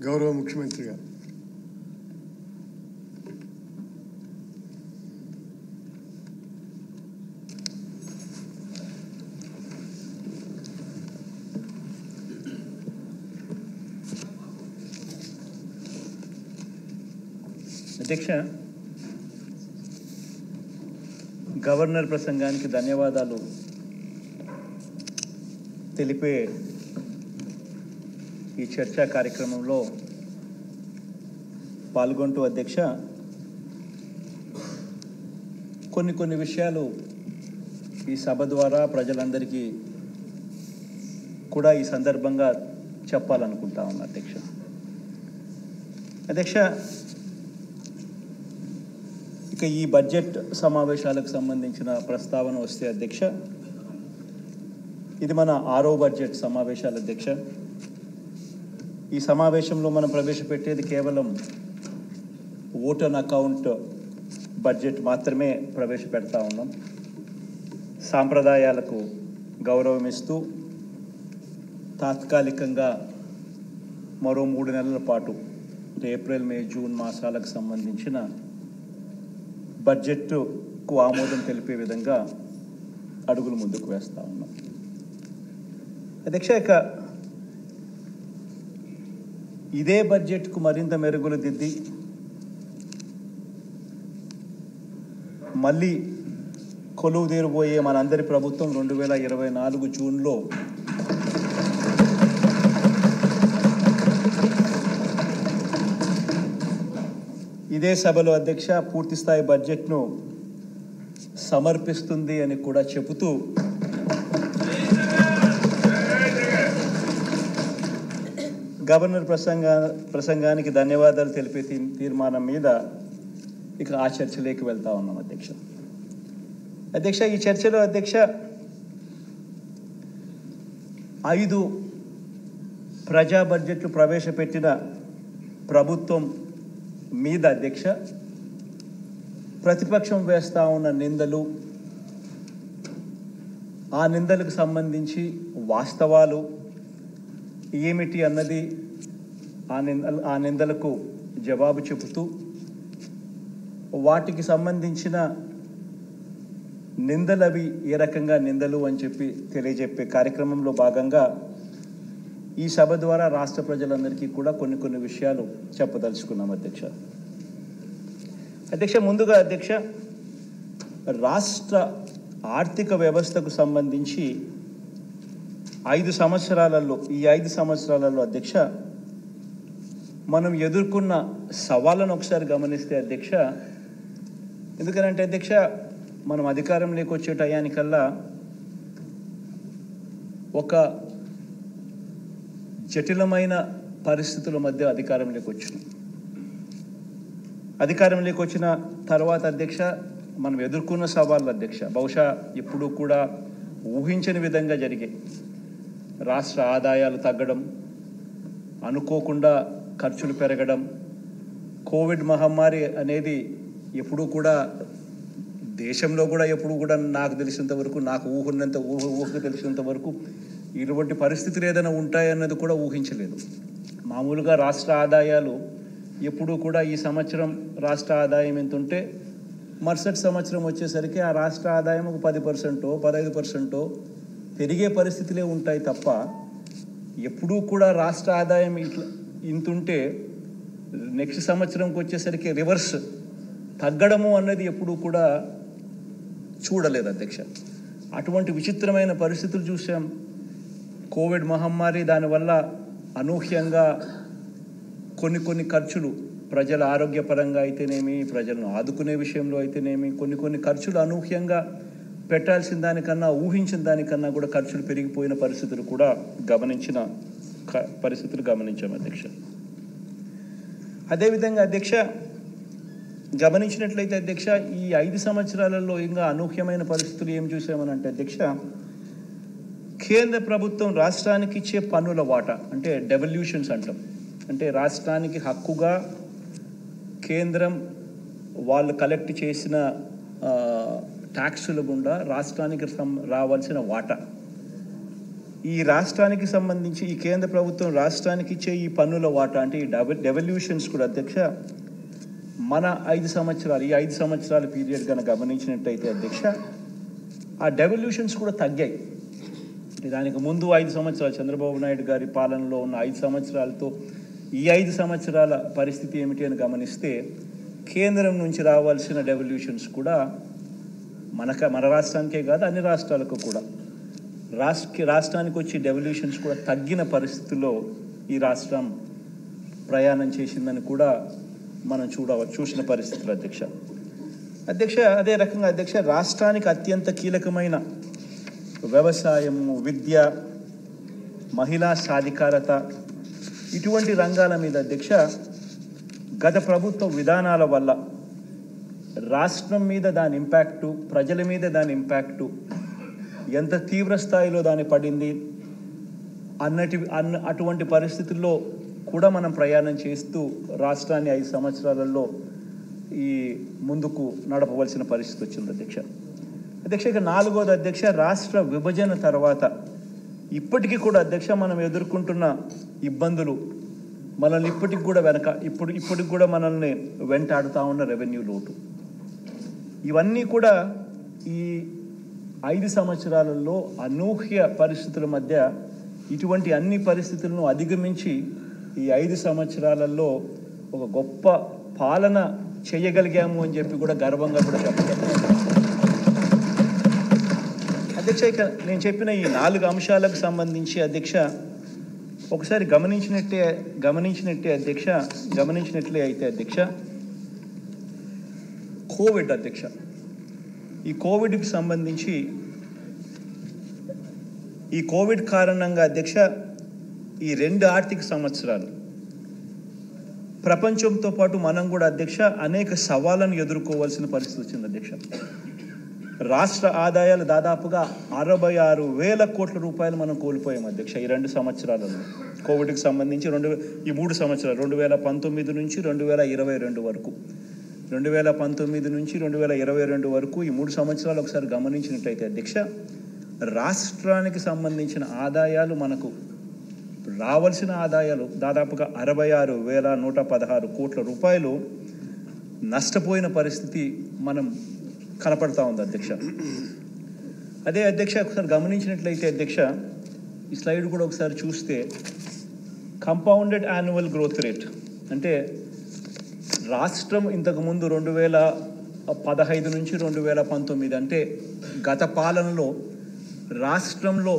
గౌరవ ముఖ్యమంత్రి గారు. అధ్యక్ష, గవర్నర్ ప్రసంగానికి ధన్యవాదాలు తెలిపే ఈ చర్చా కార్యక్రమంలో పాల్గొంటూ అధ్యక్ష కొన్ని విషయాలు ఈ సభ ద్వారా ప్రజలందరికీ కూడా ఈ సందర్భంగా చెప్పాలనుకుంటా ఉన్నా అధ్యక్ష ఇక ఈ బడ్జెట్ సమావేశాలకు సంబంధించిన ప్రస్తావన వస్తే అధ్యక్ష, ఇది మన 6వ బడ్జెట్ సమావేశాలు అధ్యక్ష. ఈ సమావేశంలో మనం ప్రవేశపెట్టేది కేవలం ఓట్ ఆన్ అకౌంట్ బడ్జెట్ మాత్రమే ప్రవేశపెడతా ఉన్నాం. సాంప్రదాయాలకు గౌరవం ఇస్తూ తాత్కాలికంగా మరో 3 నెలల పాటు ఏప్రిల్, మే, జూన్ మాసాలకు సంబంధించిన బడ్జెట్కు ఆమోదం తెలిపే విధంగా అడుగులు ముందుకు వేస్తూ ఉన్నాం అధ్యక్ష. ఇక ఇదే బడ్జెట్కు మరింత మెరుగులు దిద్ది మళ్ళీ కొలువు తీరబోయే మనందరి ప్రభుత్వం 2024 జూన్లో ఇదే సభలో అధ్యక్ష పూర్తి స్థాయి బడ్జెట్ను సమర్పిస్తుంది అని కూడా చెబుతూ గవర్నర్ ప్రసంగానికి ధన్యవాదాలు తెలిపే తీర్మానం మీద ఇక ఆ చర్చలోకి వెళ్తా ఉన్నాం అధ్యక్ష. ఈ చర్చలో అధ్యక్ష 5 ప్రజా బడ్జెట్లు ప్రవేశపెట్టిన ప్రభుత్వం మీద అధ్యక్ష ప్రతిపక్షం వేస్తూ ఉన్న నిందలు, ఆ నిందలకు సంబంధించి వాస్తవాలు ఏమిటి అన్నది ఆ నిందలకు జవాబు చెబుతూ వాటికి సంబంధించిన నిందలవి ఏ రకంగా నిందలు అని చెప్పి తెలియజెప్పే కార్యక్రమంలో భాగంగా ఈ సభ ద్వారా రాష్ట్ర ప్రజలందరికీ కూడా కొన్ని విషయాలు చెప్పదలుచుకున్నాం అధ్యక్ష. ముందుగా అధ్యక్ష, రాష్ట్ర ఆర్థిక వ్యవస్థకు సంబంధించి 5 సంవత్సరాలలో ఈ 5 సంవత్సరాలలో అధ్యక్ష మనం ఎదుర్కొన్న సవాళ్ళను ఒకసారి గమనిస్తే అధ్యక్ష, ఎందుకనంటే అధ్యక్ష మనం అధికారంలోకి వచ్చే టయానికల్లా ఒక జటిలమైన పరిస్థితుల మధ్య అధికారంలోకి వచ్చిన తర్వాత అధ్యక్ష మనం ఎదుర్కొన్న సవాళ్ళు అధ్యక్ష బహుశా ఎప్పుడూ కూడా ఊహించని విధంగా జరిగాయి. రాష్ట్ర ఆదాయాలు తగ్గడం, అనుకోకుండా ఖర్చులు పెరగడం, కోవిడ్ మహమ్మారి అనేది ఎప్పుడూ కూడా దేశంలో కూడా ఎప్పుడు కూడా నాకు తెలిసినంత వరకు, నాకు ఊహకు తెలిసినంత వరకు ఇటువంటి పరిస్థితులు ఏదైనా ఉంటాయన్నది కూడా ఊహించలేదు. మామూలుగా రాష్ట్ర ఆదాయాలు ఎప్పుడూ కూడా ఈ సంవత్సరం రాష్ట్ర ఆదాయం ఎంత ఉంటే మరుసటి సంవత్సరం వచ్చేసరికి ఆ రాష్ట్ర ఆదాయం ఒక 10%, 15% పెరిగే పరిస్థితులే ఉంటాయి తప్ప ఎప్పుడూ కూడా రాష్ట్ర ఆదాయం ఇంతుంటే నెక్స్ట్ సంవత్సరంకి వచ్చేసరికి రివర్స్ తగ్గడము అన్నది ఎప్పుడూ కూడా చూడలేదు అధ్యక్ష. అటువంటి విచిత్రమైన పరిస్థితులు చూసాం. కోవిడ్ మహమ్మారి, దానివల్ల అనూహ్యంగా కొన్ని ఖర్చులు ప్రజల ఆరోగ్యపరంగా అయితేనేమి, ప్రజలను ఆదుకునే విషయంలో అయితేనేమి కొన్ని ఖర్చులు అనూహ్యంగా పెట్టాల్సిన దానికన్నా, ఊహించిన దానికన్నా కూడా ఖర్చులు పెరిగిపోయిన పరిస్థితులు కూడా గమనించాం అధ్యక్ష. అదేవిధంగా అధ్యక్ష గమనించినట్లయితే అధ్యక్ష ఈ 5 సంవత్సరాలలో ఇంకా అనూహ్యమైన పరిస్థితులు ఏం చూసామనంటే అధ్యక్ష, కేంద్ర ప్రభుత్వం రాష్ట్రానికి ఇచ్చే పన్నుల వాటా అంటే డెవల్యూషన్స్ అంటాం, అంటే రాష్ట్రానికి హక్కుగా కేంద్రం వాళ్ళు కలెక్ట్ చేసిన ట్యాక్సుల గుండా రాష్ట్రానికి రావాల్సిన వాటా ఈ రాష్ట్రానికి సంబంధించి ఈ కేంద్ర ప్రభుత్వం రాష్ట్రానికి ఇచ్చే ఈ పన్నుల వాటా అంటే ఈ డెవల్యూషన్స్ కూడా అధ్యక్ష మన 5 సంవత్సరాలు ఈ 5 సంవత్సరాల పీరియడ్ కనుక గమనించినట్టయితే అధ్యక్ష ఆ డెవల్యూషన్స్ కూడా తగ్గాయి. దానికి ముందు 5 సంవత్సరాలు చంద్రబాబు నాయుడు గారి పాలనలో ఉన్న 5 సంవత్సరాలతో ఈ 5 సంవత్సరాల పరిస్థితి ఏమిటి అని గమనిస్తే కేంద్రం నుంచి రావాల్సిన డెవల్యూషన్స్ కూడా మన రాష్ట్రానికే కాదు అన్ని రాష్ట్రాలకు కూడా రాష్ట్రానికి వచ్చి డెవల్యూషన్స్ కూడా తగ్గిన పరిస్థితుల్లో ఈ రాష్ట్రం ప్రయాణం చేసిందని కూడా మనం చూసిన పరిస్థితులు అధ్యక్ష. అదే రకంగా అధ్యక్ష రాష్ట్రానికి అత్యంత కీలకమైన వ్యవసాయము, విద్య, మహిళా సాధికారత ఇటువంటి రంగాల మీద అధ్యక్ష గత ప్రభుత్వ విధానాల వల్ల రాష్ట్రం మీద దాని ఇంపాక్టు, ప్రజల మీద దాని ఇంపాక్టు ఎంత తీవ్ర స్థాయిలో దాని పడింది అటువంటి పరిస్థితుల్లో కూడా మనం ప్రయాణం చేస్తూ రాష్ట్రాన్ని 5 సంవత్సరాలలో ఈ ముందుకు నడపవలసిన పరిస్థితి వచ్చింది అధ్యక్ష. ఇక 4వది అధ్యక్ష రాష్ట్ర విభజన తర్వాత ఇప్పటికీ కూడా అధ్యక్ష మనం ఎదుర్కొంటున్న ఇబ్బందులు మనల్ని ఇప్పటికి కూడా మనల్ని వెంటాడుతూ ఉన్న రెవెన్యూ లోటు ఇవన్నీ కూడా ఈ 5 సంవత్సరాలలో అనూహ్య పరిస్థితుల మధ్య ఇటువంటి అన్ని పరిస్థితులను అధిగమించి ఈ 5 సంవత్సరాలలో ఒక గొప్ప పాలన చేయగలిగాము అని చెప్పి కూడా గర్వంగా కూడా చెప్పగలం అధ్యక్ష. ఇక నేను చెప్పిన ఈ 4 అంశాలకు సంబంధించి అధ్యక్ష ఒకసారి గమనించినట్లే అయితే అధ్యక్ష కోవిడ్ అధ్యక్ష ఈ కోవిడ్కి సంబంధించి ఈ కోవిడ్ కారణంగా అధ్యక్ష ఈ 2 ఆర్థిక సంవత్సరాలు ప్రపంచంతో పాటు మనం కూడా అధ్యక్ష అనేక సవాళ్ళను ఎదుర్కోవాల్సిన పరిస్థితి వచ్చింది అధ్యక్ష. రాష్ట్ర ఆదాయాలు దాదాపుగా 66,000 కోట్ల రూపాయలు మనం కోల్పోయాం అధ్యక్ష ఈ 2 సంవత్సరాలలో. కోవిడ్కి సంబంధించి ఈ 3 సంవత్సరాలు 2019 నుంచి 2022 వరకు 2019 నుంచి 2022 వరకు ఈ 3 సంవత్సరాలు ఒకసారి గమనించినట్టయితే అధ్యక్ష రాష్ట్రానికి సంబంధించిన ఆదాయాలు మనకు రావాల్సిన ఆదాయాలు దాదాపుగా 66,116 కోట్ల రూపాయలు నష్టపోయిన పరిస్థితి మనం కనపడతా ఉంది అధ్యక్ష. అదే అధ్యక్ష ఒకసారి గమనించినట్లయితే అధ్యక్ష ఈ స్లైడ్ కూడా ఒకసారి చూస్తే కంపౌండెడ్ యాన్యువల్ గ్రోత్ రేట్ అంటే రాష్ట్రం ఇంతకుముందు 2015 నుంచి 2019 అంటే గత పాలనలో రాష్ట్రంలో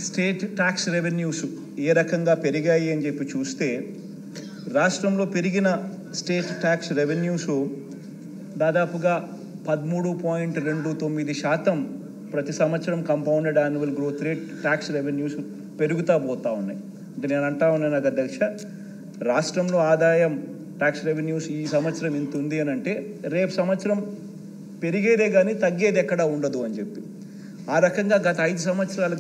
స్టేట్ ట్యాక్స్ రెవెన్యూస్ ఏ రకంగా పెరిగాయి అని చెప్పి చూస్తే రాష్ట్రంలో పెరిగిన స్టేట్ ట్యాక్స్ రెవెన్యూస్ దాదాపుగా 13.29% ప్రతి సంవత్సరం compounded annual growth rate tax revenues పెరుగుతూ పోతూ ఉన్నాయి. అంటే నేను అంటా ఉన్నాను అధ్యక్ష రాష్ట్రంలో ఆదాయం ట్యాక్స్ రెవెన్యూస్ ఈ సంవత్సరం ఇంత ఉంది అని అంటే రేపు సంవత్సరం పెరిగేదే కానీ తగ్గేది ఎక్కడా ఉండదు అని చెప్పి ఆ రకంగా గత 5 సంవత్సరాల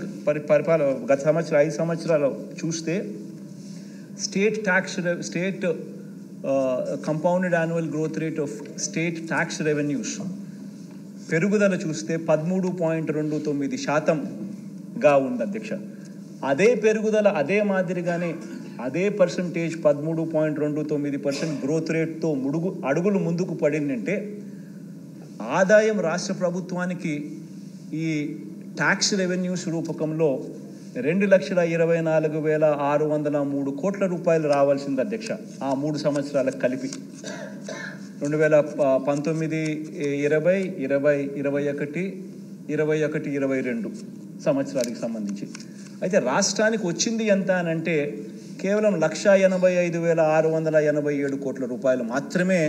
గత సంవత్సరం 5 సంవత్సరాలు చూస్తే state compounded annual growth rate of state tax revenues పెరుగుదల చూస్తే 13.29%గా ఉంది అధ్యక్ష. అదే పెరుగుదల అదే మాదిరిగానే అదే పర్సంటేజ్ 13.29% గ్రోత్ రేట్తో అడుగులు ముందుకు పడిందంటే ఆదాయం రాష్ట్ర ప్రభుత్వానికి ఈ ట్యాక్స్ రెవెన్యూస్ రూపకంలో 2,24,603 కోట్ల రూపాయలు రావాల్సింది అధ్యక్ష ఆ 3 సంవత్సరాలకు కలిపి 2019, 20, 21 సంవత్సరాలకు సంబంధించి. అయితే రాష్ట్రానికి వచ్చింది ఎంత అని అంటే కేవలం 1,85,687 కోట్ల రూపాయలు మాత్రమే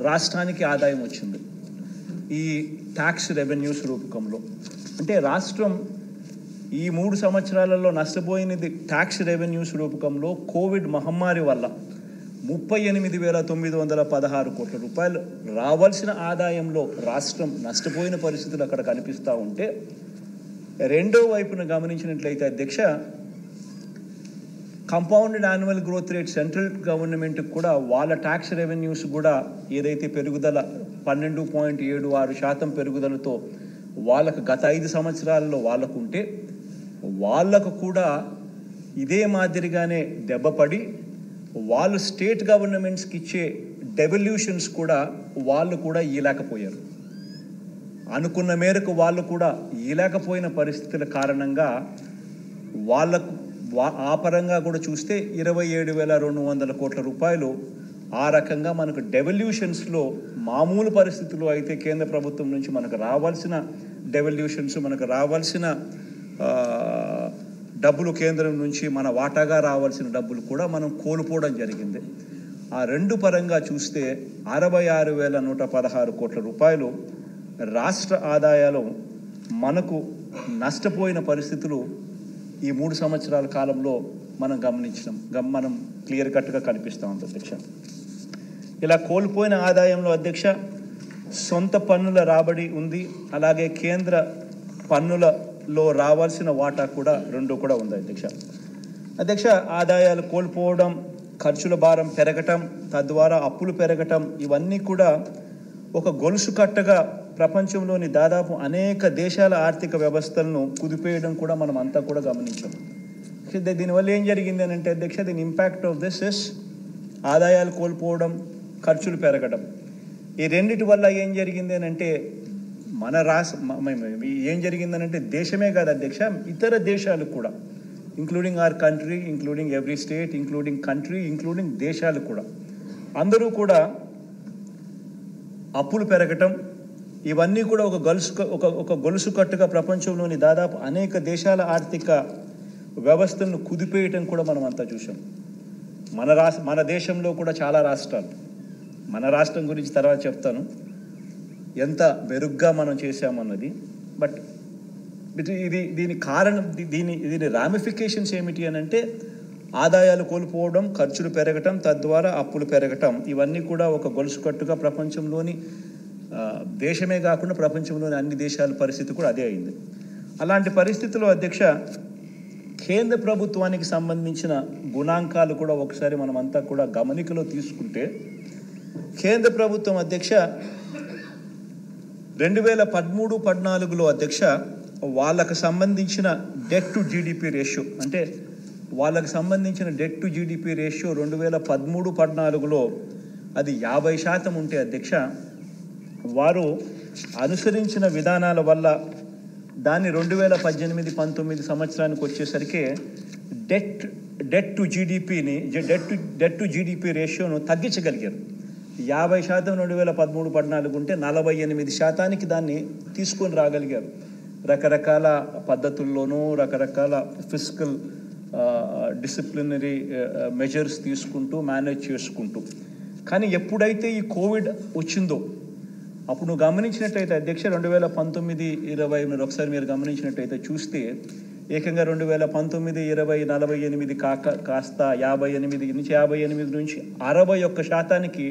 రాష్ట్రానికి ఆదాయం వచ్చింది ఈ ట్యాక్స్ రెవెన్యూస్ రూపకంలో. అంటే రాష్ట్రం ఈ 3 సంవత్సరాలలో నష్టపోయినది ట్యాక్స్ రెవెన్యూస్ రూపకంలో కోవిడ్ మహమ్మారి వల్ల 38,916 కోట్ల రూపాయలు రావాల్సిన ఆదాయంలో రాష్ట్రం నష్టపోయిన పరిస్థితులు అక్కడ కనిపిస్తూ ఉంటే రెండో వైపున గమనించినట్లయితే అధ్యక్ష compounded annual growth rate central గవర్నమెంట్కి కూడా వాళ్ళ ట్యాక్స్ రెవెన్యూస్ కూడా ఏదైతే పెరుగుదల 12.76% పెరుగుదలతో వాళ్ళకు గత 5 సంవత్సరాల్లో వాళ్ళకుంటే వాళ్ళకు కూడా ఇదే మాదిరిగానే దెబ్బపడి వాళ్ళు స్టేట్ గవర్నమెంట్స్కి ఇచ్చే డెవల్యూషన్స్ కూడా వాళ్ళు కూడా ఇవ్వలేకపోయారు. అనుకున్న మేరకు వాళ్ళు కూడా ఇవ్వలేకపోయిన పరిస్థితుల కారణంగా వాళ్ళకు ఆ పరంగా కూడా చూస్తే 27,200 కోట్ల రూపాయలు ఆ రకంగా మనకు డెవల్యూషన్స్లో మామూలు పరిస్థితుల్లో అయితే కేంద్ర ప్రభుత్వం నుంచి మనకు రావాల్సిన డెవల్యూషన్స్, మనకు రావాల్సిన డబ్బులు, కేంద్రం నుంచి మన వాటాగా రావాల్సిన డబ్బులు కూడా మనం కోల్పోవడం జరిగింది. ఆ రెండు పరంగా చూస్తే 66,116 కోట్ల రూపాయలు రాష్ట్ర ఆదాయాలు మనకు నష్టపోయిన పరిస్థితులు ఈ 3 సంవత్సరాల కాలంలో మనం మనం క్లియర్ కట్గా కనిపిస్తూ ఉంది అధ్యక్ష. ఇలా కోల్పోయిన ఆదాయంలో అధ్యక్ష సొంత పన్నుల రాబడి ఉంది, అలాగే కేంద్ర పన్నులలో రావాల్సిన వాటా కూడా రెండు కూడా ఉంది అధ్యక్ష. ఆదాయాలు కోల్పోవడం, ఖర్చుల భారం పెరగటం, తద్వారా అప్పులు పెరగటం, ఇవన్నీ కూడా ఒక గొలుసు కట్టగా ప్రపంచంలోని దాదాపు అనేక దేశాల ఆర్థిక వ్యవస్థలను కుదిపేయడం కూడా మనం అంతా కూడా గమనించాం. దీనివల్ల ఏం జరిగింది అని అంటే అధ్యక్ష, దీని ఇంపాక్ట్ ఆఫ్ దిస్ ఇస్ ఆదాయాలు కోల్పోవడం, ఖర్చులు పెరగడం. ఈ రెండిటి వల్ల ఏం జరిగింది అని అంటే ఏం జరిగిందనంటే దేశమే కాదు అధ్యక్ష, ఇతర దేశాలు కూడా, including our country, including every state, including country, including దేశాలు కూడా, అందరూ కూడా అప్పులు పెరగటం, ఇవన్నీ కూడా ఒక గొలుసు కట్టుగా ప్రపంచంలోని దాదాపు అనేక దేశాల ఆర్థిక వ్యవస్థలను కుదిపేయటం కూడా మనం అంతా చూసాం. మన దేశంలో కూడా చాలా రాష్ట్రాలు, మన రాష్ట్రం గురించి తర్వాత చెప్తాను ఎంత మెరుగ్గా మనం చేశామన్నది. బట్ దీని కారణం, దీని రామిఫికేషన్స్ ఏమిటి అని అంటే ఆదాయాలు కోల్పోవడం, ఖర్చులు పెరగటం, తద్వారా అప్పులు పెరగటం, ఇవన్నీ కూడా ఒక గొలుసు కట్టుగా ప్రపంచంలోని దేశమే కాకుండా ప్రపంచంలోని అన్ని దేశాల పరిస్థితి కూడా అదే అయింది. అలాంటి పరిస్థితుల్లో అధ్యక్ష కేంద్ర ప్రభుత్వానికి సంబంధించిన గుణాంకాలు కూడా ఒకసారి మనం అంతా కూడా గమనికలో తీసుకుంటే, కేంద్ర ప్రభుత్వం అధ్యక్ష 2013-14లో అధ్యక్ష వాళ్ళకు సంబంధించిన డెట్ టు జీడిపి రేషియో, అంటే వాళ్ళకు సంబంధించిన డెట్ టు జీడిపి రేషియో 2013-14లో అది 50% ఉంటే అధ్యక్ష, వారు అనుసరించిన విధానాల వల్ల దాన్ని 2018-19 సంవత్సరానికి వచ్చేసరికి డెట్ టు జీడిపి రేషియోను తగ్గించగలిగారు. 50% 2013-14 ఉంటే 48% దాన్ని తీసుకొని రాగలిగారు. రకరకాల పద్ధతుల్లోనూ, రకరకాల ఫిస్కల్ డిసిప్లినరీ మెజర్స్ తీసుకుంటూ, మేనేజ్ చేసుకుంటూ. కానీ ఎప్పుడైతే ఈ కోవిడ్ వచ్చిందో అప్పుడు నువ్వు గమనించినట్టయితే అధ్యక్ష 2019-20 మీరు ఒకసారి మీరు గమనించినట్టయితే చూస్తే ఏకంగా 2019-20 48 కాస్త 58 నుంచి 61%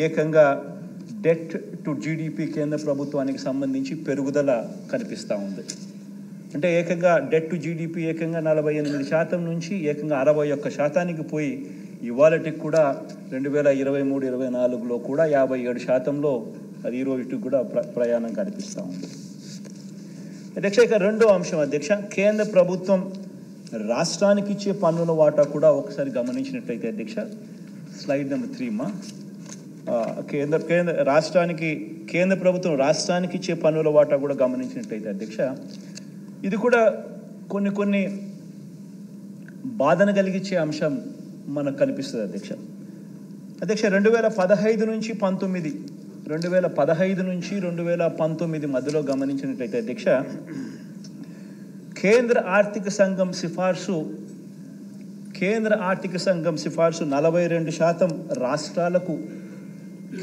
ఏకంగా డెట్ టు జీడిపి కేంద్ర ప్రభుత్వానికి సంబంధించి పెరుగుదల కనిపిస్తూ ఉంది. అంటే ఏకంగా డెట్ టు జీడిపి ఏకంగా 48% నుంచి ఏకంగా 61%కి పోయి ఇవాళటికి కూడా 2023-24లో కూడా 57%లో అది ఈ రోజుకి కూడా ప్రయాణం కనిపిస్తూ ఉంది అధ్యక్ష. ఇక రెండో అంశం అధ్యక్ష, కేంద్ర ప్రభుత్వం రాష్ట్రానికి ఇచ్చే పన్నుల వాటా కూడా ఒకసారి గమనించినట్లయితే అధ్యక్ష, స్లైడ్ నెంబర్ 3 కేంద్ర ప్రభుత్వం రాష్ట్రానికి ఇచ్చే పన్నుల వాటా కూడా గమనించినట్టయితే అధ్యక్ష, ఇది కూడా కొన్ని బాధన కలిగించే అంశం మనకు కనిపిస్తుంది అధ్యక్ష. 2015 నుంచి 2019 మధ్యలో గమనించినట్లయితే అధ్యక్ష, కేంద్ర ఆర్థిక సంఘం సిఫార్సు 42% రాష్ట్రాలకు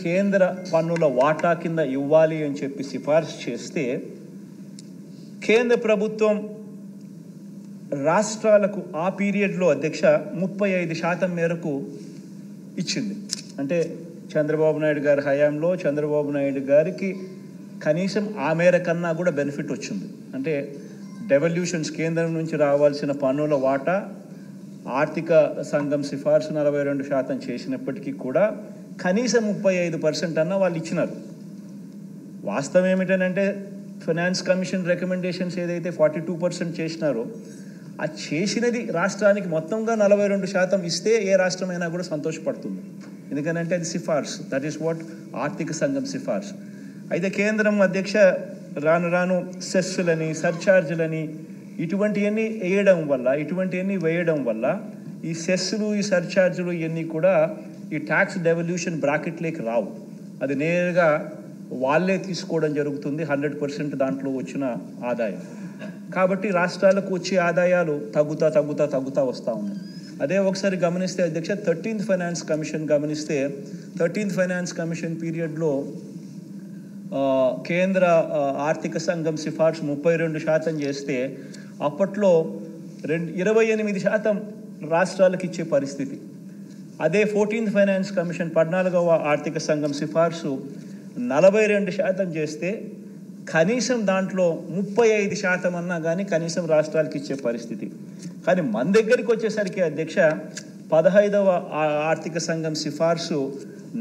కేంద్ర పన్నుల వాటా కింద ఇవ్వాలి అని చెప్పి సిఫార్సు చేస్తే, కేంద్ర ప్రభుత్వం రాష్ట్రాలకు ఆ పీరియడ్లో అధ్యక్ష 35% మేరకు ఇచ్చింది. అంటే చంద్రబాబు నాయుడు గారి హయాంలో చంద్రబాబు నాయుడు గారికి కనీసం ఆ మేర కన్నా కూడా బెనిఫిట్ వచ్చింది. అంటే డెవల్యూషన్స్, కేంద్రం నుంచి రావాల్సిన పన్నుల వాటా ఆర్థిక సంఘం సిఫార్సు 42% చేసినప్పటికీ కూడా కనీసం 35% అన్న వాళ్ళు ఇచ్చినారు. వాస్తవం ఏమిటనంటే ఫైనాన్స్ కమిషన్ రికమెండేషన్స్ ఏదైతే 42% చేసినారో ఆ చేసినది రాష్ట్రానికి మొత్తంగా 42% ఇస్తే ఏ రాష్ట్రమైనా కూడా సంతోషపడుతుంది. ఎందుకంటే అది సిఫార్సు, దట్ ఈస్ వాట్ ఆర్థిక సంఘం సిఫార్సు. అయితే కేంద్రం అధ్యక్ష రాను రాను సెస్సులని, సర్ఛార్జులని ఇటువంటివన్నీ వేయడం వల్ల ఈ సెస్సులు, ఈ సర్ఛార్జులు ఇవన్నీ కూడా ఈ ట్యాక్స్ డెవల్యూషన్ బ్రాకెట్లోకి రావు. అది నేరుగా వాళ్ళే తీసుకోవడం జరుగుతుంది 100% దాంట్లో వచ్చిన ఆదాయం. కాబట్టి రాష్ట్రాలకు వచ్చే ఆదాయాలు తగ్గుతా వస్తూ ఉన్నాయి. అదే ఒకసారి గమనిస్తే అధ్యక్ష 13th ఫైనాన్స్ కమిషన్ గమనిస్తే 13th ఫైనాన్స్ కమిషన్ పీరియడ్లో కేంద్ర ఆర్థిక సంఘం సిఫార్సు 32% చేస్తే అప్పట్లో 28% రాష్ట్రాలకు ఇచ్చే పరిస్థితి. అదే 14th ఫైనాన్స్ కమిషన్ 14వ ఆర్థిక సంఘం సిఫార్సు 42% చేస్తే కనీసం దాంట్లో 35% అన్నా కానీ కనీసం రాష్ట్రాలకు ఇచ్చే పరిస్థితి. కానీ మన దగ్గరికి వచ్చేసరికి అధ్యక్ష 15వ ఆర్థిక సంఘం సిఫార్సు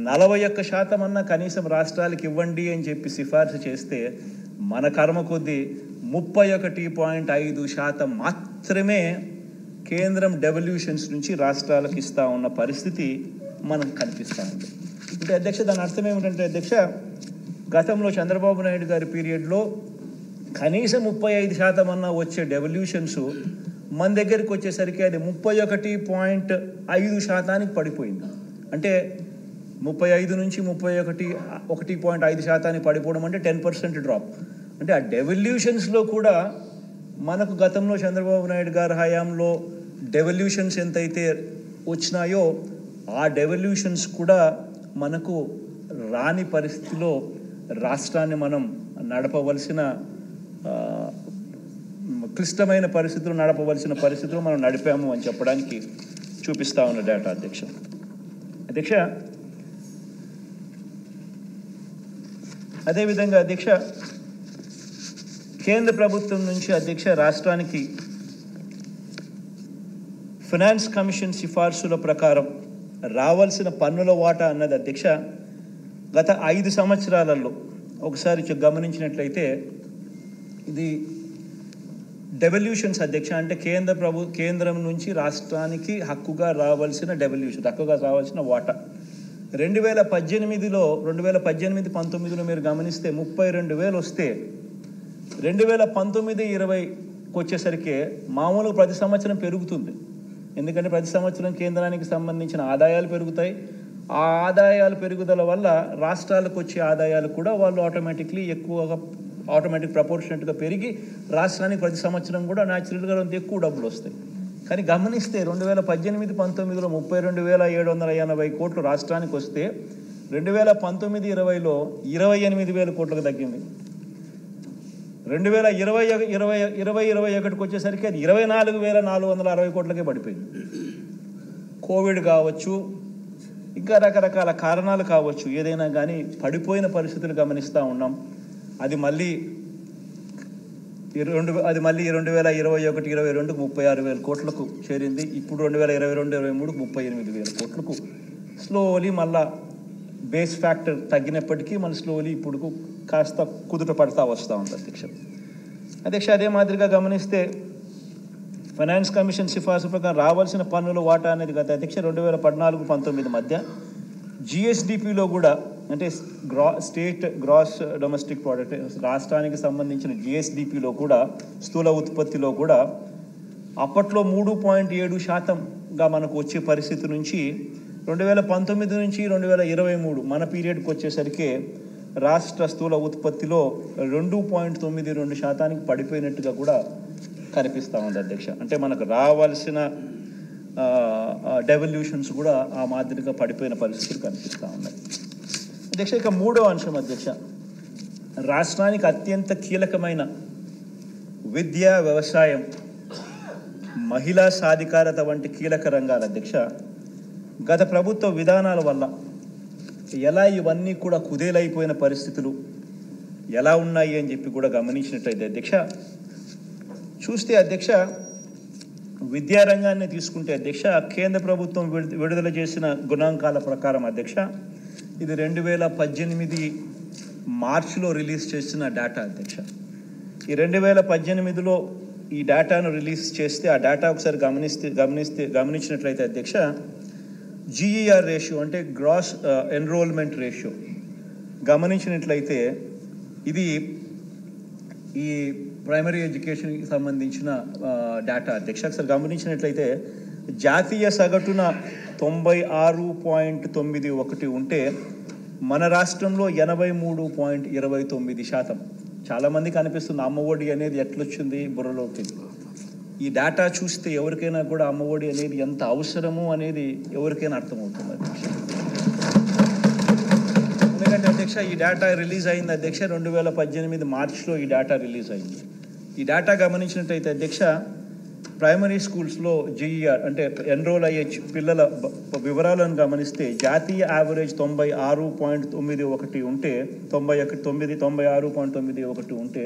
41% అన్నా కనీసం రాష్ట్రాలకు ఇవ్వండి అని చెప్పి సిఫార్సు చేస్తే మన కర్మ కొద్దీ 31.5% మాత్రమే కేంద్రం డెవల్యూషన్స్ నుంచి రాష్ట్రాలకు ఇస్తూ ఉన్న పరిస్థితి మనకు కనిపిస్తూ ఉంది. అంటే అధ్యక్ష దాని అర్థం ఏమిటంటే అధ్యక్ష గతంలో చంద్రబాబు నాయుడు గారి పీరియడ్లో కనీసం 35% అన్నా వచ్చే డెవల్యూషన్స్ మన దగ్గరికి వచ్చేసరికి అది 31.5% పడిపోయింది. అంటే 35 నుంచి 1.5% పడిపోవడం అంటే 10% డ్రాప్. అంటే ఆ డెవల్యూషన్స్లో కూడా మనకు గతంలో చంద్రబాబు నాయుడు గారి హయాంలో డెవల్యూషన్స్ ఎంతైతే వచ్చినాయో ఆ డెవల్యూషన్స్ కూడా మనకు రాని పరిస్థితిలో రాష్ట్రాన్ని మనం నడపవలసిన క్లిష్టమైన పరిస్థితులు మనం నడిపాము అని చెప్పడానికి చూపిస్తా ఉన్న డేటా అధ్యక్ష. అదేవిధంగా అధ్యక్ష కేంద్ర ప్రభుత్వం నుంచి అధ్యక్ష రాష్ట్రానికి ఫైనాన్స్ కమిషన్ సిఫార్సుల ప్రకారం రావాల్సిన పన్నుల వాటా అన్నది అధ్యక్ష గత 5 సంవత్సరాలలో ఒకసారి గమనించినట్లయితే ఇది డెవల్యూషన్స్ అధ్యక్ష అంటే కేంద్రం నుంచి రాష్ట్రానికి హక్కుగా రావాల్సిన వాటా 2018-19లో మీరు గమనిస్తే 32,000 వస్తే 2019-20 వచ్చేసరికి మామూలుగా ప్రతి సంవత్సరం పెరుగుతుంది. ఎందుకంటే ప్రతి సంవత్సరం కేంద్రానికి సంబంధించిన ఆదాయాలు పెరుగుతాయి. ఆ ఆదాయాల పెరుగుదల వల్ల రాష్ట్రాలకు వచ్చే ఆదాయాలు కూడా వాళ్ళు ఆటోమేటిక్ ప్రపోర్షనెట్గా పెరిగి రాష్ట్రానికి ప్రతి సంవత్సరం కూడా న్యాచురల్గా ఎక్కువ డబ్బులు వస్తాయి. కానీ గమనిస్తే 2018-19లో 32,780 కోట్లు రాష్ట్రానికి వస్తే 2019-20లో 28,000 కోట్లకు తగ్గింది. 2020-21 వచ్చేసరికి అది 24,460 కోట్లకే పడిపోయింది. కోవిడ్ కావచ్చు, ఇంకా రకరకాల కారణాలు కావచ్చు, ఏదైనా కానీ పడిపోయిన పరిస్థితులు గమనిస్తూ ఉన్నాం. అది మళ్ళీ 2021-22 36,000 కోట్లకు చేరింది. ఇప్పుడు 2022-23 38,000 కోట్లకు స్లోలీ మళ్ళా బేస్ ఫ్యాక్టర్ తగ్గినప్పటికీ మన స్లోలీ ఇప్పుడు కాస్త కుదుట పడతా వస్తూ ఉంది అధ్యక్ష. అదే మాదిరిగా గమనిస్తే ఫైనాన్స్ కమిషన్ సిఫార్సు ప్రకారం రావాల్సిన పన్నుల వాటా అనేది గత అధ్యక్ష 2014-19 మధ్య జిఎస్డిపిలో కూడా అంటే స్టేట్ గ్రాస్ డొమెస్టిక్ ప్రోడక్ట్ రాష్ట్రానికి సంబంధించిన జిఎస్డిపిలో కూడా స్థూల ఉత్పత్తిలో కూడా అప్పట్లో 3.7%గా మనకు వచ్చే పరిస్థితి నుంచి 2019 నుంచి 2023 మన పీరియడ్కి వచ్చేసరికి రాష్ట్ర స్థూల ఉత్పత్తిలో 2.92% పడిపోయినట్టుగా కూడా కనిపిస్తూ ఉంది అధ్యక్ష. అంటే మనకు రావాల్సిన డెవల్యూషన్స్ కూడా ఆ మాదిరిగా పడిపోయిన పరిస్థితులు కనిపిస్తూ ఉన్నాయి అధ్యక్ష. ఇక 3వ అంశం అధ్యక్ష, రాష్ట్రానికి అత్యంత కీలకమైన విద్య, వ్యవసాయం, మహిళా సాధికారత వంటి కీలక రంగాల అధ్యక్ష గత ప్రభుత్వ విధానాల వల్ల ఎలా ఇవన్నీ కూడా కుదేలైపోయిన పరిస్థితులు ఎలా ఉన్నాయి అని చెప్పి కూడా గమనించినట్లయితే అధ్యక్ష చూస్తే అధ్యక్ష విద్యారంగాన్ని తీసుకుంటే అధ్యక్ష కేంద్ర ప్రభుత్వం విడుదల చేసిన గణాంకాల ప్రకారం అధ్యక్ష ఇది 2018 మార్చిలో రిలీజ్ చేసిన డేటా అధ్యక్ష. ఈ 2018లో ఈ డేటాను రిలీజ్ చేస్తే ఆ డేటా ఒకసారి గమనించినట్లయితే అధ్యక్ష, GER రేషియో అంటే గ్రాస్ ఎన్రోల్మెంట్ రేషియో గమనించినట్లయితే ఇది ఈ ప్రైమరీ ఎడ్యుకేషన్కి సంబంధించిన డేటా అధ్యక్ష. ఒకసారి గమనించినట్లయితే జాతీయ సగటున 96.91 ఉంటే మన రాష్ట్రంలో 83.29%. చాలామందికి అనిపిస్తుంది అమ్మఒడి అనేది ఎట్లొచ్చింది బుర్రలోకి. ఈ డేటా చూస్తే ఎవరికైనా కూడా అమ్మఒడి అనేది ఎంత అవసరము అనేది ఎవరికైనా అర్థమవుతుంది అధ్యక్ష. ఎందుకంటే అధ్యక్ష ఈ డేటా రిలీజ్ అయింది అధ్యక్ష 2018 మార్చిలో ఈ డేటా రిలీజ్ అయింది. ఈ డేటా గమనించినట్టయితే అధ్యక్ష, ప్రైమరీ స్కూల్స్లో GER అంటే ఎన్రోల్ అయ్యే పిల్లల వివరాలను గమనిస్తే జాతీయ యావరేజ్ 96.91 ఉంటే 96.91 ఉంటే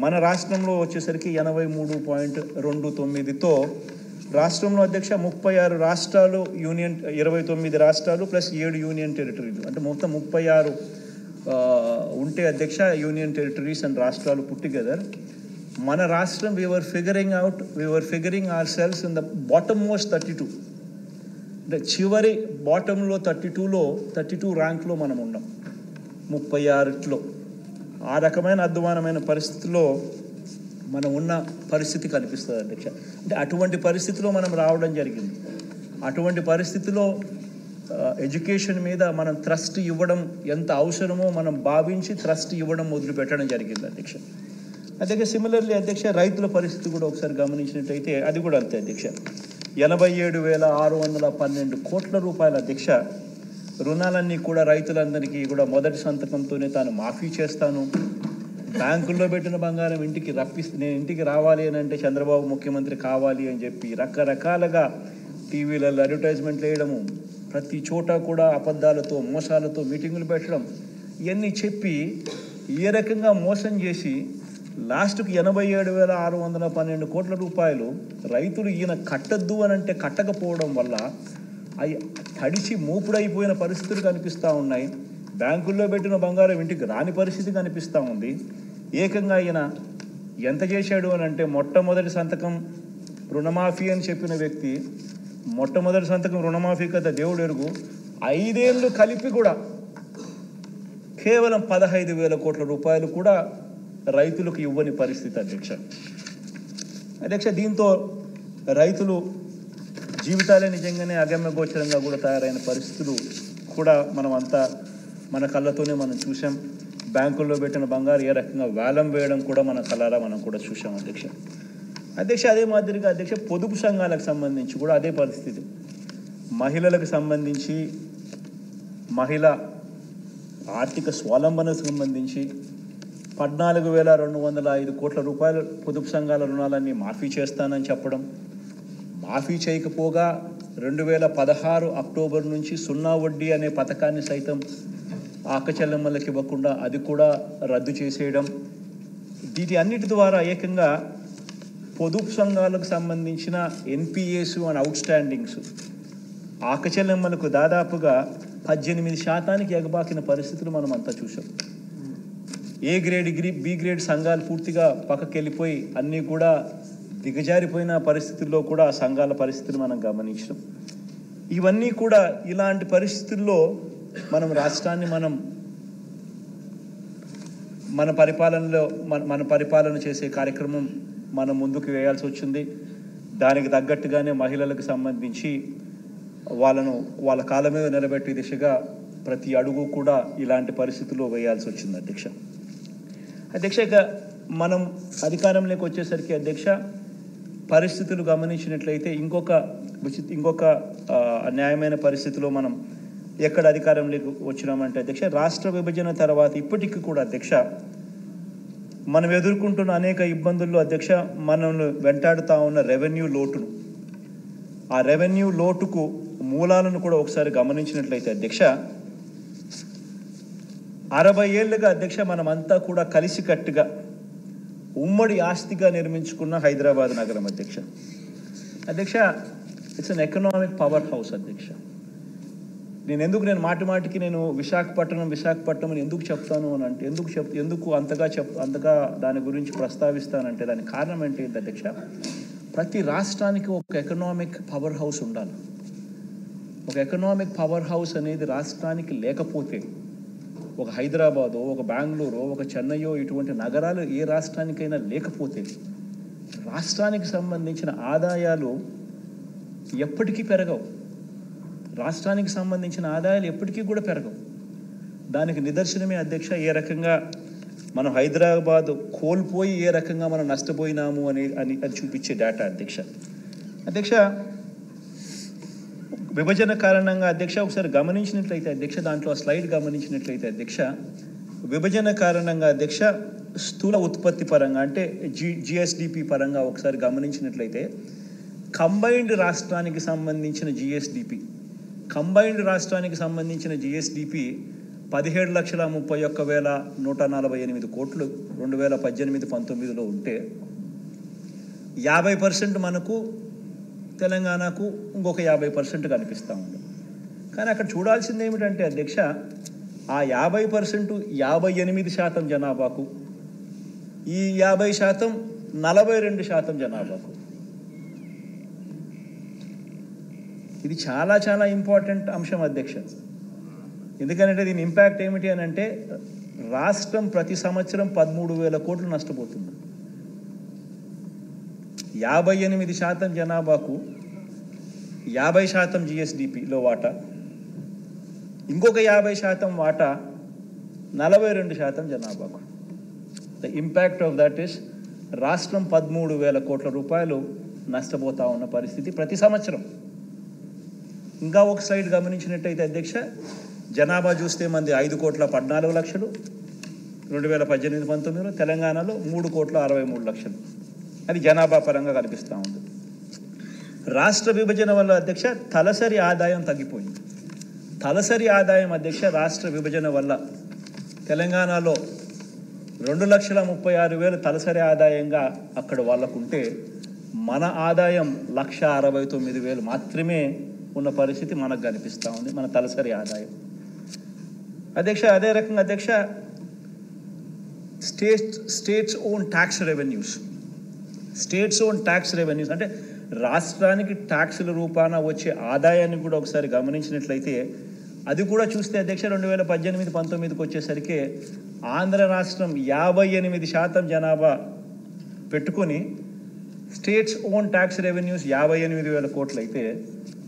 మన రాష్ట్రంలో వచ్చేసరికి 83.29తో రాష్ట్రంలో అధ్యక్ష 36 రాష్ట్రాలు యూనియన్ 29 రాష్ట్రాలు ప్లస్ 7 యూనియన్ టెరిటరీలు అంటే మొత్తం 36 ఉంటే అధ్యక్ష యూనియన్ టెరిటరీస్ అండ్ రాష్ట్రాలు పుట్ టుగెదర్. మన రాష్ట్రం we were figuring ourselves in the bottom most 32 అంటే చివరి బాటంలో 32 ర్యాంక్లో మనం ఉన్నాం 36లో. ఆ రకమైన అధ్వానమైన పరిస్థితిలో మనం ఉన్న పరిస్థితి కనిపిస్తుంది అధ్యక్ష. అంటే అటువంటి పరిస్థితిలో మనం రావడం జరిగింది. అటువంటి పరిస్థితిలో ఎడ్యుకేషన్ మీద మనం థ్రస్ట్ ఇవ్వడం ఎంత అవసరమో మనం భావించి థ్రస్ట్ ఇవ్వడం మొదలుపెట్టడం జరిగింది అధ్యక్ష. అధ్యక్ష సిమిలర్లీ అధ్యక్ష రైతుల పరిస్థితి కూడా ఒకసారి గమనించినట్టయితే అది కూడా అంతే అధ్యక్ష. 87,612 కోట్ల రూపాయల అధ్యక్ష రుణాలన్నీ కూడా రైతులందరికీ కూడా మొదటి సంతకంతోనే తాను మాఫీ చేస్తాను, బ్యాంకుల్లో పెట్టిన బంగారం నేను ఇంటికి రావాలి అని అంటే చంద్రబాబు ముఖ్యమంత్రి కావాలి అని చెప్పి రకరకాలుగా టీవీలలో అడ్వర్టైజ్మెంట్లు వేయడము, ప్రతి చోట కూడా అబద్ధాలతో మోసాలతో మీటింగులు పెట్టడం, ఇవన్నీ చెప్పి ఏ రకంగా మోసం చేసి లాస్ట్కి 87,612 కోట్ల రూపాయలు రైతులు ఈయన కట్టద్దు అని అంటే కట్టకపోవడం వల్ల అవి తడిచి మూపుడైపోయిన పరిస్థితులు కనిపిస్తూ ఉన్నాయి. బ్యాంకుల్లో పెట్టిన బంగారం ఇంటికి రాని పరిస్థితి కనిపిస్తూ ఉంది. ఏకంగా ఈయన ఎంత చేశాడు అని అంటే మొట్టమొదటి సంతకం రుణమాఫీ అని చెప్పిన వ్యక్తి మొట్టమొదటి సంతకం రుణమాఫీ కదా దేవుడు ఎరుగు 5 ఏళ్ళు కలిపి కూడా కేవలం 15,000 కోట్ల రూపాయలు కూడా రైతులకు ఇవ్వని పరిస్థితి అధ్యక్ష. దీంతో రైతులు జీవితాలే నిజంగానే అగమ్యగోచరంగా కూడా తయారైన పరిస్థితులు కూడా మనం అంతా మన కళ్ళతోనే మనం చూసాం. బ్యాంకుల్లో పెట్టిన బంగారు ఏ రకంగా వేలం వేయడం కూడా మన కళ్ళారా మనం కూడా చూసాం అధ్యక్ష. అదే మాదిరిగా అధ్యక్ష పొదుపు సంఘాలకు సంబంధించి కూడా అదే పరిస్థితి. మహిళలకు సంబంధించి మహిళ ఆర్థిక స్వావలంబనకు సంబంధించి 14,205 కోట్ల రూపాయలు పొదుపు సంఘాల రుణాలన్నీ మాఫీ చేస్తానని చెప్పడం, మాఫీ చేయకపోగా 2016 అక్టోబర్ నుంచి 0 వడ్డీ అనే పథకాన్ని సైతం ఆకచెల్లెమ్మలకు ఇవ్వకుండా అది కూడా రద్దు చేసేయడం, వీటి అన్నిటి ద్వారా ఏకంగా పొదుపు సంఘాలకు సంబంధించిన NPAs అండ్ అవుట్ స్టాండింగ్స్ ఆకచెల్లెమ్మలకు దాదాపుగా 18% ఎగబాకిన పరిస్థితులు మనం అంతా చూసాం. A గ్రేడ్ B గ్రేడ్ సంఘాలు పూర్తిగా పక్కకి వెళ్ళిపోయి అన్నీ కూడా దిగజారిపోయిన పరిస్థితుల్లో కూడా ఆ సంఘాల పరిస్థితులు మనం గమనించాం. ఇవన్నీ కూడా ఇలాంటి పరిస్థితుల్లో మనం రాష్ట్రాన్ని మన పరిపాలన చేసే కార్యక్రమం మనం ముందుకు వేయాల్సి వచ్చింది. దానికి తగ్గట్టుగానే మహిళలకు సంబంధించి వాళ్ళ కాళ్ళ మీద నిలబెట్టే దిశగా ప్రతి అడుగు కూడా ఇలాంటి పరిస్థితుల్లో వేయాల్సి వచ్చింది అధ్యక్ష. ఇక మనం అధికారంలోకి వచ్చేసరికి అధ్యక్ష పరిస్థితులు గమనించినట్లయితే ఇంకొక న్యాయమైన పరిస్థితిలో మనం ఎక్కడ అధికారంలోకి వచ్చినామంటే అధ్యక్ష రాష్ట్ర విభజన తర్వాత ఇప్పటికీ కూడా అధ్యక్ష మనం ఎదుర్కొంటున్న అనేక ఇబ్బందుల్లో అధ్యక్ష మనల్ని వెంటాడుతూ ఉన్న రెవెన్యూ లోటును, ఆ రెవెన్యూ లోటుకు మూలాలను కూడా ఒకసారి గమనించినట్లయితే అధ్యక్ష 60 ఏళ్ళుగా అధ్యక్ష మనమంతా కూడా కలిసికట్టుగా ఉమ్మడి ఆస్తిగా నిర్మించుకున్న హైదరాబాద్ నగరం అధ్యక్ష. It's an economic power house అధ్యక్ష. నేను మాటి మాటికి నేను విశాఖపట్నం అని ఎందుకు చెప్తాను అని అంటే ఎందుకు అంతగా దాని గురించి ప్రస్తావిస్తానంటే దానికి కారణం ఏంటి అధ్యక్ష, ప్రతి రాష్ట్రానికి ఒక ఎకనామిక్ పవర్ హౌస్ ఉండాలి. ఒక ఎకనామిక్ పవర్ హౌస్ అనేది రాష్ట్రానికి లేకపోతే, ఒక హైదరాబాదో, ఒక బెంగళూరు, ఒక చెన్నైయో ఇటువంటి నగరాలు ఏ రాష్ట్రానికైనా లేకపోతే రాష్ట్రానికి సంబంధించిన ఆదాయాలు ఎప్పటికీ పెరగవు. రాష్ట్రానికి సంబంధించిన ఆదాయాలు ఎప్పటికీ కూడా పెరగవు. దానికి నిదర్శనమే అధ్యక్ష ఏ రకంగా మనం హైదరాబాద్ కోల్పోయి ఏ రకంగా మనం నష్టపోయినాము అని చూపించే డేటా అధ్యక్ష విభజన కారణంగా అధ్యక్ష ఒకసారి గమనించినట్లయితే అధ్యక్ష దాంట్లో ఆ స్లైడ్ గమనించినట్లయితే అధ్యక్ష విభజన కారణంగా అధ్యక్ష స్థూల ఉత్పత్తి పరంగా అంటే జిఎస్డిపి పరంగా ఒకసారి గమనించినట్లయితే కంబైన్డ్ రాష్ట్రానికి సంబంధించిన జిఎస్డిపి 17,31,148 కోట్లు 2018-19లో ఉంటే 50% మనకు తెలంగాణకు ఇంకొక 50% కనిపిస్తూ ఉంది. కానీ అక్కడ చూడాల్సింది ఏమిటంటే అధ్యక్ష ఆ 50% 58% జనాభాకు, ఈ 50% 42% జనాభాకు. ఇది చాలా చాలా ఇంపార్టెంట్ అంశం అధ్యక్ష. ఎందుకంటే దీని ఇంపాక్ట్ ఏమిటి అని అంటే రాష్ట్రం ప్రతి సంవత్సరం 13,000 కోట్లు నష్టపోతుంది. 58% జనాభాకు 50% జిఎస్డిపిలో వాటా, ఇంకొక 50% వాటా 42% జనాభాకు. The impact of that is రాష్ట్రం 13,000 కోట్ల రూపాయలు నష్టపోతూ ఉన్న పరిస్థితి ప్రతి సంవత్సరం. ఇంకా ఒక సైడ్ గమనించినట్టయితే అధ్యక్ష జనాభా చూస్తే మంది 5,14,00,000 2018-19లో, తెలంగాణలో 3,63,00,000. అది జనాభా పరంగా కనిపిస్తూ ఉంది. రాష్ట్ర విభజన వల్ల అధ్యక్ష తలసరి ఆదాయం తగ్గిపోయింది. తలసరి ఆదాయం అధ్యక్ష రాష్ట్ర విభజన వల్ల తెలంగాణలో 2,36,000 తలసరి ఆదాయంగా అక్కడ వాళ్ళకుంటే మన ఆదాయం 1,69,000 మాత్రమే ఉన్న పరిస్థితి మనకు కనిపిస్తూ ఉంది, మన తలసరి ఆదాయం అధ్యక్ష. అదే రకంగా అధ్యక్ష స్టేట్స్ ఓన్ ట్యాక్స్ రెవెన్యూస్ అంటే రాష్ట్రానికి ట్యాక్సుల రూపాన వచ్చే ఆదాయాన్ని కూడా ఒకసారి గమనించినట్లయితే అది కూడా చూస్తే అధ్యక్ష 2018-19కి వచ్చేసరికి ఆంధ్ర రాష్ట్రం 58% జనాభా పెట్టుకొని స్టేట్స్ ఓన్ ట్యాక్స్ రెవెన్యూస్ 58,000 కోట్లు అయితే,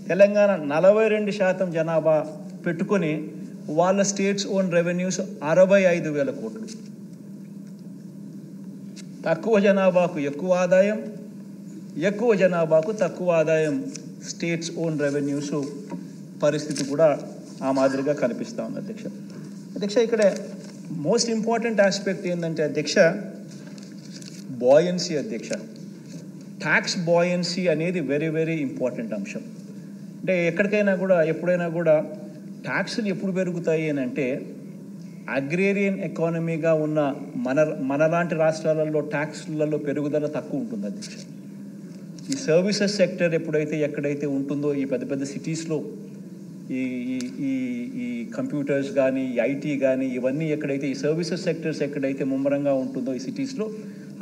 తెలంగాణ 42% జనాభా పెట్టుకొని వాళ్ళ స్టేట్స్ ఓన్ రెవెన్యూస్ 65,000 కోట్లు. తక్కువ జనాభాకు ఎక్కువ ఆదాయం, ఎక్కువ జనాభాకు తక్కువ ఆదాయం స్టేట్స్ ఓన్ రెవెన్యూస్ పరిస్థితి కూడా ఆ మాదిరిగా కనిపిస్తూ ఉంది అధ్యక్ష. ఇక్కడ మోస్ట్ ఇంపార్టెంట్ ఆస్పెక్ట్ ఏంటంటే అధ్యక్ష బాయన్సీ అధ్యక్ష. ట్యాక్స్ బాయన్సీ అనేది వెరీ వెరీ ఇంపార్టెంట్ అంశం. అంటే ఎప్పుడైనా కూడా ట్యాక్సులు ఎప్పుడు పెరుగుతాయి అని అంటే అగ్రేరియన్ ఎకానమీగా ఉన్న మనలాంటి రాష్ట్రాలలో ట్యాక్స్లలో పెరుగుదల తక్కువ ఉంటుంది అధ్యక్ష. ఈ సర్వీసెస్ సెక్టర్ ఎక్కడైతే ఉంటుందో ఈ పెద్ద పెద్ద సిటీస్లో ఈ కంప్యూటర్స్ కానీ ఈ ఐటీ కానీ ఇవన్నీ ఈ సర్వీసెస్ సెక్టర్స్ ఎక్కడైతే ముమ్మరంగా ఉంటుందో ఈ సిటీస్లో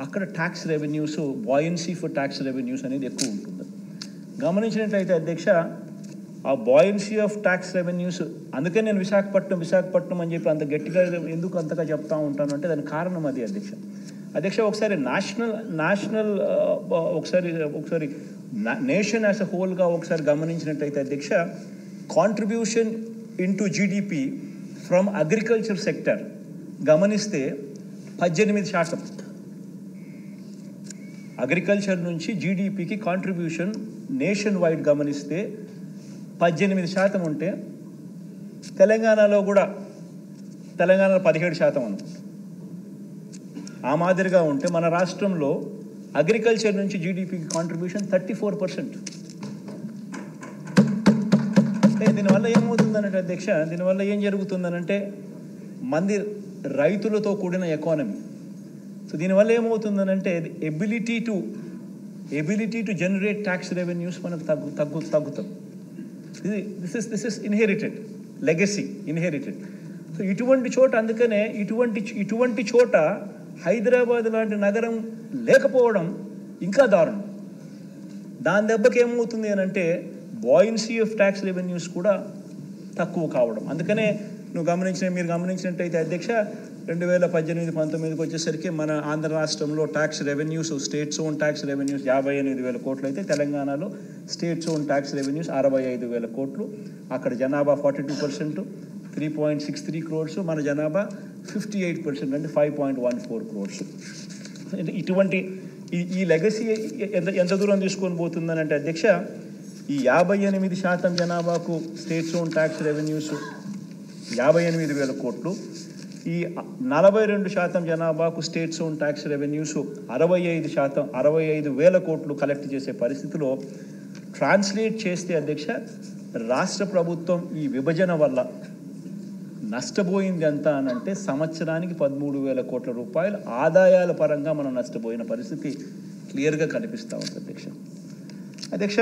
అక్కడ tax revenues buoyancy for tax revenues అనేది ఎక్కువ ఉంటుంది. గమనించినట్లయితే అధ్యక్ష ఆ బాయన్సీ ఆఫ్ ట్యాక్స్ రెవెన్యూస్, అందుకే నేను విశాఖపట్నం అని చెప్పి అంత గట్టిగా ఎందుకు అంతగా చెప్తా ఉంటాను అంటే దానికి కారణం అది అధ్యక్ష. ఒకసారి నేషనల్ ఒకసారి నేషన్ యాజ్ అ హోల్గా ఒకసారి గమనించినట్లయితే అధ్యక్ష contribution into GDP from agriculture sector గమనిస్తే 18%. అగ్రికల్చర్ నుంచి జీడిపికి కాంట్రిబ్యూషన్ నేషన్ వైడ్ గమనిస్తే 18% ఉంటే తెలంగాణలో 17% ఉంది. ఆ మాదిరిగా ఉంటే మన రాష్ట్రంలో అగ్రికల్చర్ నుంచి జీడిపికి కాంట్రిబ్యూషన్ 34%. దీనివల్ల ఏమవుతుందనంటే అధ్యక్ష, దీనివల్ల ఏం జరుగుతుందనంటే మంది రైతులతో కూడిన ఎకానమీ. సో దీనివల్ల ఏమవుతుందనంటే ability to generate tax revenues మనకు తగ్గుతాం. This is inherited. Legacy inherited. So ఇటువంటి చోట అందుకనే ఇటువంటి చోట హైదరాబాద్ లాంటి నగరం లేకపోవడం ఇంకా దారుణం. దాని దెబ్బకి ఏమవుతుంది అని అంటే బాయిన్సీ ఆఫ్ ట్యాక్స్ రెవెన్యూస్ కూడా తక్కువ కావడం. అందుకనే మీరు గమనించినట్టయితే అధ్యక్ష 2018-19 వచ్చేసరికి మన ఆంధ్ర రాష్ట్రంలో tax revenues states own tax revenues 58,000 కోట్లు అయితే తెలంగాణలో స్టేట్స్ ఓన్ ట్యాక్స్ రెవెన్యూస్ 65,000 కోట్లు. అక్కడ జనాభా 42%, 3.63 crores, మన జనాభా 58% అంటే 5.14 crores. ఇటువంటి ఈ లెగసీ ఎంత దూరం తీసుకొని పోతుందని అంటే అధ్యక్ష ఈ 58% జనాభాకు స్టేట్స్ ఓన్ ట్యాక్స్ రెవెన్యూస్ 58,000 కోట్లు, ఈ 42% జనాభాకు స్టేట్స్ ఓన్ ట్యాక్స్ రెవెన్యూస్ 65,000 కోట్లు కలెక్ట్ చేసే పరిస్థితిలో ట్రాన్స్లేట్ చేస్తే అధ్యక్ష రాష్ట్ర ప్రభుత్వం ఈ విభజన వల్ల నష్టపోయింది ఎంత అని అంటే సంవత్సరానికి 13,000 కోట్ల రూపాయలు ఆదాయాల పరంగా మనం నష్టపోయిన పరిస్థితి క్లియర్గా కనిపిస్తూ ఉంది అధ్యక్ష.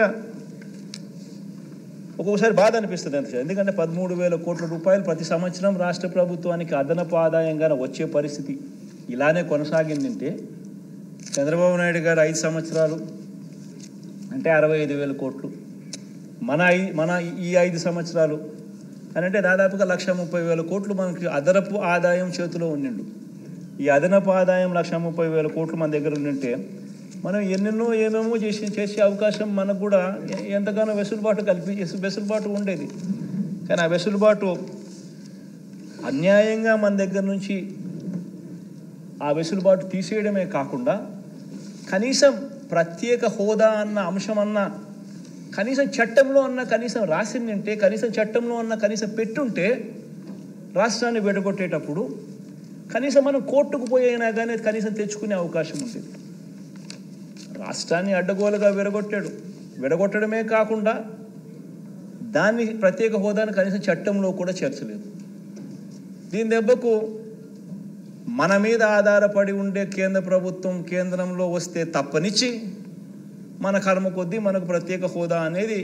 ఒక్కొక్కసారి బాధ అనిపిస్తుంది అధ్యక్ష, ఎందుకంటే 13,000 కోట్ల రూపాయలు ప్రతి సంవత్సరం రాష్ట్ర ప్రభుత్వానికి అదనపు ఆదాయంగా వచ్చే పరిస్థితి ఇలానే కొనసాగిందంటే చంద్రబాబు నాయుడు గారు 5 సంవత్సరాలు అంటే 65,000 కోట్లు, మన ఈ 5 సంవత్సరాలు అని అంటే దాదాపుగా 130,000 కోట్లు మనకి అదనపు ఆదాయం చేతిలో ఉండిండు. ఈ అదనపు ఆదాయం 130,000 కోట్లు మన దగ్గర ఉండింటే మనం ఏమేమో చేసే అవకాశం మనకు కూడా ఎంతగానో వెసులుబాటు ఉండేది. కానీ ఆ వెసులుబాటు అన్యాయంగా మన దగ్గర నుంచి ఆ వెసులుబాటు తీసేయడమే కాకుండా కనీసం ప్రత్యేక హోదా అన్న అంశం అన్నా కనీసం చట్టంలో అన్న కనీసం రాసిందంటే కనీసం పెట్టుంటే రాష్ట్రాన్ని విడగొట్టేటప్పుడు కనీసం మనం కోర్టుకు పోయినా కానీ కనీసం తెచ్చుకునే అవకాశం ఉండేది. రాష్ట్రాన్ని అడ్డగోలుగా విడగొట్టడమే కాకుండా దాన్ని ప్రత్యేక హోదాను కనీసం చట్టంలో కూడా చేర్చలేదు. దీని దెబ్బకు మన మీద ఆధారపడి ఉండే కేంద్ర ప్రభుత్వం కేంద్రంలో వస్తే తప్పనిచ్చి మన కర్మ కొద్దీ మనకు ప్రత్యేక హోదా అనేది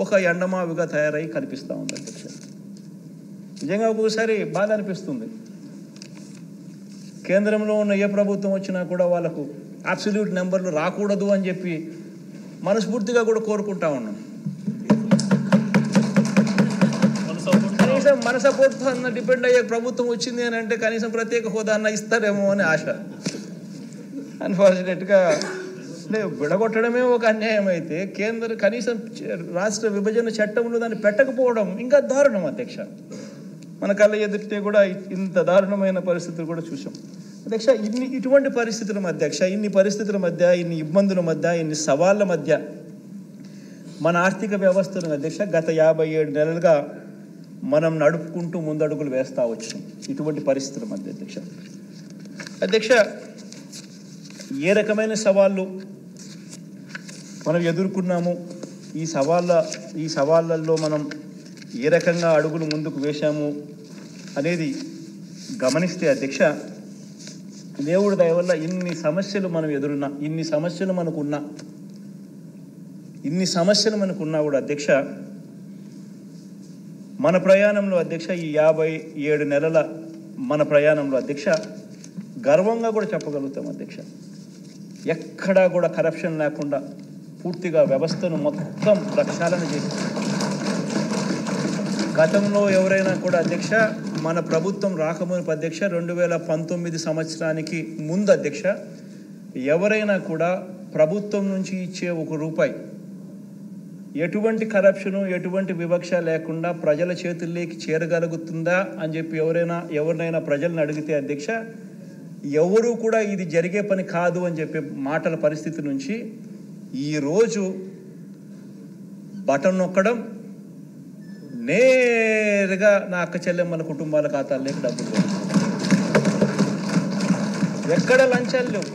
ఒక ఎండమావిగా తయారై కనిపిస్తూ ఉంది అధ్యక్ష. నిజంగా ఒక్కొక్కసారి బాధ అనిపిస్తుంది. కేంద్రంలో ఉన్న ఏ ప్రభుత్వం వచ్చినా కూడా వాళ్ళకు అబ్సల్యూట్ నెంబర్లు రాకూడదు అని చెప్పి మనస్ఫూర్తిగా కూడా కోరుకుంటా ఉన్నాం. కనీసం మన సపోర్ట్ అన్న డిపెండ్ అయ్యే ప్రభుత్వం వచ్చింది అని అంటే కనీసం ప్రత్యేక హోదా అన్న ఇస్తారేమో అని ఆశ. అన్ఫార్చునేట్గా విడగొట్టడమే ఒక అన్యాయం అయితే కనీసం రాష్ట్ర విభజన చట్టంలో దాన్ని పెట్టకపోవడం ఇంకా దారుణం అధ్యక్ష. మన కళ్ళ ఎదుటితే కూడా ఇంత దారుణమైన పరిస్థితులు కూడా చూసాం అధ్యక్ష. ఇటువంటి పరిస్థితుల మధ్య అధ్యక్ష, ఇన్ని ఇబ్బందుల మధ్య, ఇన్ని సవాళ్ళ మధ్య మన ఆర్థిక వ్యవస్థను అధ్యక్ష గత 57 నెలలుగా మనం నడుపుకుంటూ ముందడుగులు వేస్తూ వచ్చాం. ఇటువంటి పరిస్థితుల మధ్య అధ్యక్ష ఏ రకమైన సవాళ్ళు మనం ఎదుర్కొన్నాము, ఈ సవాళ్ళల్లో మనం ఏ రకంగా అడుగులు ముందుకు వేశాము అనేది గమనిస్తే అధ్యక్ష దేవుడి దయ వల్ల ఇన్ని సమస్యలు మనకున్నా కూడా అధ్యక్ష మన ప్రయాణంలో అధ్యక్ష ఈ 57 నెలల మన ప్రయాణంలో అధ్యక్ష గర్వంగా కూడా చెప్పగలుగుతాం అధ్యక్ష. ఎక్కడా కూడా కరప్షన్ లేకుండా పూర్తిగా వ్యవస్థను మొత్తం ప్రక్షాళన చేసి గతంలో ఎవరైనా కూడా అధ్యక్ష మన ప్రభుత్వం రాకమునుపు అధ్యక్ష 2019 సంవత్సరానికి ముందు అధ్యక్ష ఎవరైనా కూడా ప్రభుత్వం నుంచి ఇచ్చే ₹1 ఎటువంటి కరప్షను ఎటువంటి వివక్ష లేకుండా ప్రజల చేతుల్లోకి చేరగలుగుతుందా అని చెప్పి ఎవరినైనా ప్రజలను అడిగితే అధ్యక్ష ఎవరు కూడా ఇది జరిగే పని కాదు అని చెప్పే మాటల పరిస్థితి నుంచి ఈరోజు బటన్ నొక్కడం నేరుగా నా అక్క చెల్లెమ్మల కుటుంబాల ఖాతాల్లోకి డబ్బులు ఎక్కడ లంచాలు లేవు,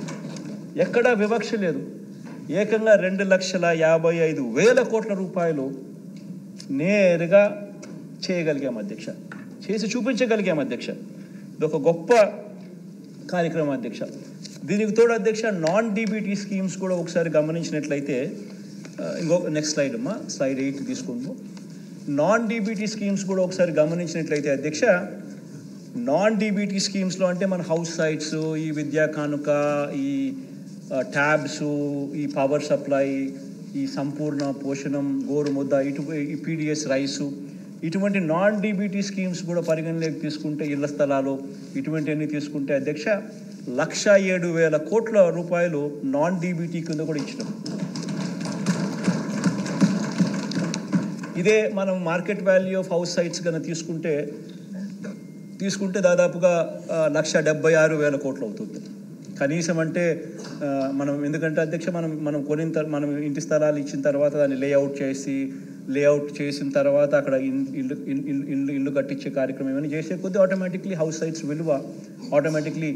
ఎక్కడ వివక్ష లేదు. ఏకంగా 2,55,000 కోట్ల రూపాయలు నేరుగా చేయగలిగాం అధ్యక్ష, చేసి చూపించగలిగాం అధ్యక్ష. ఇది ఒక గొప్ప కార్యక్రమం అధ్యక్ష. దీనికి తోడు అధ్యక్ష నాన్ డీబీటీ స్కీమ్స్ కూడా ఒకసారి గమనించినట్లయితే నెక్స్ట్ స్లైడ్ అమ్మా, స్లైడ్ 8 తీసుకుంటూ నాన్ డీబీటీ స్కీమ్స్ కూడా ఒకసారి గమనించినట్లయితే అధ్యక్ష, నాన్ డీబీటీ స్కీమ్స్లో అంటే మన హౌస్ సైట్స్, ఈ విద్యా కానుక, ఈ ట్యాబ్స్, ఈ పవర్ సప్లై, ఈ సంపూర్ణ పోషణం, గోరుముద్ద, ఈ పీడిఎస్ రైసు, ఇటువంటి నాన్ డీబీటీ స్కీమ్స్ కూడా పరిగణలోకి తీసుకుంటే, ఇళ్ల స్థలాలు ఇటువంటివన్నీ తీసుకుంటే అధ్యక్ష 1,07,000 కోట్ల రూపాయలు నాన్ డీబీటీ కింద కూడా ఇచ్చినాం. ఇదే మనం market value of house sites కన్నా తీసుకుంటే దాదాపుగా 1,76,000 కోట్లు అవుతుంది. కనీసం అంటే మనం ఎందుకంటే అధ్యక్ష మనం మనం ఇంటి స్థలాలు ఇచ్చిన తర్వాత దాన్ని లేఅవుట్ చేసిన తర్వాత అక్కడ ఇల్లు కట్టించే కార్యక్రమం ఏమైనా చేసే కొద్దీ ఆటోమేటిక్లీ హౌస్ సైట్స్ విలువ ఆటోమేటిక్లీ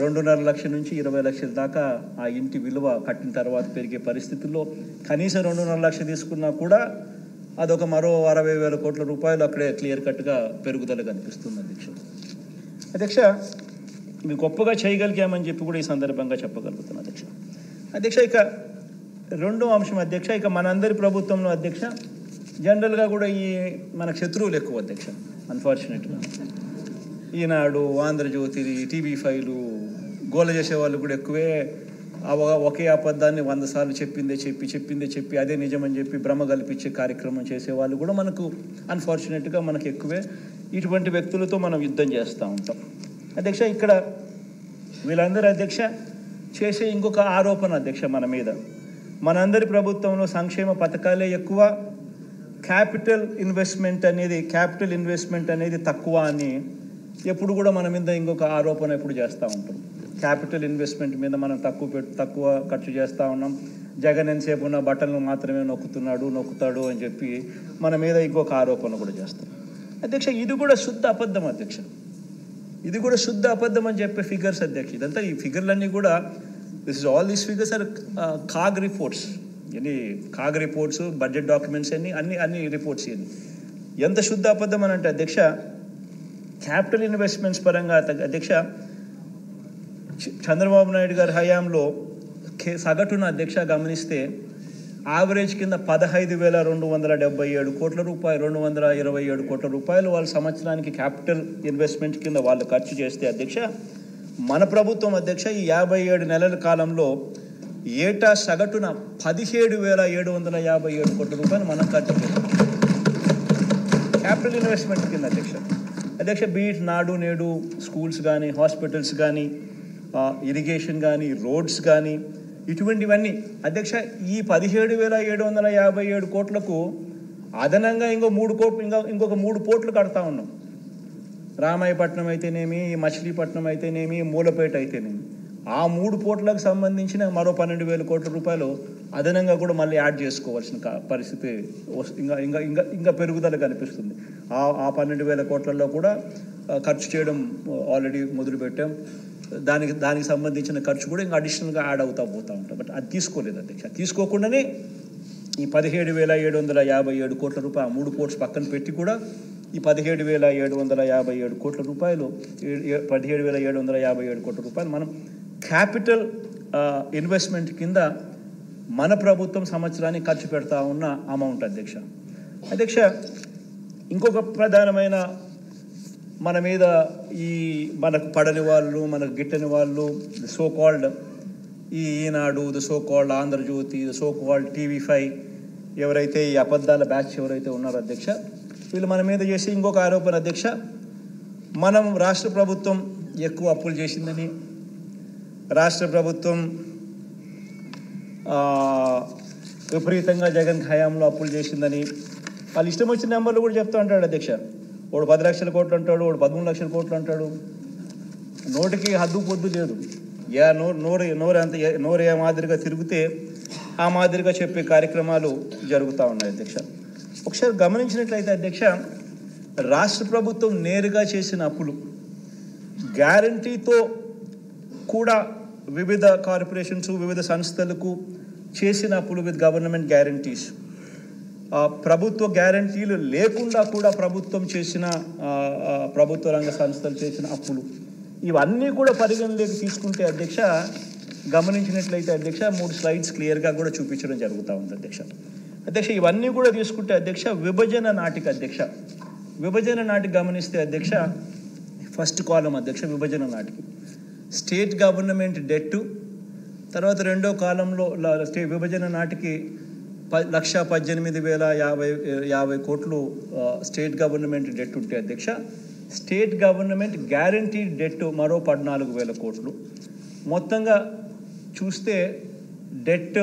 2.5 లక్షల నుంచి 20 లక్షల దాకా ఆ ఇంటి విలువ కట్టిన తర్వాత పెరిగే పరిస్థితుల్లో కనీసం 2.5 లక్షలు తీసుకున్నా కూడా అదొక మరో 60,000 కోట్ల రూపాయలు అక్కడే క్లియర్ కట్గా పెరుగుదల కనిపిస్తుంది అధ్యక్ష. మీరు గొప్పగా చేయగలిగామని చెప్పి కూడా ఈ సందర్భంగా చెప్పగలుగుతున్నాను అధ్యక్ష. ఇక రెండో అంశం అధ్యక్ష, ఇక మనందరి ప్రభుత్వంలో అధ్యక్ష జనరల్గా కూడా ఈ మనకు శత్రువులు ఎక్కువ అధ్యక్ష. అన్ఫార్చునేట్గా ఈనాడు, ఆంధ్రజ్యోతి, TV5 గోల చేసే వాళ్ళు కూడా ఎక్కువే. ఒకే అబద్ధాన్ని 100 సార్లు చెప్పిందే చెప్పి అదే నిజమని చెప్పి భ్రమ కల్పించే కార్యక్రమం చేసేవాళ్ళు కూడా మనకు అన్ఫార్చునేట్గా మనకు ఎక్కువే. ఇటువంటి వ్యక్తులతో మనం యుద్ధం చేస్తూ ఉంటాం అధ్యక్ష. ఇక్కడ వీళ్ళందరూ అధ్యక్ష చేసే ఇంకొక ఆరోపణ అధ్యక్ష మన మీద, మనందరి ప్రభుత్వంలో సంక్షేమ పథకాలే ఎక్కువ, క్యాపిటల్ ఇన్వెస్ట్మెంట్ అనేది తక్కువ అని ఎప్పుడు కూడా మన మీద ఇంకొక ఆరోపణ ఎప్పుడు చేస్తూ ఉంటాం. క్యాపిటల్ ఇన్వెస్ట్మెంట్ మీద మనం తక్కువ ఖర్చు చేస్తూ ఉన్నాం. జగన్ ఎంతసేపు ఉన్న బట్టలను మాత్రమే నొక్కుతాడు అని చెప్పి మన మీద ఇంకొక ఆరోపణ కూడా చేస్తాం అధ్యక్ష. ఇది కూడా శుద్ధ అబద్ధం అధ్యక్ష. ఇది కూడా శుద్ధ అబద్ధం అని చెప్పే ఫిగర్స్ అధ్యక్ష. ఇదంతా ఈ ఫిగర్లన్నీ కూడా all these figures are CAG reports. CAG reports, budget documents అన్ని రిపోర్ట్స్ ఎంత శుద్ధ అబద్ధం అని అంటే అధ్యక్ష, క్యాపిటల్ ఇన్వెస్ట్మెంట్స్ పరంగా అధ్యక్ష చంద్రబాబు నాయుడు గారి హయాంలో సగటున అధ్యక్ష గమనిస్తే యావరేజ్ కింద 15,277 కోట్ల రూపాయలు, 227 కోట్ల రూపాయలు వాళ్ళు సంవత్సరానికి క్యాపిటల్ ఇన్వెస్ట్మెంట్ కింద వాళ్ళు ఖర్చు చేస్తే అధ్యక్ష, మన ప్రభుత్వం అధ్యక్ష ఈ 57 నెలల కాలంలో ఏటా సగటున 17,757 కోట్ల రూపాయలు మనం ఖర్చు చేస్తాం క్యాపిటల్ ఇన్వెస్ట్మెంట్ కింద అధ్యక్ష. బీట్ నాడు నేడు స్కూల్స్ కానీ, హాస్పిటల్స్ కానీ, ఇరిగేషన్ కానీ, రోడ్స్ కానీ, ఇటువంటివన్నీ అధ్యక్ష ఈ 17,757 కోట్లకు అదనంగా ఇంకొక 3 పోర్ట్లు కడతా ఉన్నాం. రామాయపట్నం అయితేనేమి, మచిలీపట్నం అయితేనేమి, మూలపేట అయితేనేమి, ఆ 3 పోర్ట్లకు సంబంధించిన మరో 12,000 కోట్ల రూపాయలు అదనంగా కూడా మళ్ళీ యాడ్ చేసుకోవాల్సిన పరిస్థితి ఇంకా పెరుగుదల కనిపిస్తుంది. ఆ 12,000 కోట్లలో కూడా ఖర్చు చేయడం ఆల్రెడీ మొదలుపెట్టాం. దానికి సంబంధించిన ఖర్చు కూడా ఇంకా అడిషనల్గా యాడ్ పోతూ ఉంటాం. బట్ అది తీసుకోలేదు అధ్యక్ష. తీసుకోకుండానే ఈ 17,757 కోట్ల రూపాయలు 3 పోర్ట్స్ పక్కన పెట్టి కూడా ఈ 17,757 కోట్ల రూపాయలు 17,757 కోట్ల రూపాయలు మనం క్యాపిటల్ ఇన్వెస్ట్మెంట్ కింద మన ప్రభుత్వం సంవత్సరానికి ఖర్చు పెడతా ఉన్న అమౌంట్ అధ్యక్ష. ఇంకొక ప్రధానమైన మన మీద మనకు పడని వాళ్ళు, మనకు గిట్టని వాళ్ళు, so called Eenadu, so called Andhra Jyothi, so called TV5 ఎవరైతే ఈ అబద్ధాల బ్యాచ్ ఎవరైతే ఉన్నారో అధ్యక్ష, వీళ్ళు మన మీద చేసి ఇంకొక ఆరోపణ అధ్యక్ష, మనం రాష్ట్ర ప్రభుత్వం ఎక్కువ అప్పులు చేసిందని, రాష్ట్ర ప్రభుత్వం విపరీతంగా జగన్ హయాంలో అప్పులు చేసిందని వాళ్ళు ఇష్టం వచ్చిన నెంబర్లు కూడా చెప్తూ ఉంటాడు అధ్యక్ష. వాడు 10 లక్షల కోట్లు అంటాడు, వాడు 13 లక్షల కోట్లు అంటాడు. నోటికి హద్దు పొద్దు లేదు. నోరు ఏ మాదిరిగా తిరిగితే ఆ మాదిరిగా చెప్పే కార్యక్రమాలు జరుగుతూ ఉన్నాయి అధ్యక్ష. ఒకసారి గమనించినట్లయితే అధ్యక్ష, రాష్ట్ర ప్రభుత్వం నేరుగా చేసిన అప్పులు, గ్యారంటీతో కూడా వివిధ కార్పొరేషన్స్, వివిధ సంస్థలకు చేసిన అప్పులు విత్ గవర్నమెంట్ గ్యారంటీస్, ప్రభుత్వ గ్యారంటీలు లేకుండా కూడా ప్రభుత్వ రంగ సంస్థలు చేసిన అప్పులు, ఇవన్నీ కూడా పరిగణలోకి తీసుకుంటే అధ్యక్ష గమనించినట్లయితే అధ్యక్ష 3 స్లైడ్స్ క్లియర్గా కూడా చూపించడం జరుగుతూ ఉంది అధ్యక్ష. అధ్యక్ష ఇవన్నీ కూడా తీసుకుంటే అధ్యక్ష విభజన నాటికి గమనిస్తే అధ్యక్ష ఫస్ట్ కాలం అధ్యక్ష విభజన నాటికి స్టేట్ గవర్నమెంట్ డెట్టు, తర్వాత రెండో కాలంలో విభజన నాటికి 1,18,050 కోట్లు స్టేట్ గవర్నమెంట్ డెట్ ఉంటే అధ్యక్ష, స్టేట్ గవర్నమెంట్ గ్యారంటీడ్ డెట్ మరో 14,000 కోట్లు. మొత్తంగా చూస్తే debt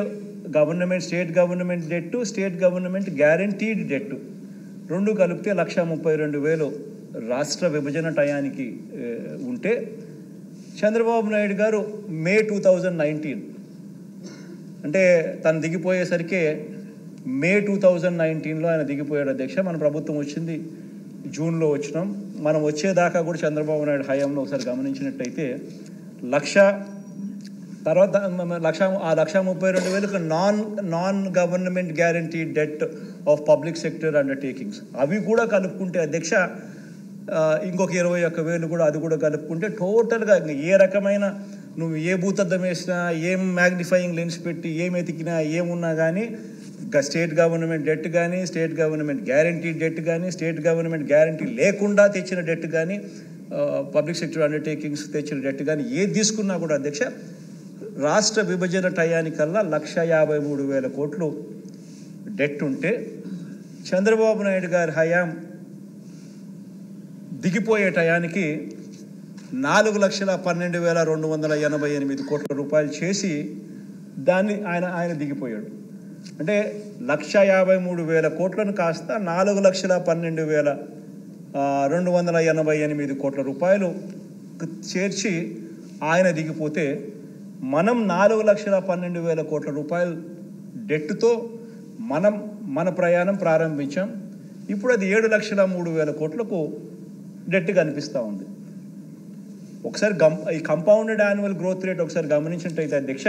state government debt, state government guaranteed debt రెండు కలిపితే 1,32,000 రాష్ట్ర విభజన టయానికి ఉంటే చంద్రబాబు నాయుడు గారు మే 2019 అంటే తను దిగిపోయేసరికి మే 2019లో ఆయన దిగిపోయాడు అధ్యక్ష. మన ప్రభుత్వం వచ్చింది జూన్లో వచ్చినాం. మనం వచ్చేదాకా కూడా చంద్రబాబు నాయుడు హయాంలో ఒకసారి గమనించినట్టయితే 1,32,000 non government guarantee det of public sector undertakings అవి కూడా కలుపుకుంటే అధ్యక్ష ఇంకొక 21,000 కూడా అది కూడా కలుపుకుంటే టోటల్గా ఏ రకమైన నువ్వు ఏ భూతద్దం వేసినా, ఏం మ్యాగ్నిఫైయింగ్ లెన్స్ పెట్టి ఏం ఎతికినా, ఏమున్నా కానీ స్టేట్ గవర్నమెంట్ డెట్ కానీ, స్టేట్ గవర్నమెంట్ గ్యారంటీ డెట్ కానీ, స్టేట్ గవర్నమెంట్ గ్యారంటీ లేకుండా తెచ్చిన డెట్ కానీ, పబ్లిక్ సెక్టర్ అండర్టేకింగ్స్ తెచ్చిన డెట్ కానీ ఏది తీసుకున్నా కూడా అధ్యక్ష రాష్ట్ర విభజన టయానికల్లా 1,53,000 కోట్లు డెట్ ఉంటే చంద్రబాబు నాయుడు గారి హయాం దిగిపోయే టయానికి 4,12,288 కోట్ల రూపాయలు చేసి దాన్ని ఆయన దిగిపోయాడు. అంటే 1,53,000 కోట్లను కాస్త 4,12,288 కోట్ల రూపాయలు చేర్చి ఆయన దిగిపోతే మనం 4,12,000 కోట్ల రూపాయలు డెట్తో మన ప్రయాణం ప్రారంభించాం. ఇప్పుడు అది 7,03,000 కోట్లకు డెట్ కనిపిస్తూ ఉంది. ఒకసారి ఈ కంపౌండెడ్ యాన్యువల్ గ్రోత్ రేట్ ఒకసారి గమనించినట్టయితే అధ్యక్ష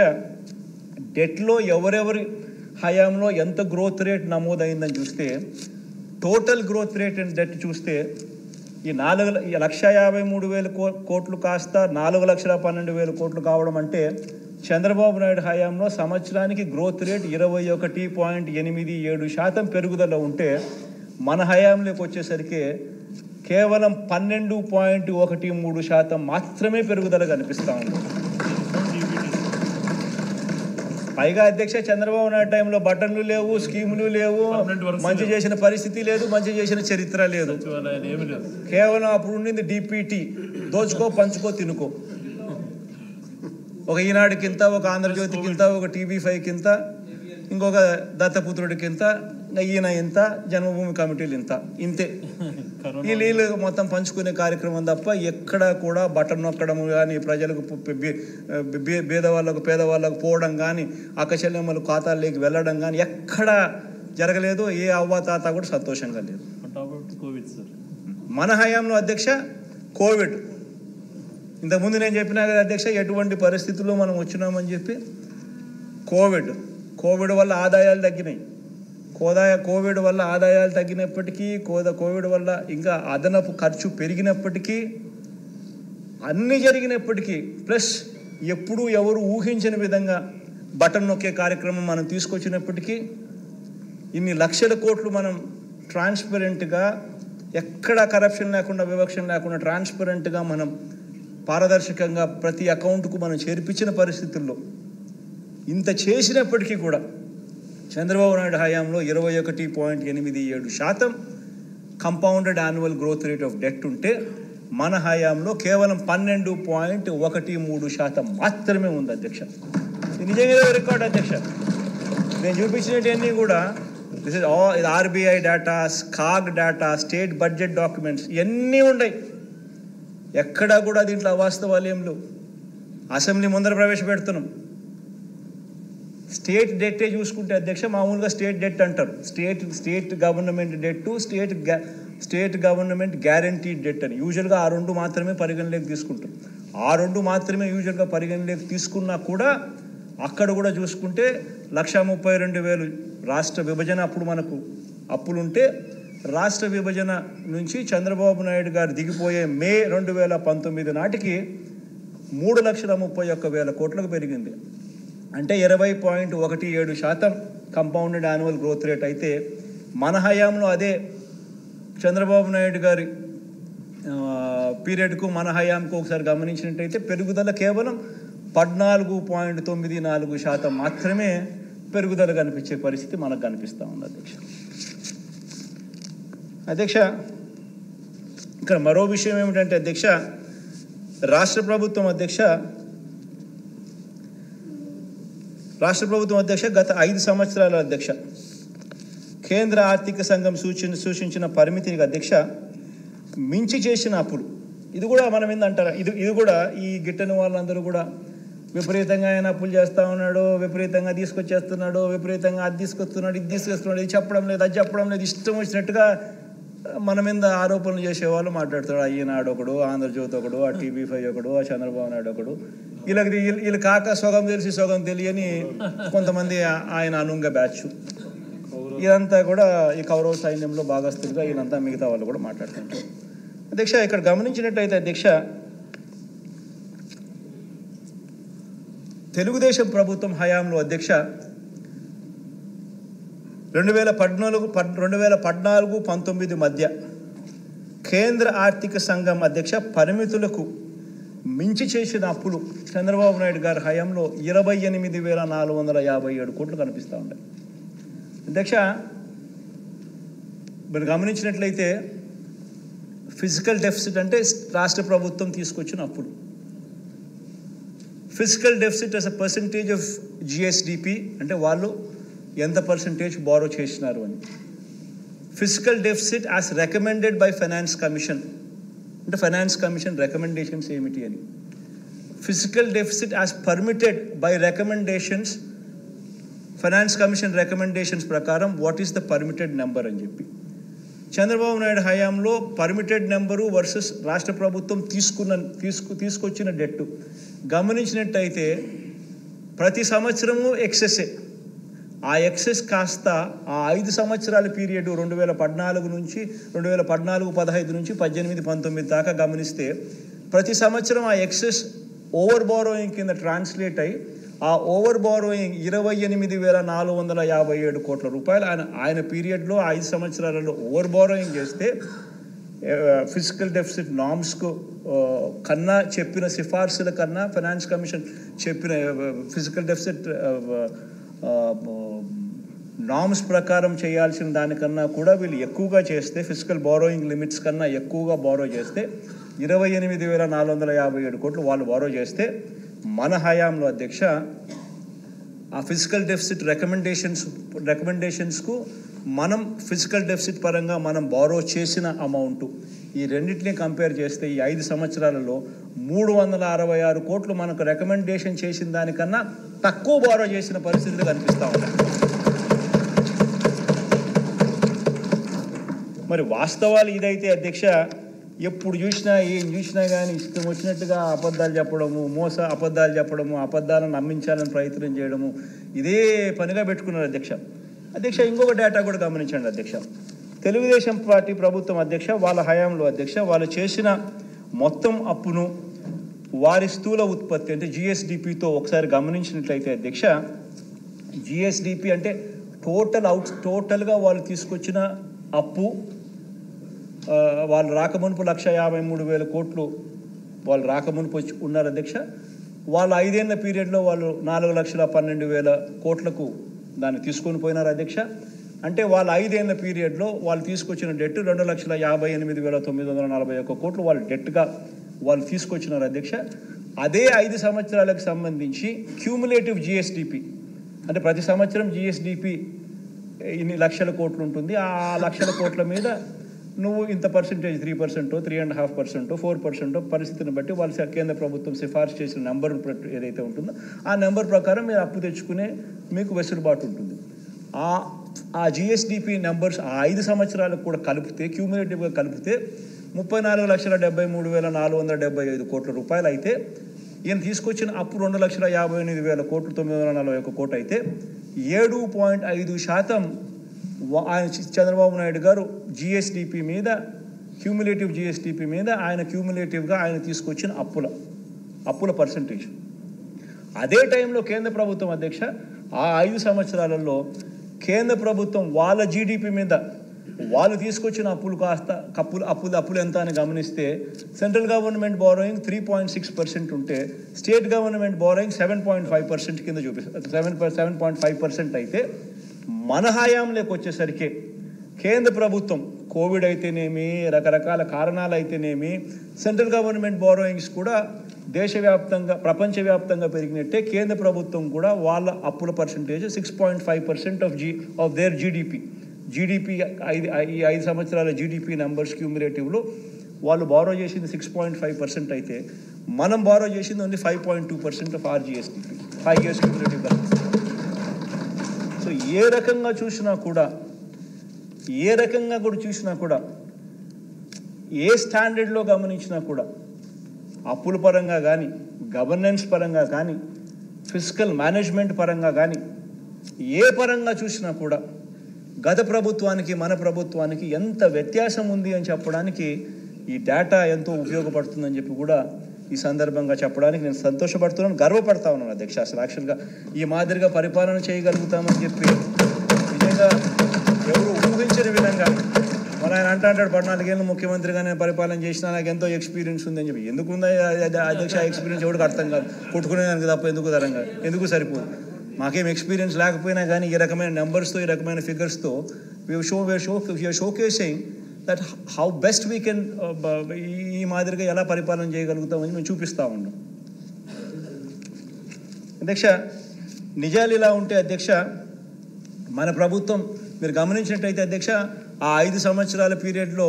డెట్లో ఎవరెవరి హయాంలో ఎంత గ్రోత్ రేట్ నమోదైందని చూస్తే total growth rate and debt చూస్తే ఈ 1,53,000 కోట్లు కాస్త 4,12,000 కోట్లు కావడం అంటే చంద్రబాబు నాయుడు హయాంలో సంవత్సరానికి గ్రోత్ రేట్ 21.87% పెరుగుదల ఉంటే మన హయాంలోకి వచ్చేసరికి కేవలం 12.13% మాత్రమే పెరుగుదల కనిపిస్తూ ఉంది. పైగా అధ్యక్ష చంద్రబాబు నాయుడు టైంలో బటన్లు లేవు, స్కీములు లేవు, మంచి చేసిన పరిస్థితి లేదు, మంచి చేసిన చరిత్ర లేదు. కేవలం అప్పుడు ఉండింది డిపిటి, దోచుకో పంచుకో తినుకో. ఒక ఈనాడుకింత, ఒక ఆంధ్రజ్యోతికింత, ఒక TV5కింత, ఇంకొక దత్తపుత్రుడికింత, ఈయన ఇంత, జన్మభూమి కమిటీలు ఇంతే. ఈ నీళ్ళు మొత్తం పంచుకునే కార్యక్రమం తప్ప ఎక్కడా కూడా బటన్ నొక్కడం కానీ, ప్రజలకు పేదవాళ్ళకు పోవడం కానీ, అక్కచెల్లెమ్మలు ఖాతాల్లోకి వెళ్ళడం కానీ ఎక్కడా జరగలేదు. ఏ అవ్వాతాత కూడా సంతోషంగా లేదు. మన హయాంలో అధ్యక్ష కోవిడ్, ఇంతకుముందు నేను చెప్పినా కదా అధ్యక్ష ఎటువంటి పరిస్థితుల్లో మనం వచ్చినామని చెప్పి. కోవిడ్ వల్ల ఆదాయాలు తగ్గినాయి. కోవిడ్ వల్ల ఆదాయాలు తగ్గినప్పటికీ, కోవిడ్ వల్ల ఇంకా అదనపు ఖర్చు పెరిగినప్పటికీ, అన్నీ జరిగినప్పటికీ, ప్లస్ ఎప్పుడూ ఎవరు ఊహించని విధంగా బటన్ నొక్కే కార్యక్రమం మనం తీసుకొచ్చినప్పటికీ ఇన్ని లక్షల కోట్లు మనం ట్రాన్స్పరెంట్గా, ఎక్కడ కరప్షన్ లేకుండా, వివక్షణ లేకుండా ట్రాన్స్పరెంట్గా మనం పారదర్శకంగా ప్రతి అకౌంట్కు మనం చేర్పించిన పరిస్థితుల్లో ఇంత చేసినప్పటికీ కూడా చంద్రబాబు నాయుడు హయాంలో 21.87% compounded annual growth rate of debt ఉంటే మన హయాంలో కేవలం 12.13% మాత్రమే ఉంది అధ్యక్ష. ఇది నిజంగా రికార్డ్ అధ్యక్ష. నేను చూపించినవన్నీ కూడా దిస్ ఇస్ ఇది RBI డేటా, స్కాగ్ డేటా, స్టేట్ బడ్జెట్ డాక్యుమెంట్స్ ఇవన్నీ ఉన్నాయి. ఎక్కడా కూడా దీంట్లో అవాస్తవాలు ఏం లేవు. అసెంబ్లీ ముందర ప్రవేశపెడుతున్నాం. స్టేట్ డెట్టే చూసుకుంటే అధ్యక్ష మామూలుగా స్టేట్ డెట్ అంటారు. State government debt, state government guaranteed debt అని యూజువల్గా ఆ రెండు మాత్రమే పరిగణలోకి తీసుకుంటాం. ఆ రెండు మాత్రమే యూజువల్గా పరిగణలోకి తీసుకున్నా కూడా అక్కడ కూడా చూసుకుంటే 1,32,000 రాష్ట్ర విభజన అప్పుడు మనకు అప్పులుంటే రాష్ట్ర విభజన నుంచి చంద్రబాబు నాయుడు గారు దిగిపోయే మే 2019 నాటికి 3,31,000 కోట్లకు పెరిగింది. అంటే 20.17% కంపౌండెడ్ యాన్యువల్ గ్రోత్ రేట్ అయితే మన హయాంలో అదే చంద్రబాబు నాయుడు గారి పీరియడ్కు మన హయాంకు ఒకసారి గమనించినట్టయితే పెరుగుదల కేవలం 14.94% మాత్రమే పెరుగుదల కనిపించే పరిస్థితి మనకు కనిపిస్తూ ఉంది అధ్యక్ష. ఇక్కడ మరో విషయం ఏమిటంటే అధ్యక్ష, రాష్ట్ర ప్రభుత్వం అధ్యక్ష గత 5 సంవత్సరాల అధ్యక్ష కేంద్ర ఆర్థిక సంఘం సూచించిన పరిమితిని అధ్యక్ష మించి చేసిన అప్పులు. ఇది కూడా మనం ఏందంటారా, ఇది కూడా ఈ గిట్టని వాళ్ళందరూ కూడా విపరీతంగా ఆయన అప్పులు చేస్తూ ఉన్నాడు, విపరీతంగా తీసుకొచ్చేస్తున్నాడు, విపరీతంగా అది తీసుకొస్తున్నాడు, ఇది తీసుకొస్తున్నాడు, ఇది చెప్పడం లేదు, అది చెప్పడం లేదు, ఇష్టం వచ్చినట్టుగా మన మీద ఆరోపణలు చేసేవాళ్ళు మాట్లాడుతాడు. ఈనాడు ఒకడు, ఆంధ్రజ్యోతి ఒకడు, ఆ TV5 ఒకడు, ఆ చంద్రబాబు నాయుడు ఒకడు, వీళ్ళు కాక సగం తెలిసి సగం తెలియని కొంతమంది ఆయన అనుంగ బ్యాచ్. ఇదంతా కూడా ఈ కౌరవ సైన్యంలో భాగస్తులుగా ఈయనంతా మిగతా వాళ్ళు కూడా మాట్లాడుతుంటారు అధ్యక్ష. ఇక్కడ గమనించినట్టయితే అధ్యక్ష, తెలుగుదేశం ప్రభుత్వం హయాంలో అధ్యక్ష 2014-19 మధ్య కేంద్ర ఆర్థిక సంఘం అధ్యక్ష పరిమితులకు మించి చేసిన అప్పులు చంద్రబాబు నాయుడు గారి హయాంలో 28,457 కోట్లు కనిపిస్తూ ఉన్నాయి అధ్యక్ష. మీరు గమనించినట్లయితే ఫిజికల్ డెఫిసిట్ అంటే రాష్ట్ర ప్రభుత్వం తీసుకొచ్చిన అప్పులు. Physical deficit as a percentage of GSDP అంటే వాళ్ళు ఎంత పర్సంటేజ్ బారో చేసినారు అని. Physical deficit as recommended by finance commission అంటే ఫైనాన్స్ కమిషన్ రికమెండేషన్స్ ఏమిటి అని. Physical deficit as permitted by recommendations, finance commission recommendations ప్రకారం what is the permitted number అని చెప్పి. చంద్రబాబు నాయుడు హయాంలో పర్మిటెడ్ నెంబరు వర్సెస్ రాష్ట్ర ప్రభుత్వం తీసుకొచ్చిన డెట్టు గమనించినట్టయితే ప్రతి సంవత్సరము ఎక్సెస్సే. ఆ ఎక్సెస్ కాస్త ఆ 5 సంవత్సరాల పీరియడ్ 2014 నుంచి 2014-15 నుంచి 18-19 దాకా గమనిస్తే ప్రతి సంవత్సరం ఆ ఎక్సెస్ ఓవర్ బారోయింగ్ కింద ట్రాన్స్లేట్ అయ్యి ఆ ఓవర్ బారోయింగ్ 28,457 కోట్ల రూపాయలు ఆయన పీరియడ్లో 5 సంవత్సరాలలో ఓవర్ బారోయింగ్ చేస్తే ఫిజికల్ డెఫిసిట్ నామ్స్కు కన్నా చెప్పిన సిఫార్సుల కన్నా ఫైనాన్స్ కమిషన్ చెప్పిన ఫిజికల్ డెఫిసిట్ నామ్స్ ప్రకారం చేయాల్సిన దానికన్నా కూడా వీళ్ళు ఎక్కువగా చేస్తే, ఫిజికల్ బారోయింగ్ లిమిట్స్ కన్నా ఎక్కువగా బారో చేస్తే 28,457 కోట్లు వాళ్ళు బారో చేస్తే మన హయాంలో అధ్యక్ష ఆ ఫిజికల్ డెఫిసిట్ రికమెండేషన్స్కు మనం ఫిజికల్ డెఫిసిట్ పరంగా మనం బారో చేసిన అమౌంట్ ఈ రెండింటినీ కంపేర్ చేస్తే ఈ 5 సంవత్సరాలలో 366 కోట్లు మనకు రికమెండేషన్ చేసిన దానికన్నా తక్కువ బారో చేసిన పరిస్థితులు కనిపిస్తూ ఉన్నాయి. మరి వాస్తవాలు ఇదైతే అధ్యక్ష ఎప్పుడు ఏం చూసినా కానీ ఇష్టం వచ్చినట్టుగా అబద్ధాలు చెప్పడము, అబద్ధాలను నమ్మించాలని ప్రయత్నం చేయడము ఇదే పనిగా పెట్టుకున్నారు అధ్యక్ష. ఇంకొక డేటా కూడా గమనించండి అధ్యక్ష. తెలుగుదేశం పార్టీ ప్రభుత్వం అధ్యక్ష వాళ్ళ హయాంలో అధ్యక్ష వాళ్ళు చేసిన మొత్తం అప్పును వారి స్థూల ఉత్పత్తి అంటే GSDPతో ఒకసారి గమనించినట్లయితే అధ్యక్ష GSDP అంటే టోటల్గా వాళ్ళు తీసుకొచ్చిన అప్పు వాళ్ళు రాకమునుపు 1,53,000 కోట్లు వాళ్ళు రాకమునుపు ఉన్నారు అధ్యక్ష. వాళ్ళు 5 ఏళ్ల పీరియడ్లో వాళ్ళు 4,12,000 కోట్లకు దాన్ని తీసుకొని పోయినారు అధ్యక్ష. అంటే వాళ్ళ 5 ఏళ్ల పీరియడ్లో వాళ్ళు తీసుకొచ్చిన డెట్ 2,58,941 కోట్లు వాళ్ళు డెట్గా వాళ్ళు తీసుకొచ్చినారు అధ్యక్ష. అదే 5 సంవత్సరాలకు సంబంధించి క్యూములేటివ్ GSDP అంటే ప్రతి సంవత్సరం GSDP ఇన్ని లక్షల కోట్లు ఉంటుంది. ఆ లక్షల కోట్ల మీద నువ్వు ఇంత పర్సెంటేజ్ 3%, 3.5%, 4% పరిస్థితిని బట్టి వాళ్ళు కేంద్ర ప్రభుత్వం సిఫార్సు చేసిన నెంబర్ ఏదైతే ఉంటుందో ఆ నెంబర్ ప్రకారం మీరు అప్పు తెచ్చుకునే మీకు వెసులుబాటు ఉంటుంది. ఆ GSDP నెంబర్స్ ఆ 5 సంవత్సరాలకు కూడా కలిపితే క్యూములేటివ్గా కలిపితే 34,73,475 కోట్ల రూపాయలు అయితే ఈయన తీసుకొచ్చిన అప్పు 2,58,000 కోట్లు 941 కోట్లు అయితే 7.5% ఆయన చంద్రబాబు నాయుడు గారు GSDP మీద క్యూములేటివ్ GSDP మీద ఆయన క్యూములేటివ్గా ఆయన తీసుకొచ్చిన అప్పుల పర్సంటేజ్. అదే టైంలో కేంద్ర ప్రభుత్వం అధ్యక్ష ఆ 5 సంవత్సరాలలో కేంద్ర ప్రభుత్వం వాళ్ళ జీడిపి మీద వాళ్ళు తీసుకొచ్చిన అప్పులు కాస్త అప్పులు ఎంత అని గమనిస్తే సెంట్రల్ గవర్నమెంట్ బారోయింగ్ 3.6% ఉంటే స్టేట్ గవర్నమెంట్ బారోయింగ్ 7.5% కింద చూపిస్తారు. 7.5% అయితే మన హయాంలోకి వచ్చేసరికి కేంద్ర ప్రభుత్వం కోవిడ్ అయితేనేమి రకరకాల కారణాలు అయితేనేమి సెంట్రల్ గవర్నమెంట్ బారోయింగ్స్ కూడా దేశవ్యాప్తంగా ప్రపంచవ్యాప్తంగా పెరిగినట్టే కేంద్ర ప్రభుత్వం కూడా వాళ్ళ అప్పుల పర్సంటేజ్ 6.5% ఆఫ్ దేర్ జీడిపి ఈ 5 సంవత్సరాల జీడిపి నెంబర్స్ క్యూములేటివ్లో వాళ్ళు బారో చేసింది 6.5% అయితే మనం బారో చేసింది ఓన్లీ 5.2% ఆఫ్ ఆర్జిఎస్డిపి 5 years క్యూములేటివ్గా. సో ఏ రకంగా చూసినా కూడా ఏ స్టాండర్డ్లో గమనించినా కూడా అప్పుల పరంగా కానీ గవర్నెన్స్ పరంగా కానీ ఫిస్కల్ మేనేజ్మెంట్ పరంగా కానీ ఏ పరంగా చూసినా కూడా గత ప్రభుత్వానికి మన ప్రభుత్వానికి ఎంత వ్యత్యాసం ఉంది అని చెప్పడానికి ఈ డేటా ఎంతో ఉపయోగపడుతుందని చెప్పి కూడా ఈ సందర్భంగా చెప్పడానికి నేను సంతోషపడుతున్నాను, గర్వపడతా ఉన్నాను అధ్యక్ష. అసలు యాక్చువల్గా ఈ మాదిరిగా పరిపాలన చేయగలుగుతామని చెప్పి నిజంగా ఎవరు ఊహించని విధంగా మన ఆయన అంటాడు 14 ఏళ్ళు ముఖ్యమంత్రిగా నేను పరిపాలన చేసినా నాకు ఎంతో ఎక్స్పీరియన్స్ ఉందని చెప్పి. ఎందుకుందా అధ్యక్ష ఎక్స్పీరియన్స్ ఎవరికి అర్థం కాదు, కొట్టుకునేదానికి తప్ప ఎందుకు సరిపోదు. మాకేం ఎక్స్పీరియన్స్ లేకపోయినా కానీ ఈ రకమైన నెంబర్స్తో ఈ రకమైన ఫిగర్స్తో showcasing that how best we can ఈ మాదిరిగా ఎలా పరిపాలన చేయగలుగుతామని మేము చూపిస్తూ ఉన్నాం. అధ్యక్ష నిజాలు ఇలా ఉంటే అధ్యక్ష మన ప్రభుత్వం మీరు గమనించినట్టయితే అధ్యక్ష ఆ 5 సంవత్సరాల పీరియడ్లో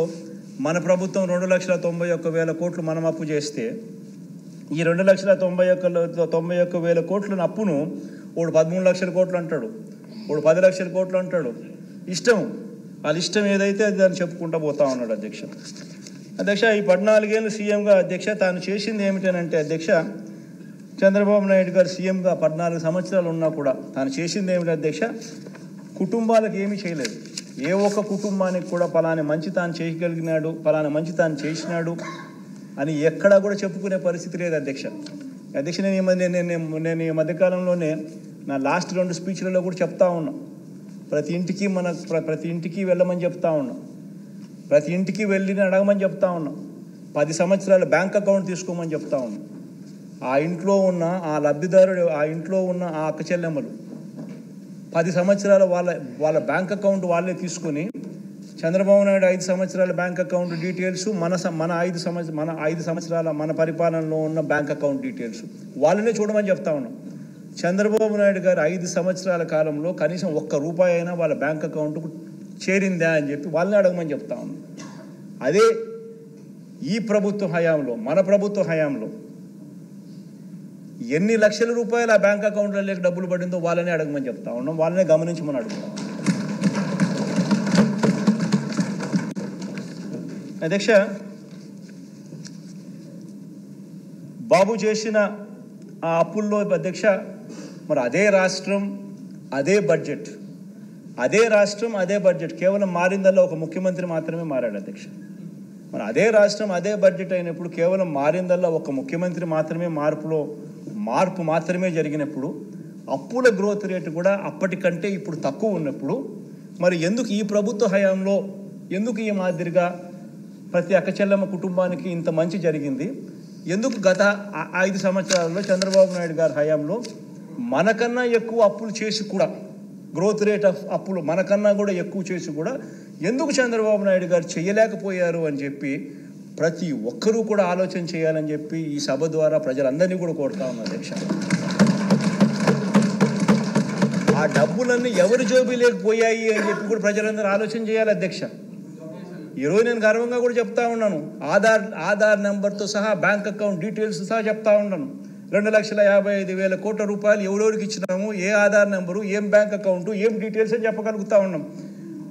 మన ప్రభుత్వం 2,91,000 కోట్లు మనం అప్పు చేస్తే ఈ 2,91,000 కోట్ల అప్పును వాడు 13 లక్షల కోట్లు అంటాడు, వాడు 10 లక్షల కోట్లు అంటాడు. వాళ్ళ ఇష్టం ఏదైతే అది దాన్ని చెప్పుకుంటూ పోతా ఉన్నాడు అధ్యక్ష. ఈ 14 ఏళ్ళు సీఎంగా అధ్యక్ష తాను చేసింది ఏమిటనంటే అధ్యక్ష చంద్రబాబు నాయుడు గారు సీఎంగా 14 సంవత్సరాలు ఉన్నా కూడా తాను చేసింది ఏమిటి అధ్యక్ష, కుటుంబాలకు ఏమీ చేయలేదు. ఏ ఒక్క కుటుంబానికి కూడా పలానా మంచి తాను చేయగలిగినాడు, పలానా మంచి తాను చేసినాడు అని ఎక్కడా కూడా చెప్పుకునే పరిస్థితి లేదు అధ్యక్ష. నేను ఈ మధ్యకాలంలోనే నా లాస్ట్ 2 స్పీచ్లలో కూడా చెప్తా ఉన్నా, ప్రతి ఇంటికి వెళ్ళమని చెప్తా ఉన్నా, ప్రతి ఇంటికి వెళ్ళి అడగమని చెప్తా ఉన్నా, 10 సంవత్సరాల బ్యాంక్ అకౌంట్ తీసుకోమని చెప్తా ఉన్నా. ఆ ఇంట్లో ఉన్న ఆ లబ్ధిదారుడు, ఆ ఇంట్లో ఉన్న ఆ అక్క చెల్లెమ్మలు 10 సంవత్సరాల వాళ్ళ బ్యాంక్ అకౌంట్ వాళ్ళే తీసుకొని చంద్రబాబు నాయుడు 5 సంవత్సరాల బ్యాంక్ అకౌంట్ డీటెయిల్స్ మన 5 సంవత్సరాల మన పరిపాలనలో ఉన్న బ్యాంక్ అకౌంట్ డీటెయిల్స్ వాళ్ళనే చూడమని చెప్తా ఉన్నాం. చంద్రబాబు నాయుడు గారు 5 సంవత్సరాల కాలంలో కనీసం ₹1 అయినా వాళ్ళ బ్యాంక్ అకౌంట్కు చేరిందా అని చెప్పి వాళ్ళని అడగమని చెప్తా ఉన్నాం. అదే ఈ ప్రభుత్వ హయాంలో మన ప్రభుత్వ హయాంలో ఎన్ని లక్షల రూపాయలు ఆ బ్యాంక్ అకౌంట్లలో డబ్బులు పడిందో వాళ్ళనే అడగమని చెప్తా ఉన్నాం, వాళ్ళనే గమనించమని అడుగుతాం. అధ్యక్ష బాబు చేసిన ఆ అప్పుల్లో అధ్యక్ష మరి అదే రాష్ట్రం అదే బడ్జెట్ కేవలం మారిందల్లా ఒక ముఖ్యమంత్రి మాత్రమే మారాడు అధ్యక్ష. మరి అదే రాష్ట్రం అదే బడ్జెట్ అయినప్పుడు కేవలం మారిందల్లా ఒక ముఖ్యమంత్రి మాత్రమే మార్పు మాత్రమే జరిగినప్పుడు అప్పుల గ్రోత్ రేటు కూడా అప్పటికంటే ఇప్పుడు తక్కువ ఉన్నప్పుడు మరి ఎందుకు ఈ ప్రభుత్వ హయాంలో ఎందుకు ఈ మాదిరిగా ప్రతి అక్కచెల్లెమ్మ కుటుంబానికి ఇంత మంచి జరిగింది? ఎందుకు గత 5 సంవత్సరాల్లో చంద్రబాబు నాయుడు గారి హయాంలో మనకన్నా ఎక్కువ అప్పులు చేసి కూడా గ్రోత్ రేట్ ఆఫ్ అప్పులు మనకన్నా కూడా ఎక్కువ చేసి కూడా ఎందుకు చంద్రబాబు నాయుడు గారు చేయలేకపోయారు అని చెప్పి ప్రతి ఒక్కరూ కూడా ఆలోచన చేయాలని చెప్పి ఈ సభ ద్వారా ప్రజలందరినీ కూడా కోరుతా ఉన్నారు అధ్యక్ష. ఆ డబ్బులన్నీ ఎవరి జోబీలోకి పోయాయి అని చెప్పి కూడా ప్రజలందరూ ఆలోచన చేయాలి అధ్యక్ష. ఈరోజు నేను గర్వంగా కూడా చెప్తా ఉన్నాను, ఆధార్ నెంబర్తో సహా బ్యాంక్ అకౌంట్ డీటెయిల్స్ సహా చెప్తా ఉన్నాను. 2,55,000 కోట్ల రూపాయలు ఎవరెవరికి ఇచ్చినాము, ఏ ఆధార్ నెంబరు, ఏం బ్యాంక్ అకౌంటు, ఏం డీటెయిల్స్ అని చెప్పగలుగుతా ఉన్నాం.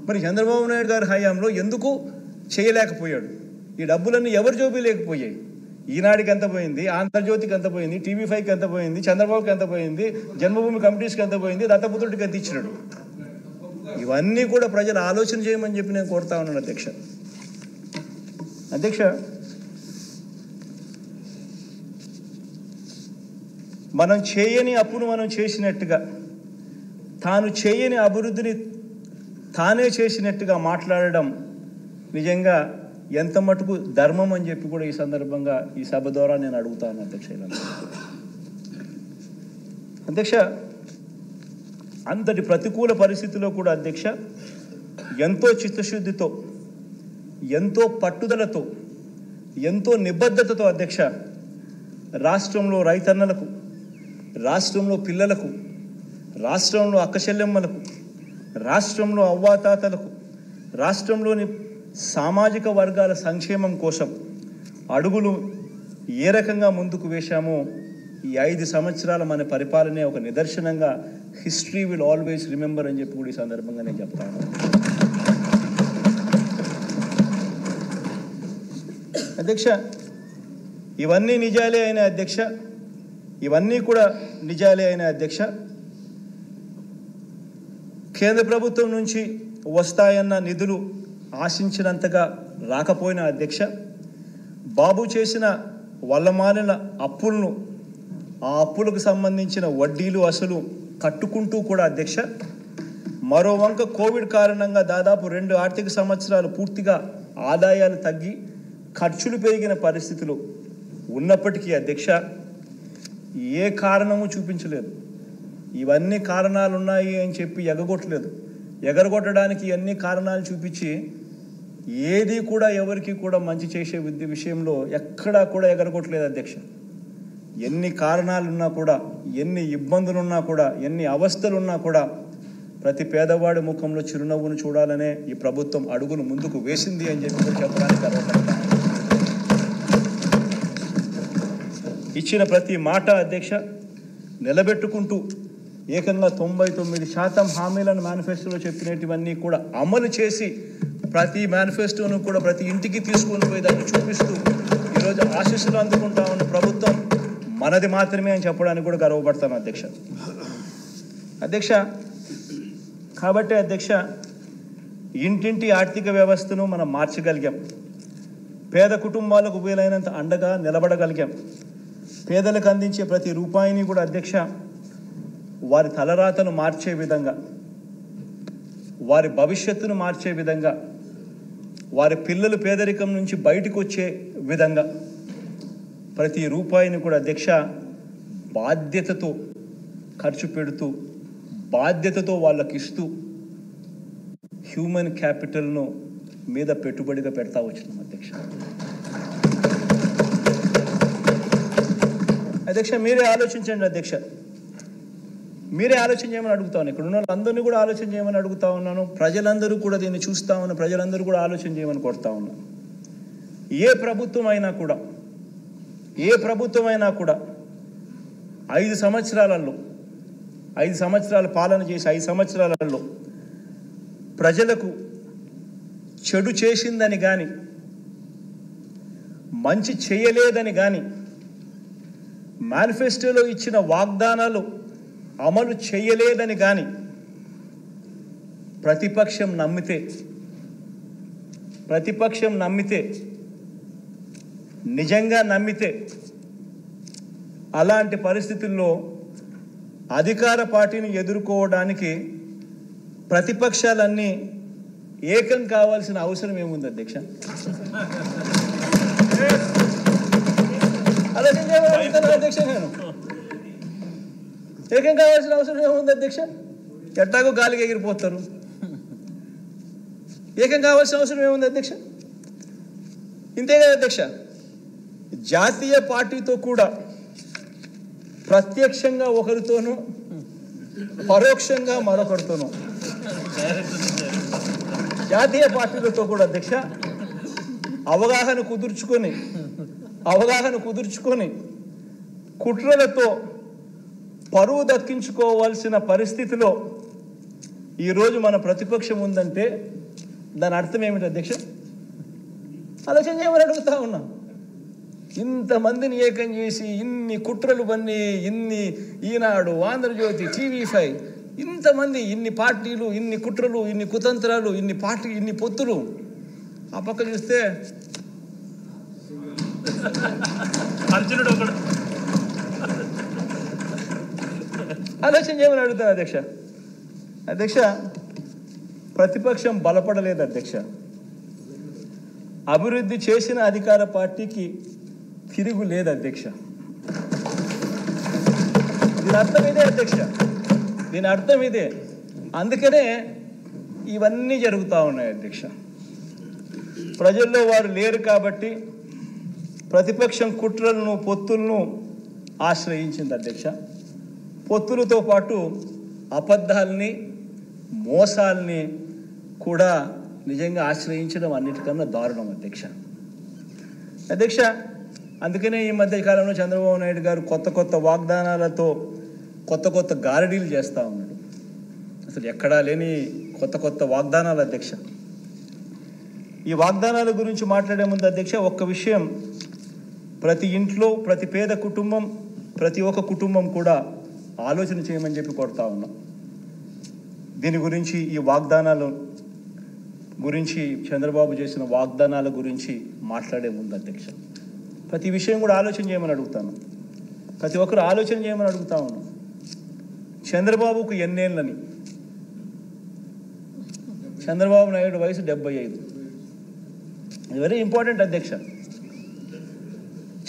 మరి చంద్రబాబు నాయుడు గారి హయాంలో ఎందుకు చేయలేకపోయాడు? ఈ డబ్బులన్నీ ఎవరి జోబీ లేకపోయాయి? ఈనాడికి ఎంత పోయింది, ఆంధ్రజ్యోతికి ఎంత పోయింది, TV5కి ఎంత పోయింది, చంద్రబాబుకి ఎంత పోయింది, జన్మభూమి కమిటీస్కి ఎంత పోయింది, దత్తపుత్రుడికి ఎంత ఇచ్చినాడు? ఇవన్నీ కూడా ప్రజలు ఆలోచన చేయమని చెప్పి నేను కోరుతా ఉన్నాను అధ్యక్ష. మనం చేయని అప్పును మనం చేసినట్టుగా తాను చేయని అభివృద్ధిని తానే చేసినట్టుగా మాట్లాడడం నిజంగా ఎంత మటుకు ధర్మం అని చెప్పి కూడా ఈ సందర్భంగా ఈ సభ ద్వారా నేను అడుగుతాను అధ్యక్ష. అధ్యక్ష, అంతటి ప్రతికూల పరిస్థితిలో కూడా అధ్యక్ష ఎంతో చిత్తశుద్ధితో, ఎంతో పట్టుదలతో, ఎంతో నిబద్ధతతో అధ్యక్ష రాష్ట్రంలో రైతన్నలకు, రాష్ట్రంలో పిల్లలకు, రాష్ట్రంలో అక్కచెల్లెమ్మలకు, రాష్ట్రంలో అవ్వాతాతలకు, రాష్ట్రంలోని సామాజిక వర్గాల సంక్షేమం కోసం అడుగులు ఏ రకంగా ముందుకు వేశామో ఈ 5 సంవత్సరాల మన పరిపాలనే ఒక నిదర్శనంగా హిస్టరీ విల్ ఆల్వేస్ రిమెంబర్ అని చెప్పి కూడా ఈ సందర్భంగా నేను చెప్తాను. అధ్యక్ష, ఇవన్నీ నిజాలే అయిన అధ్యక్ష, ఇవన్నీ కూడా నిజాలే అయిన అధ్యక్ష, కేంద్ర ప్రభుత్వం నుంచి వస్తాయన్న నిధులు ఆశించినంతగా రాకపోయిన అధ్యక్ష, బాబు చేసిన వల్లమాలిన అప్పులను, ఆ అప్పులకు సంబంధించిన వడ్డీలు అసలు కట్టుకుంటూ కూడా అధ్యక్ష, మరో వంక కోవిడ్ కారణంగా దాదాపు 2 ఆర్థిక సంవత్సరాలు పూర్తిగా ఆదాయాలు తగ్గి ఖర్చులు పెరిగిన పరిస్థితులు ఉన్నప్పటికీ అధ్యక్ష ఏ కారణము చూపించలేదు. ఇవన్నీ కారణాలు ఉన్నాయి అని చెప్పి ఎగరగొట్టడానికి అన్ని కారణాలు చూపించి ఏది కూడా ఎవరికి కూడా మంచి చేసే విషయంలో ఎక్కడా కూడా ఎగరగొట్టలేదు అధ్యక్ష. ఎన్ని కారణాలున్నా కూడా, ఎన్ని ఇబ్బందులున్నా కూడా, ఎన్ని అవస్థలున్నా కూడా ప్రతి పేదవాడి ముఖంలో చిరునవ్వును చూడాలనే ఈ ప్రభుత్వం అడుగులు ముందుకు వేసింది అని చెప్పి చెప్పడానికి గర్వపడతాను. ఇచ్చిన ప్రతి మాట అధ్యక్ష నిలబెట్టుకుంటూ ఏకంగా 99% హామీలను మేనిఫెస్టోలో చెప్పినటువన్నీ కూడా అమలు చేసి ప్రతి మేనిఫెస్టోను కూడా ప్రతి ఇంటికి తీసుకొని పోయి దాన్ని చూపిస్తూ ఈరోజు ఆశీస్సులు అందుకుంటా ఉన్న ప్రభుత్వం మనది మాత్రమే అని చెప్పడానికి కూడా గర్వపడతాను అధ్యక్ష. కాబట్టి అధ్యక్ష, ఇంటింటి ఆర్థిక వ్యవస్థను మనం మార్చగలిగాం. పేద కుటుంబాలకు వీలైనంత అండగా నిలబడగలిగాం. పేదలకు అందించే ప్రతి రూపాయిని కూడా అధ్యక్ష వారి తలరాతను మార్చే విధంగా, వారి భవిష్యత్తును మార్చే విధంగా, వారి పిల్లలు పేదరికం నుంచి బయటకు వచ్చే విధంగా ప్రతి రూపాయిని కూడా అధ్యక్ష బాధ్యతతో ఖర్చు పెడుతూ, బాధ్యతతో వాళ్ళకి ఇస్తూ హ్యూమన్ క్యాపిటల్ను మీద పెట్టుబడిగా పెడతా వచ్చినాం అధ్యక్ష. అధ్యక్ష, మీరే ఆలోచించండి అధ్యక్ష, మీరే ఆలోచన చేయమని అడుగుతాను. ఇక్కడ ఉన్న వాళ్ళందరినీ కూడా ఆలోచన చేయమని అడుగుతా ఉన్నాను. ప్రజలందరూ కూడా దీన్ని చూస్తూ ఉన్న ప్రజలందరూ కూడా ఆలోచన చేయమని కోరుతా ఉన్నాను. ఏ ప్రభుత్వం అయినా కూడా 5 సంవత్సరాల పాలన చేసి 5 సంవత్సరాలలో ప్రజలకు చెడు చేసిందని కానీ, మంచి చేయలేదని కానీ, మేనిఫెస్టోలో ఇచ్చిన వాగ్దానాలు అమలు చేయలేదని కానీ ప్రతిపక్షం నమ్మితే నిజంగా నమ్మితే అలాంటి పరిస్థితుల్లో అధికార పార్టీని ఎదుర్కోవడానికి ప్రతిపక్షాలన్నీ ఏకం కావాల్సిన అవసరం ఏముంది అధ్యక్ష? అధ్యక్ష, నేను ఏకం కావాల్సిన అవసరం ఏముంది అధ్యక్ష? ఎట్టాగో గాలికి ఎగిరిపోతారు. ఏకం కావాల్సిన అవసరం ఏముంది అధ్యక్ష? ఇంతే కదా అధ్యక్ష. జాతీయ పార్టీతో కూడా ప్రత్యక్షంగా ఒకరితోనూ, పరోక్షంగా మరొకరితోనూ, జాతీయ పార్టీలతో కూడా అధ్యక్ష అవగాహన కుదుర్చుకొని కుట్రలతో పరువు దక్కించుకోవాల్సిన పరిస్థితిలో ఈరోజు మన ప్రతిపక్షం ఉందంటే దాని అర్థం ఏమిటి అధ్యక్ష? ఆలోచన చేయమని అడుగుతా ఉన్నా. ఇంతమందిని ఏకం చేసి ఇన్ని కుట్రలు పన్ని, ఇన్ని ఈనాడు, ఆంధ్రజ్యోతి, TV5, ఇంతమంది, ఇన్ని పార్టీలు, ఇన్ని కుట్రలు, ఇన్ని కుతంత్రాలు, ఇన్ని పొత్తులు. ఆ పక్క చూస్తే అర్జునుడు ఒకడు. ఆలోచన చేయమని అడుగుతాను అధ్యక్ష. ప్రతిపక్షం బలపడలేదు అధ్యక్ష. అభివృద్ధి చేసిన అధికార పార్టీకి తిరుగు లేదు అధ్యక్ష. దీని అర్థం ఇదే అధ్యక్ష, దీని అర్థం ఇదే. అందుకనే ఇవన్నీ జరుగుతూ ఉన్నాయి అధ్యక్ష. ప్రజల్లో వారు లేరు కాబట్టి ప్రతిపక్షం కుట్రలను పొత్తులను ఆశ్రయించింది అధ్యక్ష. పొత్తులతో పాటు అబద్ధాలని మోసాలని కూడా నిజంగా ఆశ్రయించడం అన్నిటికన్నా దారుణం అధ్యక్ష. అధ్యక్ష, అందుకనే ఈ మధ్య కాలంలో చంద్రబాబు నాయుడు గారు కొత్త కొత్త వాగ్దానాలతో కొత్త కొత్త గారడీలు చేస్తూ ఉన్నాడు. అసలు ఎక్కడా లేని కొత్త కొత్త వాగ్దానాలు అధ్యక్ష. ఈ వాగ్దానాల గురించి మాట్లాడే ముందు అధ్యక్ష ఒక్క విషయం, ప్రతి ఇంట్లో ప్రతి పేద కుటుంబం ప్రతి ఒక్క కుటుంబం కూడా ఆలోచన చేయమని చెప్పి కొడతా ఉన్నాం. దీని గురించి ఈ వాగ్దానాల గురించి చంద్రబాబు చేసిన వాగ్దానాల గురించి మాట్లాడే ముందు అధ్యక్ష ప్రతి విషయం కూడా ఆలోచన చేయమని అడుగుతాను. ప్రతి ఒక్కరు ఆలోచన చేయమని అడుగుతా ఉన్నాం. చంద్రబాబుకు ఎన్నేళ్ళని? చంద్రబాబు నాయుడు వయసు 75. ఇది వెరీ ఇంపార్టెంట్ అధ్యక్ష.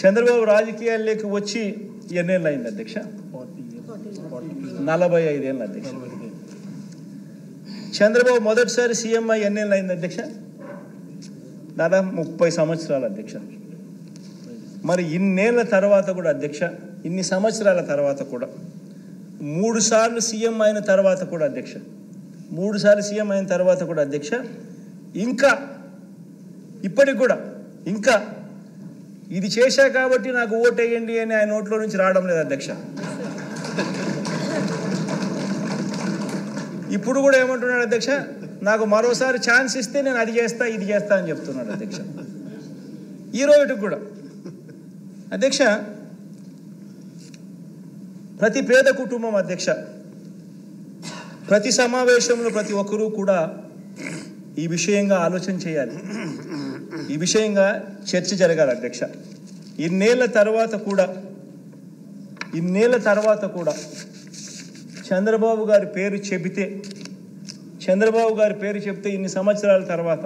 చంద్రబాబు రాజకీయాల్లోకి వచ్చి ఎన్నేళ్ళు అయింది అధ్యక్ష? 45 ఏళ్ళు అధ్యక్ష. చంద్రబాబు మొదటిసారి సీఎం అయ్యి ఎన్నేళ్ళు అయింది అధ్యక్ష? దాదాపు 30 సంవత్సరాలు అధ్యక్ష. మరి ఇన్నేళ్ల తర్వాత కూడా అధ్యక్ష, ఇన్ని సంవత్సరాల తర్వాత కూడా 3 సార్లు సీఎం అయిన తర్వాత కూడా అధ్యక్ష, 3 సార్లు సీఎం అయిన తర్వాత కూడా అధ్యక్ష, ఇంకా ఇప్పటికి కూడా ఇంకా ఇది చేశా కాబట్టి నాకు ఓటేయండి అని ఆయన నోట్లో నుంచి రావడం లేదు అధ్యక్ష. ఇప్పుడు కూడా ఏమంటున్నాడు అధ్యక్ష, నాకు మరోసారి ఛాన్స్ ఇస్తే నేను అది చేస్తా ఇది చేస్తా అని చెప్తున్నాడు అధ్యక్ష. ఈ రోజుకి కూడా అధ్యక్ష ప్రతి పేద కుటుంబం అధ్యక్ష, ప్రతి సమావేశంలో ప్రతి ఒక్కరూ కూడా ఈ విషయంగా ఆలోచన చేయాలి, ఈ విషయంగా చర్చ జరగాలి అధ్యక్ష. ఇన్నేళ్ల తర్వాత కూడా చంద్రబాబు గారి పేరు చెబితే ఇన్ని సంవత్సరాల తర్వాత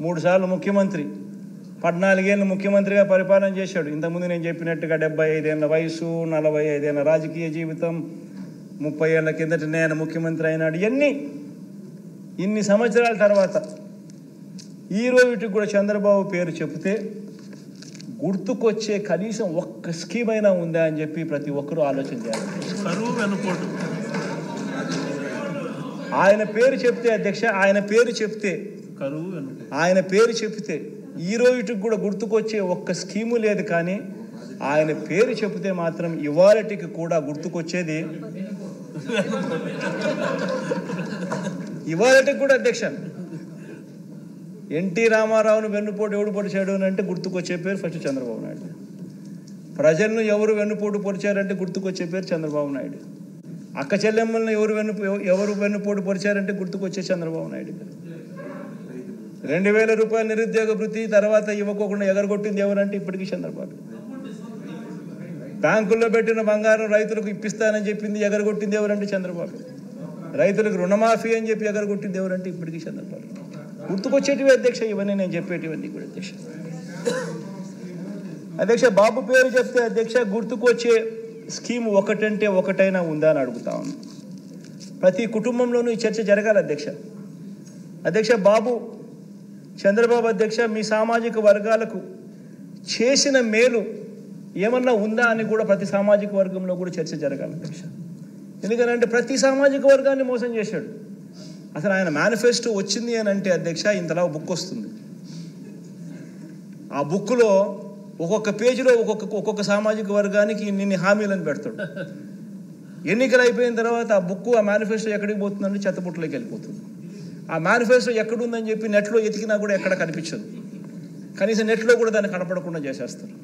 3 సార్లు ముఖ్యమంత్రి, 14 ఏళ్ళు ముఖ్యమంత్రిగా పరిపాలన చేశాడు. ఇంతకుముందు నేను చెప్పినట్టుగా 75 ఏళ్ళ వయసు, 45 ఏళ్ళ రాజకీయ జీవితం, 30 ఏళ్ళ కిందట నేను ముఖ్యమంత్రి అయినాడు. ఇన్ని సంవత్సరాల తర్వాత ఈ రోజుకి కూడా చంద్రబాబు పేరు చెబితే గుర్తుకొచ్చే కనీసం ఒక్క స్కీమ్ అయినా ఉందా అని చెప్పి ప్రతి ఒక్కరూ ఆలోచన చేయాలి. ఆయన పేరు చెప్తే అధ్యక్ష, ఆయన పేరు చెప్తే ఈ రోజుకి కూడా గుర్తుకొచ్చే ఒక్క స్కీము లేదు. కానీ ఆయన పేరు చెబితే మాత్రం ఇవాళటికి కూడా గుర్తుకొచ్చేది అధ్యక్ష, ఎన్టీ రామారావును వెన్నుపోటు ఎవడు పొడిచాడు అని అంటే గుర్తుకొచ్చే పేరు ఫస్ట్ చంద్రబాబు నాయుడు. ప్రజలను ఎవరు వెన్నుపోటు పొడిచారంటే గుర్తుకొచ్చే పేరు చంద్రబాబు నాయుడు. అక్క చెల్లెమ్మలను ఎవరు వెన్నుపోటు పొడిచారంటే గుర్తుకొచ్చే చంద్రబాబు నాయుడు. 2000 రూపాయల నిరుద్యోగ వృత్తి తర్వాత ఇవ్వకోకుండా ఎగరగొట్టింది ఎవరంటే ఇప్పటికీ చంద్రబాబు. బ్యాంకుల్లో పెట్టిన బంగారం రైతులకు ఇప్పిస్తానని చెప్పింది ఎగరగొట్టింది ఎవరంటే చంద్రబాబు. రైతులకు రుణమాఫీ అని చెప్పి ఎగరగొట్టింది ఎవరంటే ఇప్పటికీ చంద్రబాబు. గుర్తుకొచ్చేటివి అధ్యక్ష ఇవన్నీ, నేను చెప్పేటివన్నీ కూడా అధ్యక్ష. బాబు పేరు చెప్తే అధ్యక్ష గుర్తుకొచ్చే స్కీమ్ ఒకటంటే ఒకటైనా ఉందా అని అడుగుతా ఉన్నాను. ప్రతి కుటుంబంలోనూ ఈ చర్చ జరగాలి అధ్యక్ష. బాబు చంద్రబాబు అధ్యక్ష మీ సామాజిక వర్గాలకు చేసిన మేలు ఏమన్నా ఉందా అని కూడా ప్రతి సామాజిక వర్గంలో కూడా చర్చ జరగాలి అధ్యక్ష. ఎందుకంటే ప్రతి సామాజిక వర్గాన్ని మోసం చేశాడు. అసలు ఆయన మేనిఫెస్టో వచ్చింది అని అంటే అధ్యక్ష ఇంతలా బుక్ వస్తుంది. ఆ బుక్లో ఒక్కొక్క పేజీలో ఒక్కొక్క సామాజిక వర్గానికి ఇన్ని హామీలను పెడతాడు. ఎన్నికలు అయిపోయిన తర్వాత ఆ బుక్ ఆ మేనిఫెస్టో ఎక్కడికి పోతుందంటే చెత్తపుట్టలోకి వెళ్ళిపోతుంది. ఆ మేనిఫెస్టో ఎక్కడుందని చెప్పి నెట్లో ఎతికినా కూడా ఎక్కడ కనిపించదు. కనీసం నెట్లో కూడా దాన్ని కనపడకుండా చేసేస్తారు.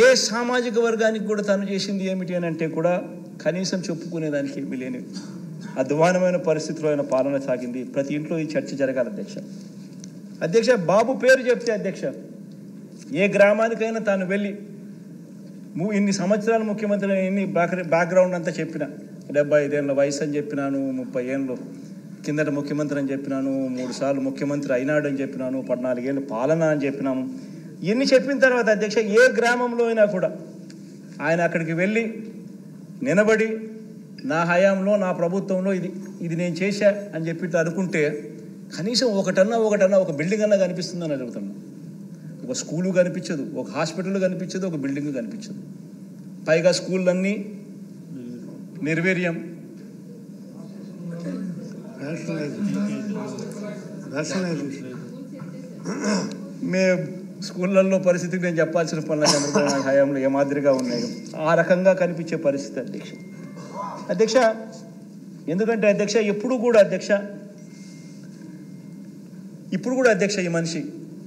ఏ సామాజిక వర్గానికి కూడా తను చేసింది ఏమిటి అని అంటే కూడా కనీసం చెప్పుకునేదానికి ఏమీ లేని అధ్వానమైన పరిస్థితిలో ఆయన పాలన సాగింది. ప్రతి ఇంట్లో ఈ చర్చ జరగాలి అధ్యక్ష. బాబు పేరు చెప్తే అధ్యక్ష ఏ గ్రామానికైనా తాను వెళ్ళి ఇన్ని సంవత్సరాలు ముఖ్యమంత్రి ఇన్ని బ్యాక్గ్రౌండ్ అంతా చెప్పిన 75 ఏళ్ళ వయసు అని చెప్పినాను, 30 ఏళ్ళు కిందట ముఖ్యమంత్రి అని చెప్పినాను, 3 సార్లు ముఖ్యమంత్రి అయినాడు అని చెప్పినాను, 14 ఏళ్ళు పాలన అని చెప్పినాము. ఇన్ని చెప్పిన తర్వాత అధ్యక్ష ఏ గ్రామంలో అయినా కూడా ఆయన అక్కడికి వెళ్ళి నిలబడి నా హయాంలో నా ప్రభుత్వంలో ఇది నేను చేశా అని చెప్పి అనుకుంటే కనీసం ఒకటన్నా ఒక బిల్డింగ్ అన్నా కనిపిస్తుందని అడుగుతున్నా. ఒక స్కూలు కనిపించదు, ఒక హాస్పిటల్ కనిపించదు, ఒక బిల్డింగ్ కనిపించదు. పైగా స్కూళ్ళన్నీ నిర్వీర్యం. మే స్కూళ్ళల్లో పరిస్థితికి నేను చెప్పాల్సిన పనుల చంద్రబాబు హయాంలో ఏ మాదిరిగా ఉన్నాయో ఆ రకంగా కనిపించే పరిస్థితి అధ్యక్ష. ఎందుకంటే అధ్యక్ష ఇప్పుడు కూడా అధ్యక్ష ఈ మనిషి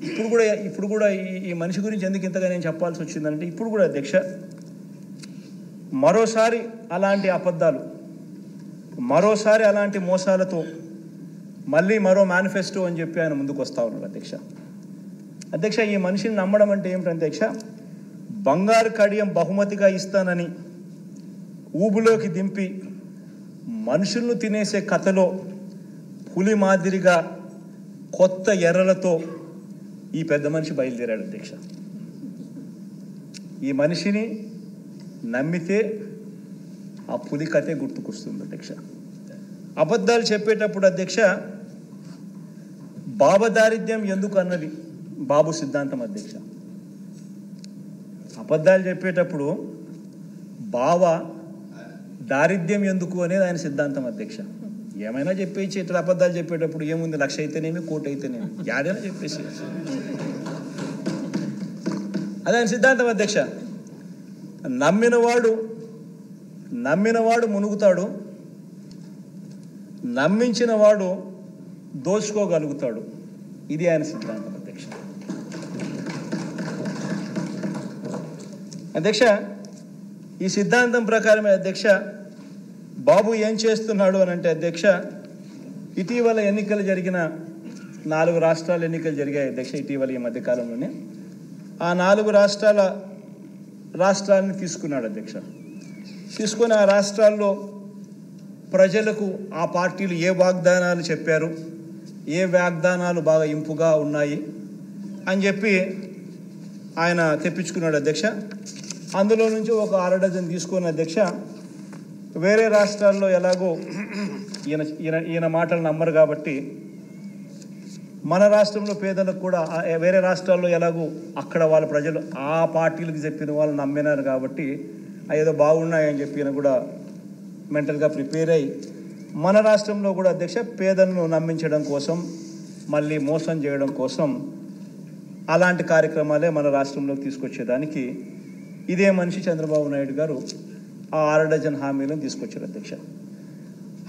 ఇప్పుడు కూడా ఈ మనిషి గురించి ఎందుకు ఇంతగా నేను చెప్పాల్సి వచ్చిందంటే ఇప్పుడు కూడా అధ్యక్ష మరోసారి అలాంటి అబద్ధాలు, మరోసారి అలాంటి మోసాలతో మళ్ళీ మరో మేనిఫెస్టో అని చెప్పి ఆయన ముందుకు వస్తూ ఉన్నారు అధ్యక్ష. ఈ మనిషిని నమ్మడం అంటే ఏమిటంటే అధ్యక్ష, బంగారు కడియం బహుమతిగా ఇస్తానని ఊబులోకి దింపి మనుషులను తినేసే కథలో పులి మాదిరిగా కొత్త ఎర్రలతో ఈ పెద్ద మనిషి బయలుదేరాడు అధ్యక్ష. ఈ మనిషిని నమ్మితే ఆ పులి కథే గుర్తుకొస్తుంది అధ్యక్ష. అబద్ధాలు చెప్పేటప్పుడు అధ్యక్ష బాబదారిద్ర్యం ఎందుకు అన్నది బాబు సిద్ధాంతం అధ్యక్ష. అబద్ధాలు చెప్పేటప్పుడు బావ దారిద్ర్యం ఎందుకు అనేది ఆయన సిద్ధాంతం అధ్యక్ష. ఏమైనా చెప్పేసి ఇట్లా అబద్ధాలు చెప్పేటప్పుడు ఏముంది, 1,00,000 అయితేనేమి, 1,00,00,000 అయితేనేమి, యాడైనా చెప్పేసి అది ఆయన సిద్ధాంతం అధ్యక్ష. నమ్మినవాడు మునుగుతాడు, నమ్మించిన వాడు దోచుకోగలుగుతాడు. ఇది ఆయన సిద్ధాంతం అధ్యక్ష. ఈ సిద్ధాంతం ప్రకారమే అధ్యక్ష బాబు ఏం చేస్తున్నాడు అని అంటే అధ్యక్ష, ఇటీవల ఎన్నికలు జరిగిన 4 రాష్ట్రాల ఎన్నికలు జరిగాయి అధ్యక్ష ఇటీవల ఈ మధ్యకాలంలోనే. ఆ 4 రాష్ట్రాలను తీసుకున్నాడు అధ్యక్ష. తీసుకుని ఆ రాష్ట్రాల్లో ప్రజలకు ఆ పార్టీలు ఏ వాగ్దానాలు చెప్పారు, ఏ వాగ్దానాలు బాగా ఇంపుగా ఉన్నాయి అని చెప్పి ఆయన తెప్పించుకున్నాడు అధ్యక్ష. అందులో నుంచి ఒక 6 డజన్ తీసుకున్న అధ్యక్ష వేరే రాష్ట్రాల్లో ఎలాగో ఈయన మాటలు నమ్మరు కాబట్టి మన రాష్ట్రంలో పేదలకు కూడా వేరే రాష్ట్రాల్లో ఎలాగో అక్కడ వాళ్ళ ప్రజలు ఆ పార్టీలకు చెప్పిన వాళ్ళు నమ్మినారు కాబట్టి ఏదో బాగున్నాయని చెప్పి ఈయన కూడా మెంటల్గా ప్రిపేర్ అయ్యి మన రాష్ట్రంలో కూడా అధ్యక్ష పేదలను నమ్మించడం కోసం, మళ్ళీ మోసం చేయడం కోసం అలాంటి కార్యక్రమాలే మన రాష్ట్రంలోకి తీసుకొచ్చేదానికి ఇదే మనిషి చంద్రబాబు నాయుడు గారు ఆ 6 డజన్ హామీలను తీసుకొచ్చారు అధ్యక్ష.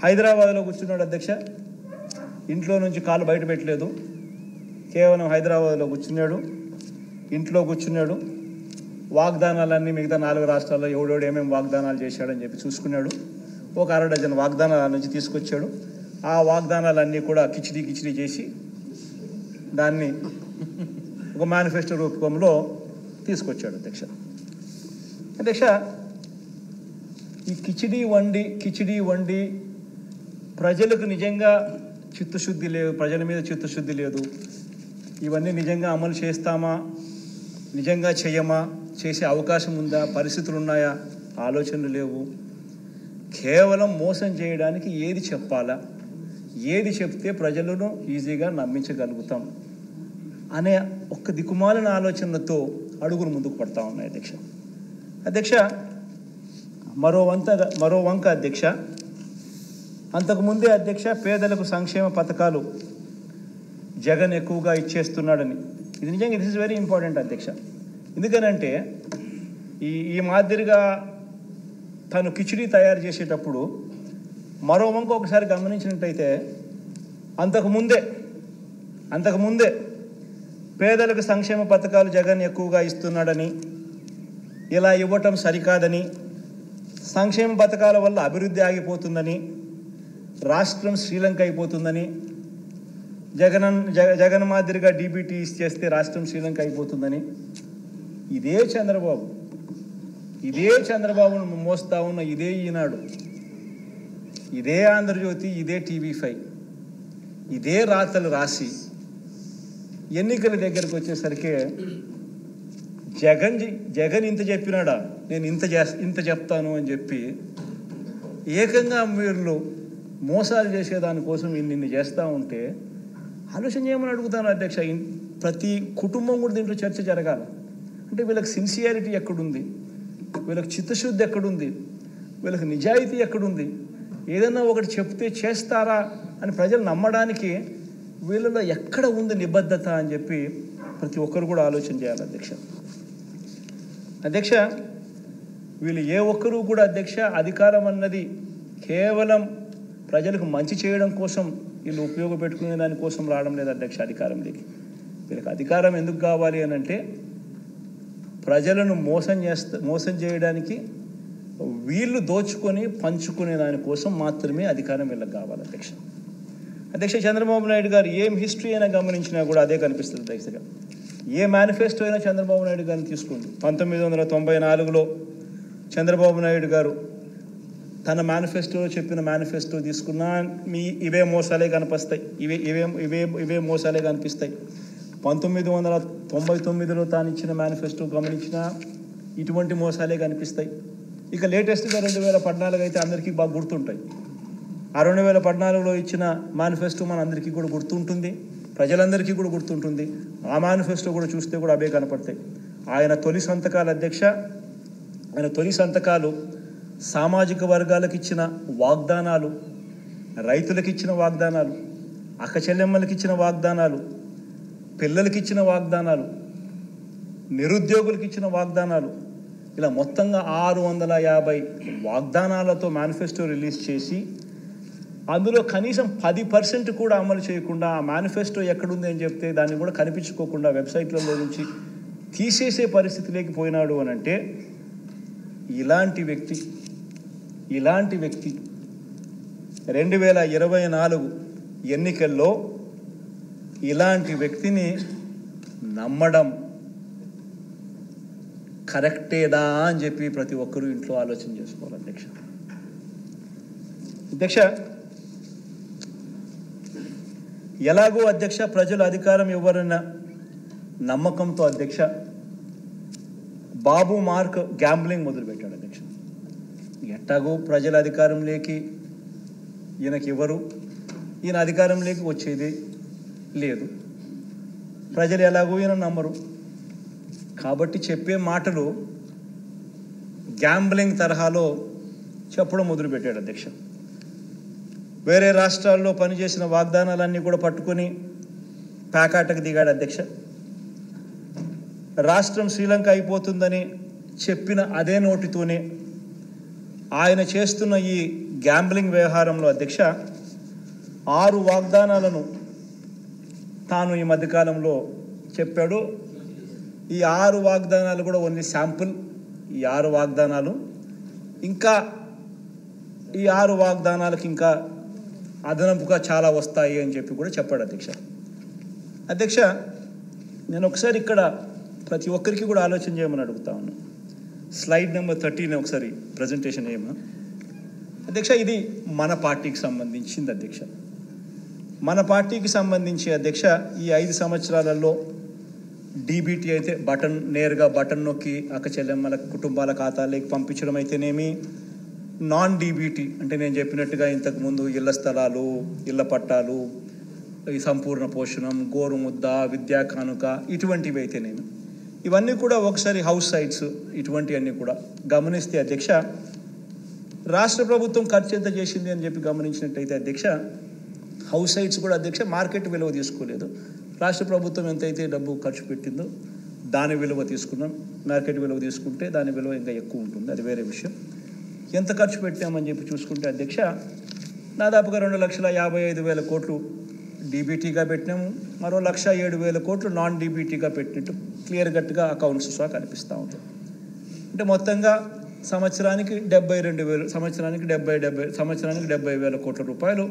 హైదరాబాద్లో కూర్చున్నాడు అధ్యక్ష, ఇంట్లో నుంచి కాలు బయట పెట్టలేదు, కేవలం హైదరాబాద్లో కూర్చున్నాడు, ఇంట్లో కూర్చున్నాడు. వాగ్దానాలన్నీ మిగతా 4 రాష్ట్రాల్లో ఎవడోడు ఏమేమి వాగ్దానాలు చేశాడని చెప్పి చూసుకున్నాడు. ఒక 6 డజన్ వాగ్దానాల నుంచి తీసుకొచ్చాడు. ఆ వాగ్దానాలన్నీ కూడా కిచిడి చేసి దాన్ని ఒక మేనిఫెస్టో రూపంలో తీసుకొచ్చాడు అధ్యక్ష. ఈ కిచిడి వండి ప్రజలకు నిజంగా చిత్తశుద్ధి లేదు, ప్రజల మీద చిత్తశుద్ధి లేదు. ఇవన్నీ నిజంగా అమలు చేస్తామా, నిజంగా చేయమా, చేసే అవకాశం ఉందా, పరిస్థితులు ఉన్నాయా, ఆలోచనలు లేవు. కేవలం మోసం చేయడానికి ఏది చెప్పాలా, ఏది చెప్తే ప్రజలను ఈజీగా నమ్మించగలుగుతాం అనే ఒక్క దిక్కుమాలిన ఆలోచనలతో అడుగులు ముందుకు పడతా ఉన్నాయి అధ్యక్ష. మరో వంక అధ్యక్ష, అంతకుముందే అధ్యక్ష పేదలకు సంక్షేమ పథకాలు జగన్ ఎక్కువగా ఇచ్చేస్తున్నాడని, ఇది నిజంగా దిస్ ఇస్ వెరీ ఇంపార్టెంట్ అధ్యక్ష. ఎందుకనంటే ఈ మాదిరిగా తను కిచిడి తయారు చేసేటప్పుడు మరో వంక ఒకసారి గమనించినట్టయితే అంతకుముందే పేదలకు సంక్షేమ పథకాలు జగన్ ఎక్కువగా ఇస్తున్నాడని, ఇలా ఇవ్వటం సరికాదని, సంక్షేమ పథకాల వల్ల అభివృద్ధి ఆగిపోతుందని, రాష్ట్రం శ్రీలంక అయిపోతుందని, జగన్ మాదిరిగా డీబీటీ చేస్తే రాష్ట్రం శ్రీలంక అయిపోతుందని ఇదే చంద్రబాబును మోస్తా ఉన్న ఇదే ఈనాడు, ఇదే ఆంధ్రజ్యోతి, ఇదే TV5 ఇదే రాతలు రాసి ఎన్నికల దగ్గరికి వచ్చేసరికి జగన్ ఇంత చెప్పినాడా, నేను ఇంత చెప్తాను అని చెప్పి ఏకంగా మీరు మోసాలు చేసేదానికోసం ఇన్ని చేస్తూ ఉంటే ఆలోచన చేయమని అడుగుతాను అధ్యక్ష. ప్రతి కుటుంబం కూడా దీంట్లో చర్చ జరగాలి. అంటే వీళ్ళకి సిన్సియారిటీ ఎక్కడుంది, వీళ్ళకి చిత్తశుద్ధి ఎక్కడుంది, వీళ్ళకి నిజాయితీ ఎక్కడుంది, ఏదన్నా ఒకటి చెప్తే చేస్తారా అని ప్రజలు నమ్మడానికి వీళ్ళలో ఎక్కడ ఉంది నిబద్ధత అని చెప్పి ప్రతి ఒక్కరు కూడా ఆలోచన చేయాలి అధ్యక్ష. వీళ్ళు ఏ ఒక్కరూ కూడా అధ్యక్ష అధికారం అన్నది కేవలం ప్రజలకు మంచి చేయడం కోసం వీళ్ళు ఉపయోగపెట్టుకునే దానికోసం రావడం లేదు అధ్యక్ష అధికారంలోకి. వీళ్ళకి అధికారం ఎందుకు కావాలి అని అంటే ప్రజలను మోసం చేయడానికి, వీళ్ళు దోచుకొని పంచుకునే దానికోసం మాత్రమే అధికారం వీళ్ళకి కావాలి అధ్యక్ష. చంద్రబాబు నాయుడు గారు ఏం హిస్టరీ అయినా గమనించినా కూడా అదే కనిపిస్తుంది అధ్యక్షగా. ఏ మేనిఫెస్టో అయినా చంద్రబాబు నాయుడు గారిని తీసుకోండి. 1994లో చంద్రబాబు నాయుడు గారు తన మేనిఫెస్టోలో చెప్పిన మేనిఫెస్టో తీసుకున్నా ఇవే మోసాలే కనిపిస్తాయి, ఇవే మోసాలే కనిపిస్తాయి. 1999లో తాను ఇచ్చిన మేనిఫెస్టో గమనించినా ఇటువంటి మోసాలే కనిపిస్తాయి. ఇక లేటెస్ట్గా 2014 అయితే అందరికీ బాగా గుర్తుంటాయి. ఆ 2014లో ఇచ్చిన మేనిఫెస్టో మన అందరికీ కూడా గుర్తుంటుంది, ప్రజలందరికీ కూడా గుర్తుంటుంది. ఆ మేనిఫెస్టో కూడా చూస్తే కూడా అవే కనపడతాయి. ఆయన తొలి సంతకాలు అధ్యక్ష, ఆయన తొలి సంతకాలు సామాజిక వర్గాలకు ఇచ్చిన వాగ్దానాలు, రైతులకు ఇచ్చిన వాగ్దానాలు, అక్క చెల్లెమ్మలకు ఇచ్చిన వాగ్దానాలు, పిల్లలకి ఇచ్చిన వాగ్దానాలు, నిరుద్యోగులకు ఇచ్చిన వాగ్దానాలు, ఇలా మొత్తంగా 650 వాగ్దానాలతో మేనిఫెస్టో రిలీజ్ చేసి అందులో కనీసం 10% కూడా అమలు చేయకుండా ఆ మేనిఫెస్టో ఎక్కడుంది అని చెప్తే దాన్ని కూడా కనిపించుకోకుండా వెబ్సైట్లలో నుంచి తీసేసే పరిస్థితిలోకి పోయినాడు అని అంటే ఇలాంటి వ్యక్తి 2024 ఎన్నికల్లో ఇలాంటి వ్యక్తిని నమ్మడం కరెక్టేదా అని చెప్పి ప్రతి ఒక్కరూ ఇంట్లో ఆలోచన చేసుకోవాలి అధ్యక్ష. ఎలాగో అధ్యక్ష ప్రజలు అధికారం ఇవ్వరన్న నమ్మకంతో అధ్యక్ష బాబు మార్క్ గ్యాంబ్లింగ్ మొదలుపెట్టాడు అధ్యక్ష. ఎట్టాగో ప్రజల అధికారంలోకి ఈయనకి ఇవ్వరు, ఈయన అధికారంలోకి వచ్చేది లేదు, ప్రజలు ఎలాగో ఈయన నమ్మరు కాబట్టి చెప్పే మాటలు గ్యాంబ్లింగ్ తరహాలో చెప్పడం మొదలుపెట్టాడు అధ్యక్ష. వేరే రాష్ట్రాల్లో పనిచేసిన వాగ్దానాలన్నీ కూడా పట్టుకొని ప్యాకాటకు దిగాడు అధ్యక్ష. రాష్ట్రం శ్రీలంక అయిపోతుందని చెప్పిన అదే నోటితోనే ఆయన చేస్తున్న ఈ గ్యాంబ్లింగ్ వ్యవహారంలో అధ్యక్ష 6 వాగ్దానాలను తాను ఈ మధ్యకాలంలో చెప్పాడు. ఈ 6 వాగ్దానాలు కూడా ఓన్లీ శాంపుల్. ఈ 6 వాగ్దానాలు ఇంకా ఈ 6 వాగ్దానాలకు ఇంకా అదనపుగా చాలా వస్తాయి అని చెప్పి కూడా చెప్పాడు అధ్యక్ష. నేను ఒకసారి ఇక్కడ ప్రతి ఒక్కరికి కూడా ఆలోచన చేయమని అడుగుతా ఉన్నాను. స్లైడ్ నెంబర్ 13 ఒకసారి ప్రజెంటేషన్ ఏమన్నా అధ్యక్ష. ఇది మన పార్టీకి సంబంధించింది అధ్యక్ష. మన పార్టీకి సంబంధించి అధ్యక్ష ఈ 5 సంవత్సరాలలో డీబీటీ అయితే నేరుగా బటన్ నొక్కి అక్క చెల్లెమ్మల కుటుంబాల ఖాతాలోకి పంపించడం అయితేనేమి, నాన్ డీబీటీ అంటే నేను చెప్పినట్టుగా ఇంతకుముందు ఇళ్ల స్థలాలు, ఇళ్ల పట్టాలు, ఈ సంపూర్ణ పోషణం, గోరుముద్ద, విద్యా కానుక ఇటువంటివి అయితేనేమి, ఇవన్నీ కూడా ఒకసారి హౌస్ సైట్స్ ఇటువంటివన్నీ కూడా గమనిస్తే అధ్యక్ష రాష్ట్ర ప్రభుత్వం ఖర్చు ఎంత చేసింది అని చెప్పి గమనించినట్టయితే అధ్యక్ష హౌస్ సైట్స్ కూడా అధ్యక్ష మార్కెట్ విలువ తీసుకోలేదు. రాష్ట్ర ప్రభుత్వం ఎంతైతే డబ్బు ఖర్చు పెట్టిందో దాని విలువ తీసుకున్నాం. మార్కెట్ విలువ తీసుకుంటే దాని విలువ ఇంకా ఎక్కువ ఉంటుంది, అది వేరే విషయం. ఎంత ఖర్చు పెట్టామని చెప్పి చూసుకుంటే అధ్యక్ష దాదాపుగా 2,55,000 కోట్లు డీబీటీగా పెట్టినాము, మరో 1,07,000 కోట్లు నాన్ డీబీటీగా పెట్టినట్టు క్లియర్ కట్గా అకౌంట్స్ సహా కనిపిస్తూ ఉంటుంది. అంటే మొత్తంగా సంవత్సరానికి 72,000, సంవత్సరానికి 70,000 కోట్ల రూపాయలు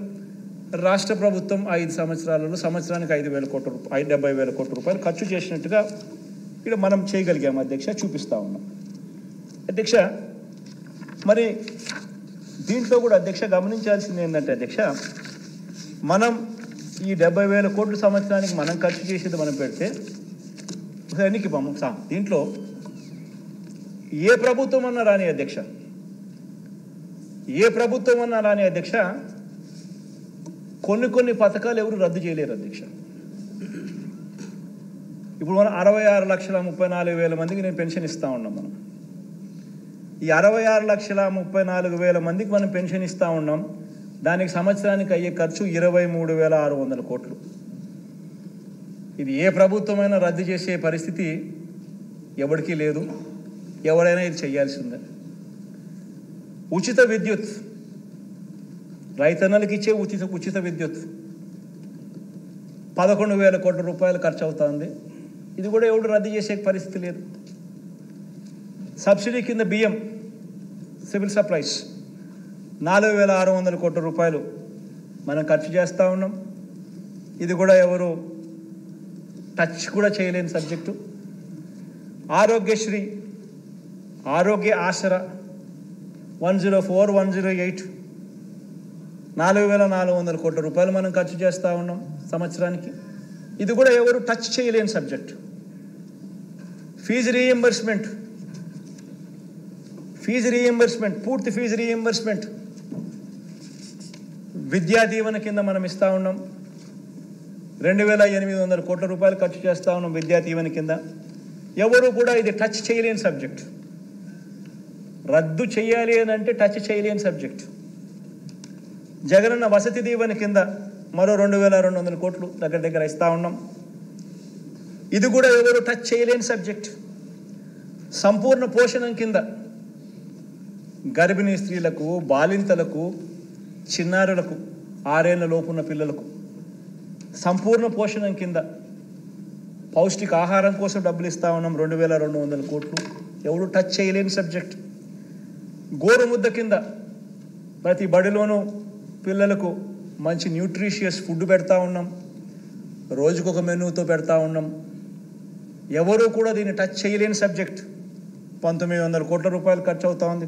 రాష్ట్ర ప్రభుత్వం 5 సంవత్సరాలలో సంవత్సరానికి 70,000 కోట్ల రూపాయలు ఖర్చు చేసినట్టుగా ఇక్కడ మనం చేయగలిగాము అధ్యక్ష, చూపిస్తూ ఉన్నాం అధ్యక్ష. మరి దీంట్లో కూడా అధ్యక్ష గమనించాల్సింది ఏంటంటే అధ్యక్ష మనం ఈ 70,000 కోట్ల సంవత్సరానికి మనం ఖర్చు చేసేది మనం పెడితే ఎన్నికి దీంట్లో ఏ ప్రభుత్వం అన్నా రాని అధ్యక్ష, ఏ ప్రభుత్వం అన్నా రాని అధ్యక్ష, కొన్ని పథకాలు ఎవరు రద్దు చేయలేరు అధ్యక్ష. ఇప్పుడు మనం 66,34,000 మందికి నేను పెన్షన్ ఇస్తూ ఉన్నాం. మనం ఈ 66,34,000 మందికి మనం పెన్షన్ ఇస్తూ ఉన్నాం. దానికి సంవత్సరానికి అయ్యే ఖర్చు 23,600 కోట్లు. ఇది ఏ ప్రభుత్వమైనా రద్దు చేసే పరిస్థితి ఎవరికీ లేదు. ఎవరైనా ఇది చేయాల్సిందే. ఉచిత విద్యుత్, రైతన్నలకు ఇచ్చే ఉచిత విద్యుత్ 11,000 కోట్ల రూపాయలు ఖర్చు అవుతుంది. ఇది కూడా ఎవడు రద్దు చేసే పరిస్థితి లేదు. సబ్సిడీ కింద బియ్యం, సివిల్ సప్లైస్ 4,600 కోట్ల రూపాయలు మనం ఖర్చు చేస్తూ ఉన్నాం. ఇది కూడా ఎవరు టచ్ కూడా చేయలేని సబ్జెక్టు. ఆరోగ్యశ్రీ, ఆరోగ్య ఆసరా 104, 108 4,400 కోట్ల రూపాయలు మనం ఖర్చు చేస్తూ ఉన్నాం సంవత్సరానికి. ఇది కూడా ఎవరు టచ్ చేయలేని సబ్జెక్ట్. ఫీజు రీఎంబర్స్మెంట్, పూర్తి ఫీజు రీఎంబర్స్మెంట్ విద్యా దీవెన కింద మనం ఇస్తూ ఉన్నాం. 2,800 కోట్ల రూపాయలు ఖర్చు చేస్తూ ఉన్నాం విద్యా దీవెన కింద. ఎవరు కూడా ఇది టచ్ చేయలేని సబ్జెక్ట్. రద్దు చేయాలి అని అంటే టచ్ చేయలేని సబ్జెక్ట్. జగనన్న వసతి దీవెన కింద మరో 2,200 కోట్లు దగ్గర ఇస్తూ ఉన్నాం. ఇది కూడా ఎవరు టచ్ చేయలేని సబ్జెక్ట్. సంపూర్ణ పోషణం కింద గర్భిణీ స్త్రీలకు, బాలింతలకు, చిన్నారులకు, 6 ఏళ్ల లోపున్న పిల్లలకు సంపూర్ణ పోషణం కింద పౌష్టిక ఆహారం కోసం డబ్బులు ఇస్తూ ఉన్నాం 2,200 కోట్లు. ఎవరు టచ్ చేయలేని సబ్జెక్ట్. గోరుముద్ద కింద ప్రతి బడిలోనూ పిల్లలకు మంచి న్యూట్రిషియస్ ఫుడ్ పెడతా ఉన్నాం. రోజుకొక మెనూతో పెడతా ఉన్నాం. ఎవరు కూడా దీన్ని టచ్ చేయలేని సబ్జెక్ట్. 1,900 కోట్ల రూపాయలు ఖర్చు అవుతా ఉంది.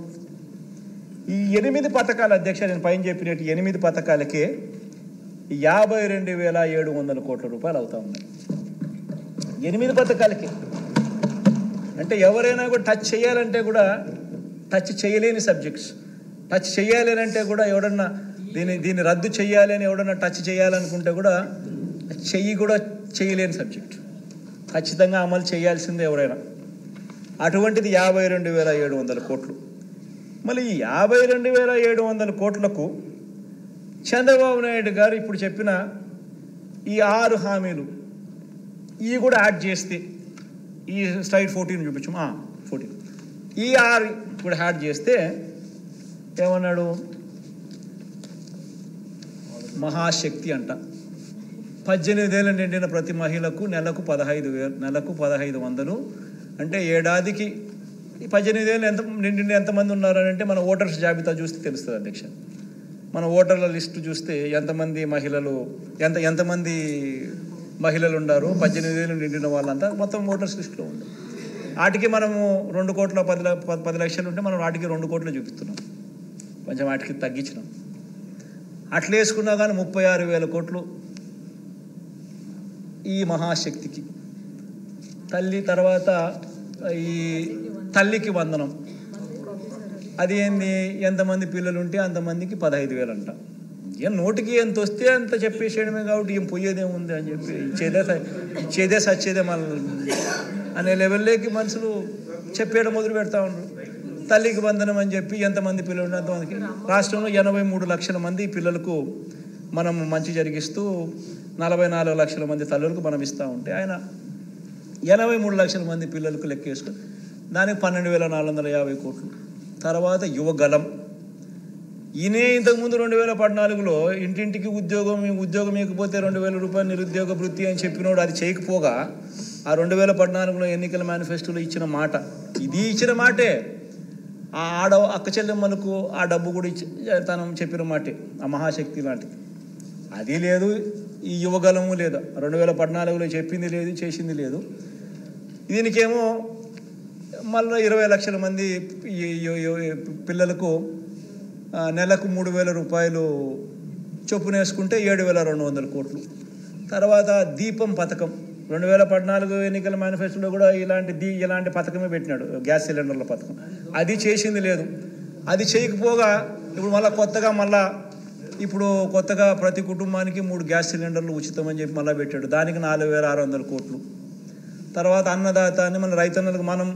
ఈ 8 పథకాలు అధ్యక్ష, నేను పైన చెప్పినట్టు 8 పథకాలకే 52,700 కోట్ల రూపాయలు అవుతా ఉన్నాయి. 8 పథకాలకి. అంటే ఎవరైనా కూడా టచ్ చేయాలంటే కూడా టచ్ చేయలేని సబ్జెక్ట్స్. టచ్ చేయాలి అంటే కూడా ఎవడన్నా దీన్ని రద్దు చేయాలి అని ఎవడన్నా టచ్ చేయాలనుకుంటే కూడా కూడా చేయలేని సబ్జెక్ట్. ఖచ్చితంగా అమలు చేయాల్సిందే ఎవరైనా. అటువంటిది 52,700 కోట్లు. మళ్ళీ ఈ 52,700 కోట్లకు చంద్రబాబు నాయుడు గారు ఇప్పుడు చెప్పిన ఈ 6 హామీలు ఇవి కూడా యాడ్ చేస్తే, ఈ స్లైడ్ 14 చూపించు, 14, ఈ 6 కూడా యాడ్ చేస్తే ఏమన్నాడు, మహాశక్తి అంట. 18 ఏళ్ళు నిండిన ప్రతి మహిళకు నెలకు 1,500 అంటే ఏడాదికి 18 ఏళ్ళు నిండిన ఎంతమంది ఉన్నారని అంటే మన ఓటర్స్ జాబితా చూస్తే తెలుస్తుంది అధ్యక్ష. మన ఓటర్ల లిస్టు చూస్తే ఎంతమంది మహిళలు ఉన్నారు, 18 ఏళ్ళు నిండిన వాళ్ళంతా మొత్తం ఓటర్స్ లిస్టులో ఉంది. వాటికి మనము 2,10 లక్షలు ఉంటే మనం వాటికి 2 కోట్లు చూపిస్తున్నాం. కొంచెం వాటికి తగ్గించినాం. అట్లా వేసుకున్నా కానీ 36,000 కోట్లు ఈ మహాశక్తికి. తల్లి తర్వాత ఈ తల్లికి వందనం, అది ఏంది, ఎంతమంది పిల్లలు ఉంటే అంతమందికి 15,000 అంట. ఏం నోటికి ఎంత వస్తే అంత చెప్పేసేయడమే కాబట్టి ఏం పోయేదేముంది అని చెప్పి ఇచ్చేదే సచ్చేదే మన అనే లెవెల్లోకి మనుషులు చెప్పేయడం మొదలు పెడతా ఉన్నారు. తల్లికి వందనం అని చెప్పి ఎంతమంది పిల్లలు ఉంటే అంతమందికి. రాష్ట్రంలో 83 లక్షల మంది పిల్లలకు మనం మంచి జరిగిస్తూ 44 లక్షల మంది తల్లులకు మనం ఇస్తూ ఉంటే ఆయన 83 లక్షల మంది పిల్లలకు లెక్కేసుకొని దానికి 12,450 కోట్లు. తర్వాత యువగలం, ఈయనే ఇంతకుముందు 2014లో ఇంటింటికి ఉద్యోగం ఇకపోతే 2,000 రూపాయలు నిరుద్యోగ వృత్తి అని చెప్పినోడు అది చేయకపోగా ఆ 2014లో ఎన్నికల మేనిఫెస్టోలో ఇచ్చిన మాట, ఇది ఇచ్చిన మాటే. ఆ అక్క చెల్లెమ్మలకు ఆ డబ్బు కూడా తను చెప్పిన మాటే, ఆ మహాశక్తి లాంటిది. అది లేదు, ఈ యువగలము లేదు. 2014లో చెప్పింది లేదు, చేసింది లేదు. దీనికేమో మళ్ళీ 20 లక్షల మంది పిల్లలకు నెలకు 3,000 రూపాయలు చొప్పున వేసుకుంటే 7,200 కోట్లు. తర్వాత దీపం పథకం 2014 ఎన్నికల మేనిఫెస్టోలో కూడా ఇలాంటి పథకమే పెట్టినాడు, గ్యాస్ సిలిండర్ల పథకం. అది చేసింది లేదు. అది చేయకపోగా ఇప్పుడు కొత్తగా ప్రతి కుటుంబానికి 3 గ్యాస్ సిలిండర్లు ఉచితమని చెప్పి మళ్ళీ పెట్టాడు. దానికి 4,600 కోట్లు. తర్వాత అన్నదాత అని మన రైతన్నలకు మనం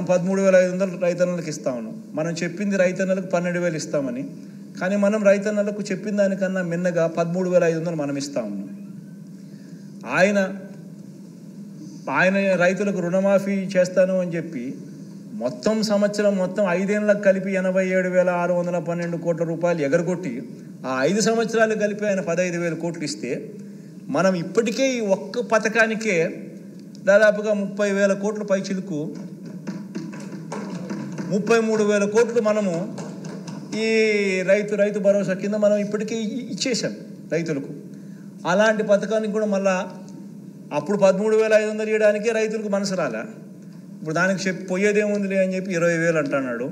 13,500 రైతన్నలకు ఇస్తా ఉన్నాం. మనం చెప్పింది రైతన్నలకు 12,000 ఇస్తామని, కానీ మనం రైతన్నలకు చెప్పిన దానికన్నా మిన్నగా 13,500 మనం ఇస్తా ఉన్నాం. ఆయన రైతులకు రుణమాఫీ చేస్తాను అని చెప్పి మొత్తం 5 ఏళ్ళకు కలిపి 87,612 కోట్ల రూపాయలు ఎగరగొట్టి ఆ 5 సంవత్సరాలు కలిపి ఆయన 15,000 కోట్లు ఇస్తే, మనం ఇప్పటికే ఈ ఒక్క పథకానికే దాదాపుగా 30,000 కోట్ల పైచిలుకు 33,000 కోట్లు మనము ఈ రైతు భరోసా కింద మనం ఇప్పటికే ఇచ్చేసాం రైతులకు. అలాంటి పథకానికి కూడా మళ్ళా అప్పుడు 13,500 ఇవ్వడానికే రైతులకు మనసు రాలే. ఇప్పుడు దానికి పోయేదేముందిలే అని చెప్పి 20,000 అంటున్నాడు.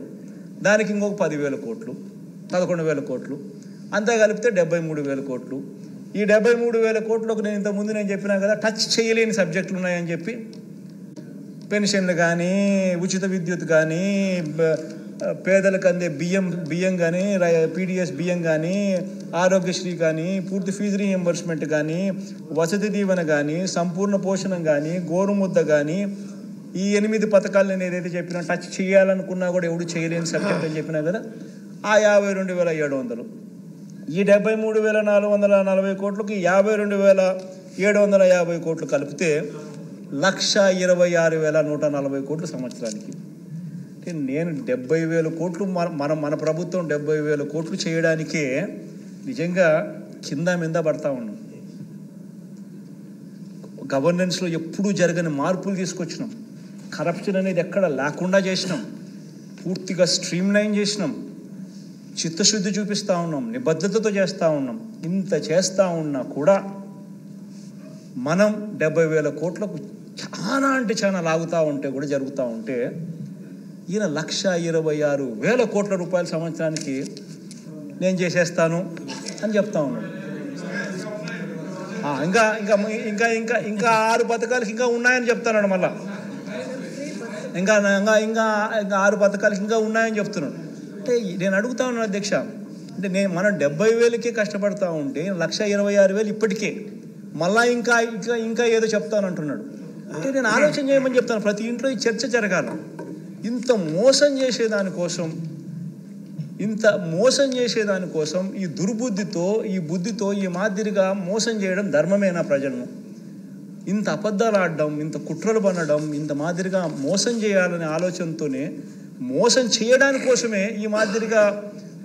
దానికి ఇంకొక 10,000 కోట్లు, 11,000 కోట్లు, అంతా కలిపితే 73,000 కోట్లు. ఈ 73,000 కోట్లకు నేను ఇంతకుముందు చెప్పినా కదా, టచ్ చేయలేని సబ్జెక్టులు ఉన్నాయని చెప్పి పెన్షన్లు కానీ, ఉచిత విద్యుత్ కానీ, పేదలకు అందే బియ్యం కానీ, పీడిఎస్ బియ్యం కానీ, ఆరోగ్యశ్రీ కానీ, పూర్తి ఫీజు రీఎంబర్స్మెంట్ కానీ, వసతి దీవెన కానీ, సంపూర్ణ పోషణం కానీ, గోరుముద్ద కానీ, ఈ 8 పథకాలు నేను ఏదైతే చెప్పినా టచ్ చేయాలనుకున్నా కూడా ఎవడు చేయలేని సబ్జెక్ట్ అని చెప్పినా కదా, ఆ 52,700. ఈ 73,440 కోట్లకి 52,750 కోట్లు కలిపితే 1,26,140 కోట్లు సంవత్సరానికి. అంటే నేను 70,000 కోట్లు మన ప్రభుత్వం 70,000 కోట్లు చేయడానికే నిజంగా కింద మీద పడతా ఉన్నాం. గవర్నెన్స్లో ఎప్పుడూ జరగని మార్పులు తీసుకొచ్చినాం. కరప్షన్ అనేది ఎక్కడ లేకుండా చేసినాం. పూర్తిగా స్ట్రీమ్లైన్ చేసినాం. చిత్తశుద్ధి చూపిస్తూ ఉన్నాం, నిబద్ధతతో చేస్తూ ఉన్నాం. ఇంత చేస్తూ ఉన్నా కూడా మనం 70,000 కోట్లకు చాలా లాగుతూ ఉంటే కూడా జరుగుతూ ఉంటే, ఈయన 1,26,000 కోట్ల రూపాయల సంవత్సరానికి నేను చేసేస్తాను అని చెప్తా ఉన్నాడు. ఇంకా ఇంకా ఇంకా ఇంకా ఇంకా 6 పథకాలకి ఇంకా ఉన్నాయని చెప్తున్నాడు. మళ్ళా ఇంకా ఇంకా ఇంకా 6 పథకాలకి ఇంకా ఉన్నాయని చెప్తున్నాడు. అంటే నేను అడుగుతా ఉన్నాను అధ్యక్ష, అంటే మనం 70,000కే కష్టపడతా ఉంటే 1,26,000 ఇప్పటికే మళ్ళా ఇంకా ఏదో చెప్తానంటున్నాడు. అంటే నేను ఆలోచన చేయమని చెప్తాను. ప్రతి ఇంట్లో ఈ చర్చ జరగాలి. ఇంత మోసం చేసేదానికోసం ఈ దుర్బుద్ధితో, ఈ బుద్ధితో, ఈ మాదిరిగా మోసం చేయడం ధర్మమేనా ప్రజలను? ఇంత అబద్ధాలు ఆడడం, ఇంత కుట్రలు పనడం, ఇంత మాదిరిగా మోసం చేయాలనే ఆలోచనతోనే, మోసం చేయడానికి కోసమే ఈ మాదిరిగా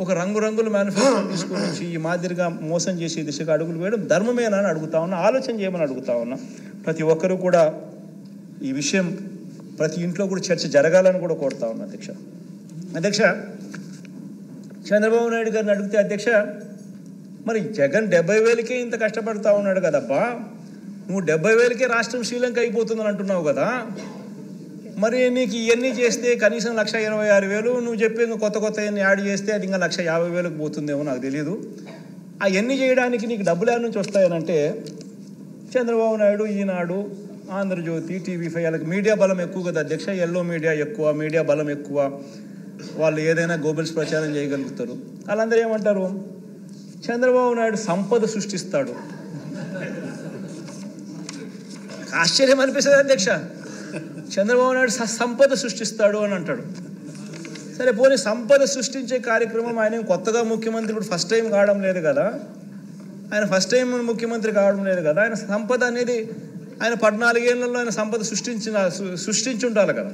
ఒక రంగురంగుల మేనిఫెస్టో తీసుకొని వచ్చి ఈ మాదిరిగా మోసం చేసే దిశగా అడుగులు వేయడం ధర్మమేనా అని అడుగుతా ఉన్నా. ఆలోచన చేయమని అడుగుతా ఉన్నా. ప్రతి ఒక్కరూ కూడా ఈ విషయం ప్రతి ఇంట్లో కూడా చర్చ జరగాలని కూడా కోరుతా ఉన్నా. అధ్యక్ష చంద్రబాబు నాయుడు గారిని అడిగితే, అధ్యక్ష మరి జగన్ 70,000కే ఇంత కష్టపడతా ఉన్నాడు కదబ్బా, నువ్వు 70,000కే రాష్ట్రం శ్రీలంక అయిపోతుందని అంటున్నావు కదా, మరి నీకు ఇవన్నీ చేస్తే కనీసం 1,26,000, నువ్వు చెప్పి ఇంకా కొత్త యాడ్ చేస్తే అది ఇంకా 1,50,000కు పోతుందేమో నాకు తెలియదు. అవన్నీ చేయడానికి నీకు డబ్బులు ఎక్కడి నుంచి వస్తాయనంటే, చంద్రబాబు నాయుడు, ఈనాడు, ఆంధ్రజ్యోతి, TV5 వాళ్ళకి మీడియా బలం ఎక్కువ కదా అధ్యక్ష. ఎల్లో మీడియా ఎక్కువ, మీడియా బలం ఎక్కువ. వాళ్ళు ఏదైనా గోబెల్స్ ప్రచారం చేయగలుగుతారు. వాళ్ళందరూ ఏమంటారు, చంద్రబాబు నాయుడు సంపద సృష్టిస్తాడు. ఆశ్చర్యం అనిపిస్తుంది అధ్యక్ష. చంద్రబాబు నాయుడు సంపద సృష్టిస్తాడు అని అంటాడు. సరే పోనీ సంపద సృష్టించే కార్యక్రమం ఆయన కొత్తగా ముఖ్యమంత్రి ఇప్పుడు ఫస్ట్ టైం కావడం లేదు కదా, ఆయన సంపద అనేది ఆయన 14 ఏళ్లలో ఆయన సంపద సృష్టించి ఉండాలి కదా.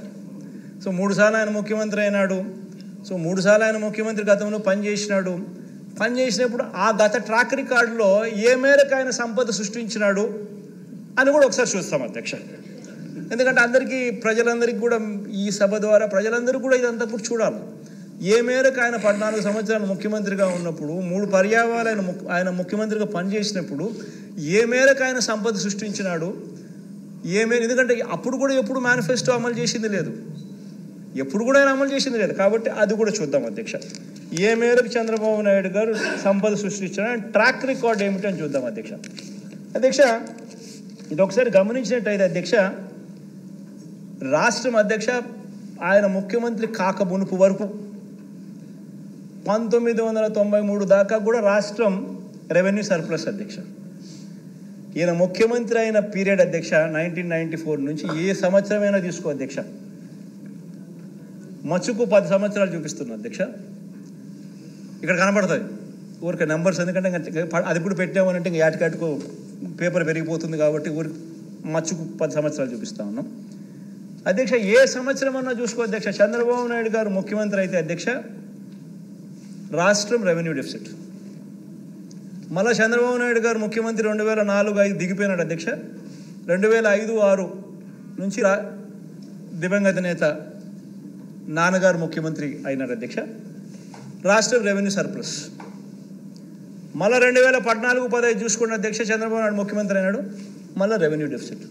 సో 3 సార్లు ఆయన ముఖ్యమంత్రి అయినాడు. సో 3 సార్లు ఆయన ముఖ్యమంత్రి గతంలో పనిచేసినప్పుడు ఆ గత ట్రాక్ రికార్డులో ఏ మేరకు ఆయన సంపద సృష్టించినాడు అని కూడా ఒకసారి చూస్తాం అధ్యక్ష. ఎందుకంటే ప్రజలందరికీ కూడా ఈ సభ ద్వారా ప్రజలందరూ కూడా ఇదంతా కూడా చూడాలి. ఏ మేరకు ఆయన 14 సంవత్సరాలు ముఖ్యమంత్రిగా ఉన్నప్పుడు, 3 పర్యాయాలు ఆయన ముఖ్యమంత్రిగా పనిచేసినప్పుడు ఏ మేరకు ఆయన సంపద సృష్టించినాడు, ఎందుకంటే అప్పుడు కూడా ఎప్పుడు మేనిఫెస్టో అమలు చేసింది లేదు, కాబట్టి అది కూడా చూద్దాం అధ్యక్ష. ఏ మేరకు చంద్రబాబు నాయుడు గారు సంపద సృష్టించిన ట్రాక్ రికార్డ్ ఏమిటి అని చూద్దాం అధ్యక్ష. అధ్యక్ష, ఇది ఒకసారి గమనించినట్టయితే అధ్యక్ష, రాష్ట్రం అధ్యక్ష ఆయన ముఖ్యమంత్రి కాక మునుపు వరకు 1993 దాకా కూడా రాష్ట్రం రెవెన్యూ సర్ప్లస్ అధ్యక్ష. ఈయన ముఖ్యమంత్రి అయిన పీరియడ్ అధ్యక్ష 1994 నుంచి ఏ సంవత్సరమైనా తీసుకో అధ్యక్ష, మచ్చుకు 10 సంవత్సరాలు చూపిస్తున్నా అధ్యక్ష. ఇక్కడ కనబడుతుంది ఊరికి నెంబర్స్, ఎందుకంటే అది ఇప్పుడు పెట్టామనంటే ఇంకా యాటికాటుకు పేపర్ పెరిగిపోతుంది కాబట్టి ఊరికి మచ్చుకు 10 సంవత్సరాలు చూపిస్తా ఉన్నాం అధ్యక్ష. ఏ సంవత్సరం అన్నా చూసుకో అధ్యక్ష, చంద్రబాబు నాయుడు గారు ముఖ్యమంత్రి అయితే అధ్యక్ష రాష్ట్రం రెవెన్యూ డెఫిసిట్. మళ్ళీ చంద్రబాబు నాయుడు గారు ముఖ్యమంత్రి 2004-05 దిగిపోయినాడు అధ్యక్ష. 2005-06 నుంచి దివంగత నేత నాన్నగారు ముఖ్యమంత్రి అయినారు అధ్యక్ష, రాష్ట్రం రెవెన్యూ సర్ప్లస్. మళ్ళీ 2014-15 చూసుకున్న అధ్యక్ష చంద్రబాబు నాయుడు ముఖ్యమంత్రి అయినాడు, మళ్ళీ రెవెన్యూ డెఫిసిట్.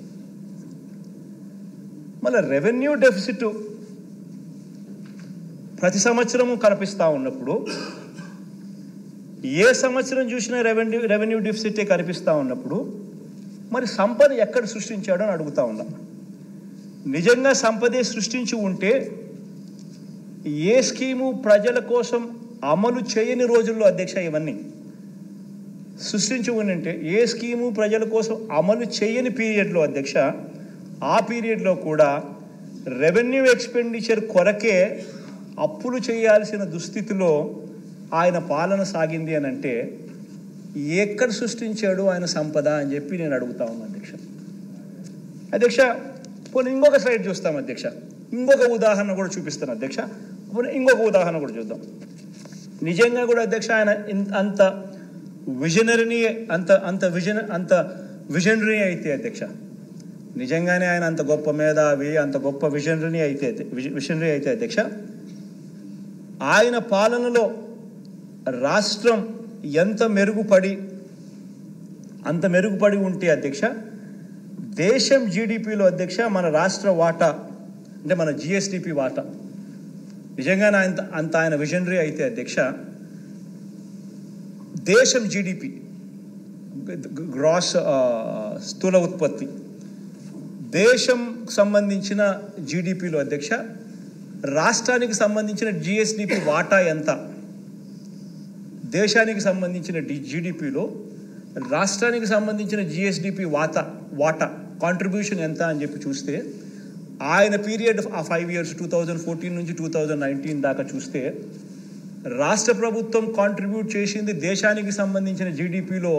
మళ్ళీ రెవెన్యూ డెఫిసిట్ ప్రతి సంవత్సరము కనిపిస్తూ ఉన్నప్పుడు ఏ సంవత్సరం చూసినా రెవెన్యూ డెఫిసిటే కనిపిస్తూ ఉన్నప్పుడు మరి సంపద ఎక్కడ సృష్టించాడో అని అడుగుతా ఉన్నా. నిజంగా సంపదే సృష్టించి ఉంటే ఏ స్కీము ప్రజల కోసం అమలు చేయని రోజుల్లో అధ్యక్ష ఇవన్నీ సృష్టించి ఉంటే, ఏ స్కీము ప్రజల కోసం అమలు చేయని పీరియడ్లో అధ్యక్ష, ఆ పీరియడ్లో కూడా రెవెన్యూ ఎక్స్పెండిచర్ కొరకే అప్పులు చేయాల్సిన దుస్థితిలో ఆయన పాలన సాగింది అని అంటే ఎక్కడ సృష్టించాడు ఆయన సంపద అని చెప్పి నేను అడుగుతా ఉన్నాను అధ్యక్ష. అధ్యక్ష పోనీ ఇంకొక స్లైడ్ చూస్తాం అధ్యక్ష, ఇంకొక ఉదాహరణ కూడా చూపిస్తాను అధ్యక్ష. పోనీ ఇంకొక ఉదాహరణ కూడా చూద్దాం. నిజంగా కూడా అధ్యక్ష ఆయన అంత విజనరీ అంత విజనరీ అయితే అధ్యక్ష, నిజంగానే ఆయన అంత గొప్ప మేధావి, అంత గొప్ప విజనరీ అయితే అధ్యక్ష, ఆయన పాలనలో రాష్ట్రం అంత మెరుగుపడి ఉంటే అధ్యక్ష, దేశం జీడిపిలో అధ్యక్ష మన రాష్ట్ర వాటా అంటే మన జిఎస్డిపి వాటా నిజంగానే ఆయన విజనరీ అయితే అధ్యక్ష, దేశం జీడిపి గ్రాస్ స్థూల ఉత్పత్తి దేశం సంబంధించిన జీడిపిలో అధ్యక్ష రాష్ట్రానికి సంబంధించిన జిఎస్డిపి వాటా ఎంత, దేశానికి సంబంధించిన జీడిపిలో రాష్ట్రానికి సంబంధించిన జిఎస్డిపి వాటా కాంట్రిబ్యూషన్ ఎంత అని చెప్పి చూస్తే ఆయన పీరియడ్ ఆ 5 years 2014 నుంచి 2019 దాకా చూస్తే రాష్ట్ర ప్రభుత్వం కాంట్రిబ్యూట్ చేసింది దేశానికి సంబంధించిన జీడిపిలో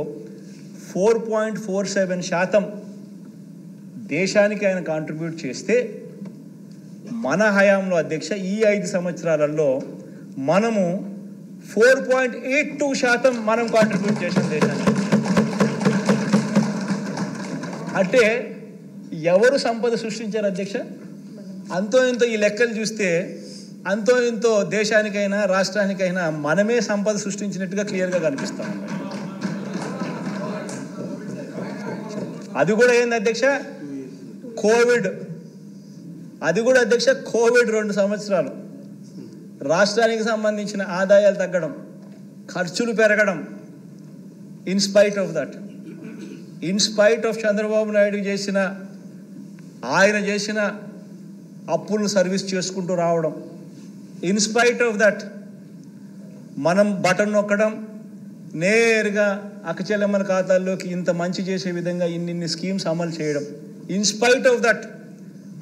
4.47% దేశానికి ఆయన కాంట్రిబ్యూట్ చేస్తే, మన హయాంలో అధ్యక్ష ఈ 5 సంవత్సరాలలో మనము 4.82% మనం కాంట్రిబ్యూట్ చేసాం దేశానికి. అంటే ఎవరు సంపద సృష్టించారు అధ్యక్ష? అంతో ఇంతో ఈ లెక్కలు చూస్తే అంతో ఇంతో దేశానికైనా రాష్ట్రానికైనా మనమే సంపద సృష్టించినట్టుగా క్లియర్గా కనిపిస్తాం. అది కూడా ఏంది అధ్యక్ష, అది కూడా అధ్యక్ష కోవిడ్ 2 సంవత్సరాలు రాష్ట్రానికి సంబంధించిన ఆదాయాలు తగ్గడం, ఖర్చులు పెరగడం, ఇన్స్పైట్ ఆఫ్ చంద్రబాబు నాయుడు ఆయన చేసిన అప్పులను సర్వీస్ చేసుకుంటూ రావడం, ఇన్స్పైట్ ఆఫ్ దట్ మనం బటన్ నొక్కడం, నేరుగా అక్కచెల్లెమ్మల ఖాతాల్లోకి ఇంత మంచి చేసే విధంగా ఇన్ని స్కీమ్స్ అమలు చేయడం, ఇన్స్పైట్ ఆఫ్ దట్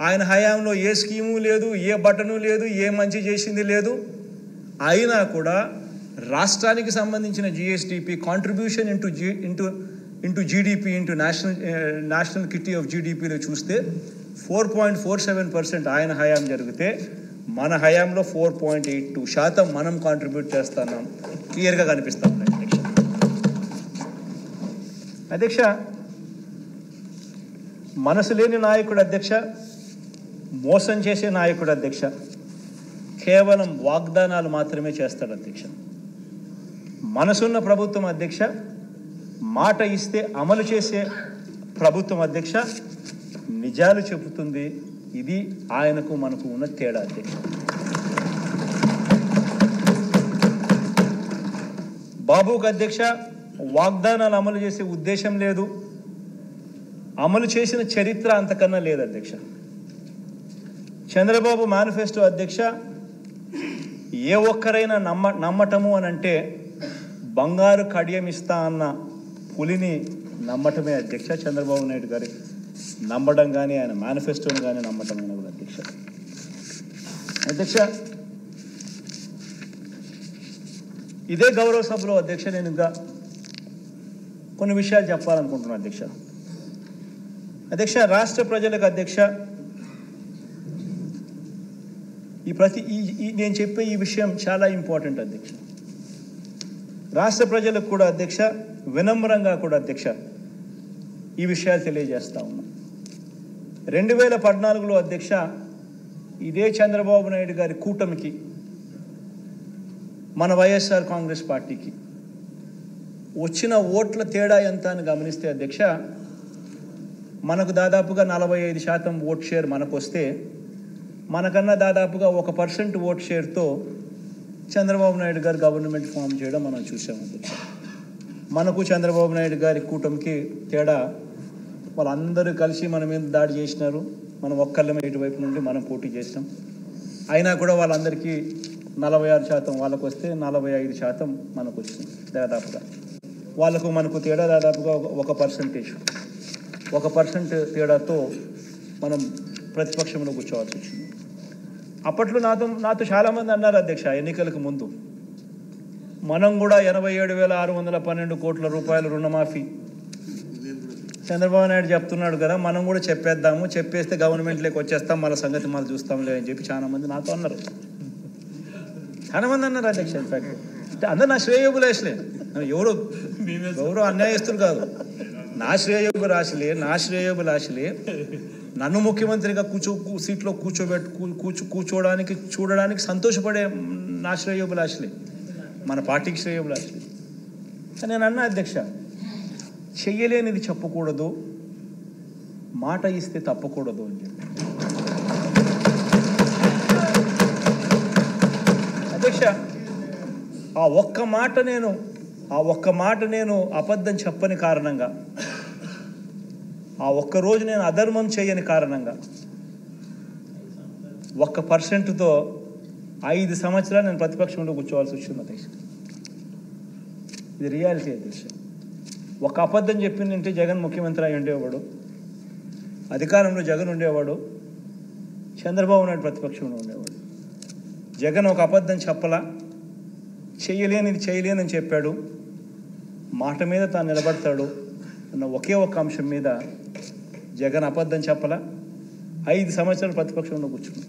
ఆయన హయాంలో ఏ స్కీము లేదు, ఏ బటను లేదు, ఏ మంచి చేసింది లేదు. అయినా కూడా రాష్ట్రానికి సంబంధించిన GSDP contribution into GDP into national kitty of జీడిపిలో చూస్తే 4.47% ఆయన హయాం జరిగితే మన హయాంలో 4.82% మనం కాంట్రిబ్యూట్ చేస్తున్నాం. క్లియర్గా కనిపిస్తాం అధ్యక్ష. మనసు లేని నాయకుడు అధ్యక్ష, మోసం చేసే నాయకుడు అధ్యక్ష, కేవలం వాగ్దానాలు మాత్రమే చేస్తాడు అధ్యక్ష. మనసున్న ప్రభుత్వం అధ్యక్ష, మాట ఇస్తే అమలు చేసే ప్రభుత్వం అధ్యక్ష, నిజాలు చెబుతుంది. ఇది ఆయనకు మనకు ఉన్న తేడా అధ్యక్ష. బాబుకు అధ్యక్ష వాగ్దానాలు అమలు చేసే ఉద్దేశం లేదు, అమలు చేసిన చరిత్ర అంతకన్నా లేదు అధ్యక్ష. చంద్రబాబు మేనిఫెస్టో అధ్యక్ష ఏ ఒక్కరైనా నమ్మటము అని అంటే బంగారు కడియం ఇస్తా అన్న పులిని నమ్మటమే అధ్యక్ష. చంద్రబాబు నాయుడు గారి నమ్మడం కానీ ఆయన మేనిఫెస్టోని కానీ నమ్మటమైన కూడా అధ్యక్ష. ఇదే గౌరవ సభలో అధ్యక్ష నేను ఇంకా కొన్ని విషయాలు చెప్పాలనుకుంటున్నాను అధ్యక్ష. రాష్ట్ర ప్రజలకు అధ్యక్ష నేను చెప్పే ఈ విషయం చాలా ఇంపార్టెంట్ అధ్యక్ష. రాష్ట్ర ప్రజలకు కూడా అధ్యక్ష వినమ్రంగా కూడా అధ్యక్ష ఈ విషయాలు తెలియజేస్తా ఉన్నా. 2014లో అధ్యక్ష ఇదే చంద్రబాబు నాయుడు గారి కూటమికి మన వైఎస్ఆర్ కాంగ్రెస్ పార్టీకి వచ్చిన ఓట్ల తేడా ఎంత అని గమనిస్తే అధ్యక్ష మనకు దాదాపుగా 45% ఓట్ షేర్ మనకు వస్తే మనకన్నా దాదాపుగా 1% ఓట్ షేర్తో చంద్రబాబు నాయుడు గారు గవర్నమెంట్ ఫామ్ చేయడం మనం చూసాం అధ్యక్ష. మనకు చంద్రబాబు నాయుడు గారి కూటమికి తేడా వాళ్ళందరూ కలిసి మన మీద దాడి చేసినారు. మనం ఒక్కళ్ళమే ఇటువైపు నుండి మనం పోటీ చేసినాం. అయినా కూడా వాళ్ళందరికీ 46% వాళ్ళకు వస్తే 45% మనకు వచ్చింది దాదాపుగా. వాళ్ళకు మనకు తేడా దాదాపుగా 1% తేడాతో మనం ప్రతిపక్షంలో కూర్చోవాల్సి వచ్చింది. అప్పట్లో నాతో చాలామంది అన్నారు అధ్యక్ష ఎన్నికలకు ముందు మనం కూడా 87,612 కోట్ల రూపాయల రుణమాఫీ చంద్రబాబు నాయుడు చెప్తున్నాడు కదా మనం కూడా చెప్పేద్దాము, చెప్పేస్తే గవర్నమెంట్లోకి వచ్చేస్తాం, మన సంగతి మళ్ళీ చూస్తాంలే అని చెప్పి చాలామంది నాతో అన్నారు. చాలామంది అన్నారు అధ్యక్ష. ఇన్ఫాక్ట్ అందరు నా శ్రేయోభిలాషులే, ఎవరో అన్యాయస్తులు కాదు, నా శ్రేయోభిలాషులే నన్ను ముఖ్యమంత్రిగా సీట్లో చూడడానికి సంతోషపడే నా శ్రేయోభిలాషులే, మన పార్టీకి శ్రేయోభిలాషులే. నేను అన్నా అధ్యక్ష చెయ్యలేనిది చెప్పకూడదు, మాట ఇస్తే తప్పకూడదు అని చెప్పి. అధ్యక్ష ఆ ఒక్క మాట నేను అబద్ధం చెప్పని కారణంగా, ఆ ఒక్కరోజు నేను అధర్మం చేయని కారణంగా 1%తో 5 సంవత్సరాలు నేను ప్రతిపక్షంలో కూర్చోవాల్సి వచ్చింది అధ్యక్ష. ఇది రియాలిటీ అధ్యక్ష. ఒక అబద్ధం చెప్పిందంటే జగన్ ముఖ్యమంత్రి అయి ఉండేవాడు, అధికారంలో జగన్ ఉండేవాడు, చంద్రబాబు నాయుడు ప్రతిపక్షంలో ఉండేవాడు. జగన్ ఒక అబద్ధం చెప్పలా, చేయలేనని చెప్పాడు, మాట మీద తాను నిలబడతాడు అన్న ఒకే ఒక అంశం మీద జగన్ అబద్ధం చెప్పలా, 5 సంవత్సరాలు ప్రతిపక్షంలో కూర్చున్నాను.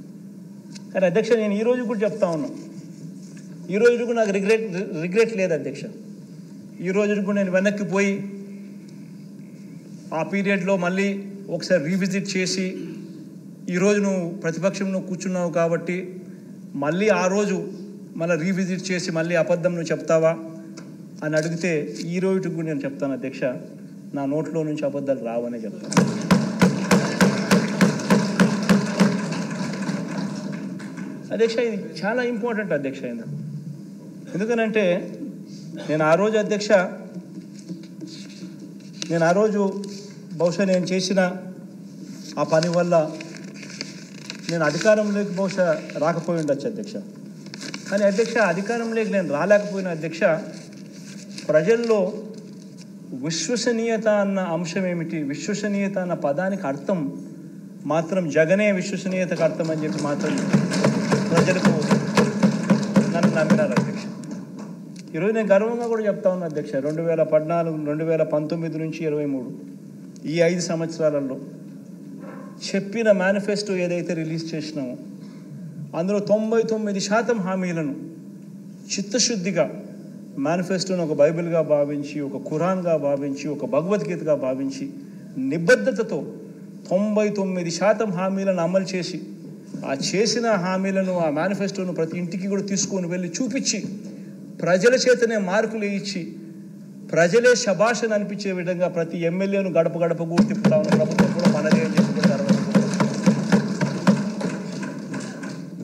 కానీ అధ్యక్ష నేను ఈరోజు కూడా చెప్తా ఉన్నా, ఈరోజు కూడా నాకు రిగ్రెట్ లేదు అధ్యక్ష. ఈ రోజు కూడా నేను వెనక్కి పోయి ఆ పీరియడ్లో మళ్ళీ ఒకసారి రీవిజిట్ చేసి ఈరోజు నువ్వు ప్రతిపక్షంలో కూర్చున్నావు కాబట్టి మళ్ళీ ఆ రోజు మళ్ళీ రీవిజిట్ చేసి మళ్ళీ అబద్ధం నువ్వు చెప్తావా అని అడిగితే ఈ రోజు కూడా నేను చెప్తాను అధ్యక్ష, నా నోట్లో నుంచి అబద్ధాలు రావనే చెప్తాను. అధ్యక్ష ఇది చాలా ఇంపార్టెంట్ అధ్యక్ష. ఎందుకనంటే నేను ఆ రోజు బహుశా నేను చేసిన ఆ పని వల్ల నేను అధికారంలోకి బహుశా రాకపోయి ఉండొచ్చు అధ్యక్ష. కానీ అధ్యక్ష అధికారంలోకి నేను రాలేకపోయిన అధ్యక్ష, ప్రజల్లో విశ్వసనీయత అన్న అంశం ఏమిటి, విశ్వసనీయత అన్న పదానికి అర్థం మాత్రం జగనే విశ్వసనీయతకు అర్థం అని చెప్పి మాత్రం ప్రజలకు నన్ను నమ్మినారు అధ్యక్ష. ఈరోజు నేను గర్వంగా కూడా చెప్తా ఉన్నా అధ్యక్ష, 2014, 2019 నుంచి 23 ఈ 5 సంవత్సరాలలో చెప్పిన మేనిఫెస్టో ఏదైతే రిలీజ్ చేసినామో అందులో 99% హామీలను చిత్తశుద్ధిగా మేనిఫెస్టోను ఒక బైబిల్గా భావించి, ఒక ఖురాన్గా భావించి, ఒక భగవద్గీతగా భావించి నిబద్ధతతో 99% హామీలను అమలు చేసి ఆ చేసిన హామీలను ఆ మేనిఫెస్టోను ప్రతి ఇంటికి కూడా తీసుకొని వెళ్ళి చూపించి ప్రజల చేతనే మార్కులు ఇచ్చి ప్రజలే శభాషను అనిపించే విధంగా ప్రతి ఎమ్మెల్యేను గడప కూడా తిప్పుతా ఉన్న ప్రభుత్వం కూడా మనదే అని చెప్పుకుంటారు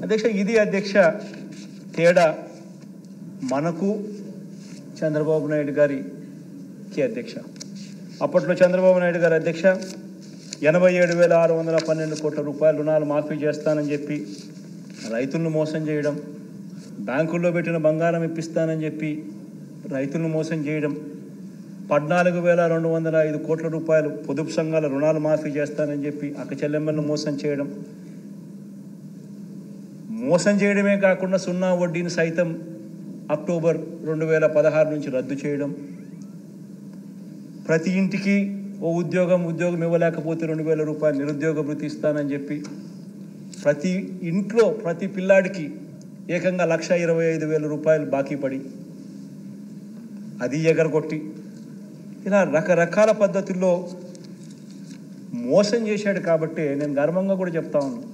అధ్యక్ష. ఇది అధ్యక్ష తేడా మనకు చంద్రబాబు నాయుడు గారికి అధ్యక్ష. అప్పట్లో చంద్రబాబు నాయుడు గారు అధ్యక్ష 87,612 కోట్ల రూపాయల రుణాలు మాఫీ చేస్తానని చెప్పి రైతులను మోసం చేయడం, బ్యాంకుల్లో పెట్టిన బంగారం ఇప్పిస్తానని చెప్పి రైతులను మోసం చేయడం, 14,205 కోట్ల రూపాయలు పొదుపు సంఘాల రుణాలు మాఫీ చేస్తానని చెప్పి అక్క చెల్లెమ్మలను మోసం చేయడమే కాకుండా సున్నా వడ్డీని సైతం అక్టోబర్ 2016 నుంచి రద్దు చేయడం, ప్రతి ఇంటికి ఓ ఉద్యోగం ఇవ్వలేకపోతే 2,000 రూపాయలు నిరుద్యోగ భృతి ఇస్తానని చెప్పి ప్రతి ఇంట్లో ప్రతి పిల్లాడికి ఏకంగా 1,25,000 రూపాయలు బాకీ పడి అది ఎగరగొట్టి ఇలా రకరకాల పద్ధతుల్లో మోసం చేశాడు. కాబట్టి నేను గర్వంగా కూడా చెప్తా ఉన్నాను,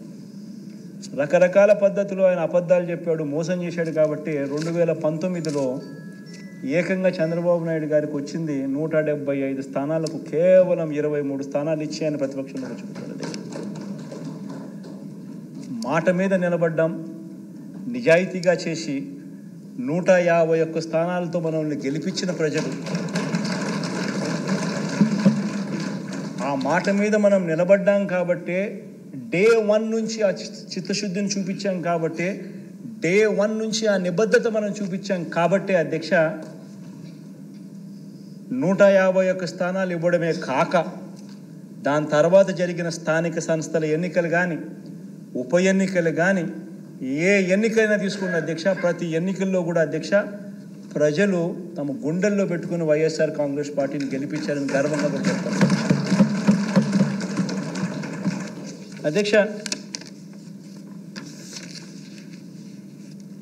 రకరకాల పద్ధతులు ఆయన అబద్ధాలు చెప్పాడు, మోసం చేశాడు. కాబట్టి 2019లో ఏకంగా చంద్రబాబు నాయుడు గారికి వచ్చింది 175 స్థానాలకు కేవలం 23 స్థానాలు ఇచ్చి ఆయన ప్రతిపక్షంలో కూర్చుంటాడు. మాట మీద నిలబడ్డాం, నిజాయితీగా చేసి 151 స్థానాలతో మనల్ని గెలిపించిన ప్రజలు, ఆ మాట మీద మనం నిలబడ్డాం కాబట్టే డే 1 నుంచి ఆ చిత్తశుద్ధిని చూపించాం, కాబట్టి డే 1 నుంచి ఆ నిబద్ధత మనం చూపించాం. కాబట్టి అధ్యక్ష 151 స్థానాలు ఇవ్వడమే కాక దాని తర్వాత జరిగిన స్థానిక సంస్థల ఎన్నికలు కానీ ఉప ఎన్నికలు కానీ ఏ ఎన్నికైనా తీసుకున్న అధ్యక్ష, ప్రతి ఎన్నికల్లో కూడా అధ్యక్ష ప్రజలు తమ గుండెల్లో పెట్టుకుని వైఎస్ఆర్ కాంగ్రెస్ పార్టీని గెలిపించారని గర్వంగా కూడా చెప్తారు. అధ్యక్ష,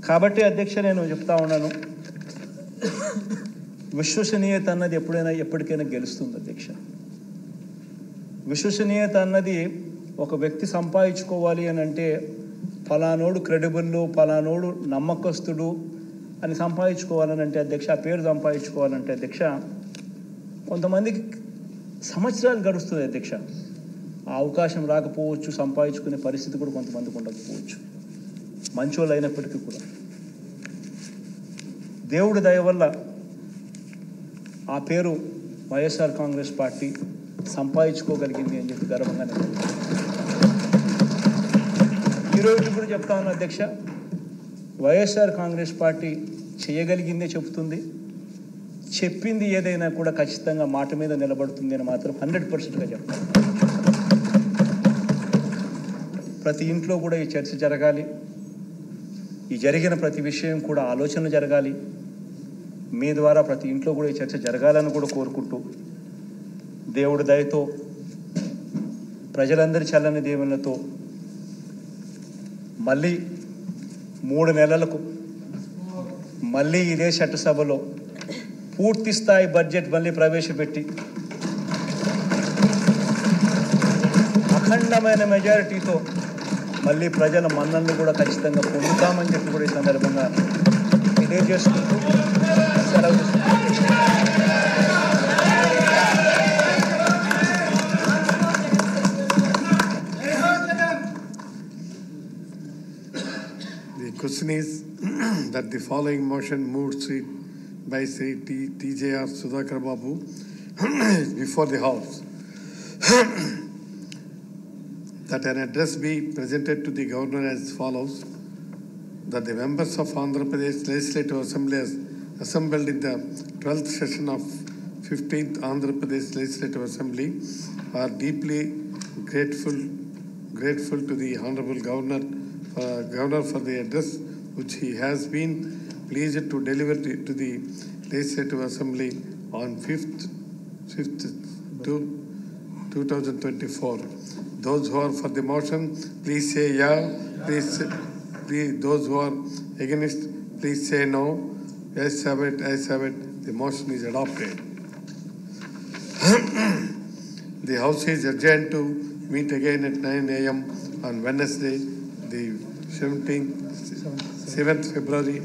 కాబట్టి అధ్యక్ష నేను చెప్తా ఉన్నాను, విశ్వసనీయత అన్నది ఎప్పటికైనా గెలుస్తుంది అధ్యక్ష. విశ్వసనీయత అన్నది ఒక వ్యక్తి సంపాదించుకోవాలి అని అంటే ఫలానోడు క్రెడిబుల్, ఫలానోడు నమ్మకస్తుడు అని సంపాదించుకోవాలని అంటే అధ్యక్ష, ఆ పేరు సంపాదించుకోవాలంటే అధ్యక్ష కొంతమందికి సంవత్సరాలు గడుస్తుంది అధ్యక్ష. ఆ అవకాశం రాకపోవచ్చు, సంపాదించుకునే పరిస్థితి కూడా కొంతమందికి ఉండకపోవచ్చు, మంచోళ్ళు అయినప్పటికీ కూడా. దేవుడి దయ వల్ల ఆ పేరు వైఎస్ఆర్ కాంగ్రెస్ పార్టీ సంపాదించుకోగలిగింది అని చెప్పి గర్వంగా నేను ఈరోజు కూడా చెప్తా ఉన్నా అధ్యక్ష, వైఎస్ఆర్ కాంగ్రెస్ పార్టీ చేయగలిగిందే చెబుతుంది, చెప్పింది ఏదైనా కూడా ఖచ్చితంగా మాట మీద నిలబడుతుంది అని మాత్రం 100%గా చెప్తాను. ప్రతి ఇంట్లో కూడా ఈ చర్చ జరగాలి, ఈ జరిగిన ప్రతి విషయం కూడా ఆలోచన జరగాలి, మీ ద్వారా ప్రతి ఇంట్లో కూడా ఈ చర్చ జరగాలని కూడా కోరుకుంటూ, దేవుడి దయతో ప్రజలందరి చల్లని దీవెనలతో మళ్ళీ 3 నెలలకు మళ్ళీ ఇదే చట్టసభలో పూర్తి స్థాయి బడ్జెట్ మళ్ళీ ప్రవేశపెట్టి అఖండమైన మెజారిటీతో మళ్ళీ ప్రజల మన్ననలు కూడా ఖచ్చితంగా పొందుతామని చెప్పి కూడా ఈ సందర్భంగా తెలియజేసుకుంటూ సెలవు తీసుకుంటాం. The question is that the following motion moved by Sri TJR Sudhakar Babu before the House that an address be presented to the Governor as follows: that the members of Andhra Pradesh Legislative Assembly assembled in the 12th session of 15th Andhra Pradesh Legislative Assembly are deeply grateful to the Honorable Governor for the address which he has been pleased to deliver to the Legislative Assembly on 5th 2024. Those who are for the motion, please say yeah. Please, those who are against, please say no. Yes, have it. The motion is adopted. The House is adjourned to meet again at 9 a.m. on Wednesday, the 7th February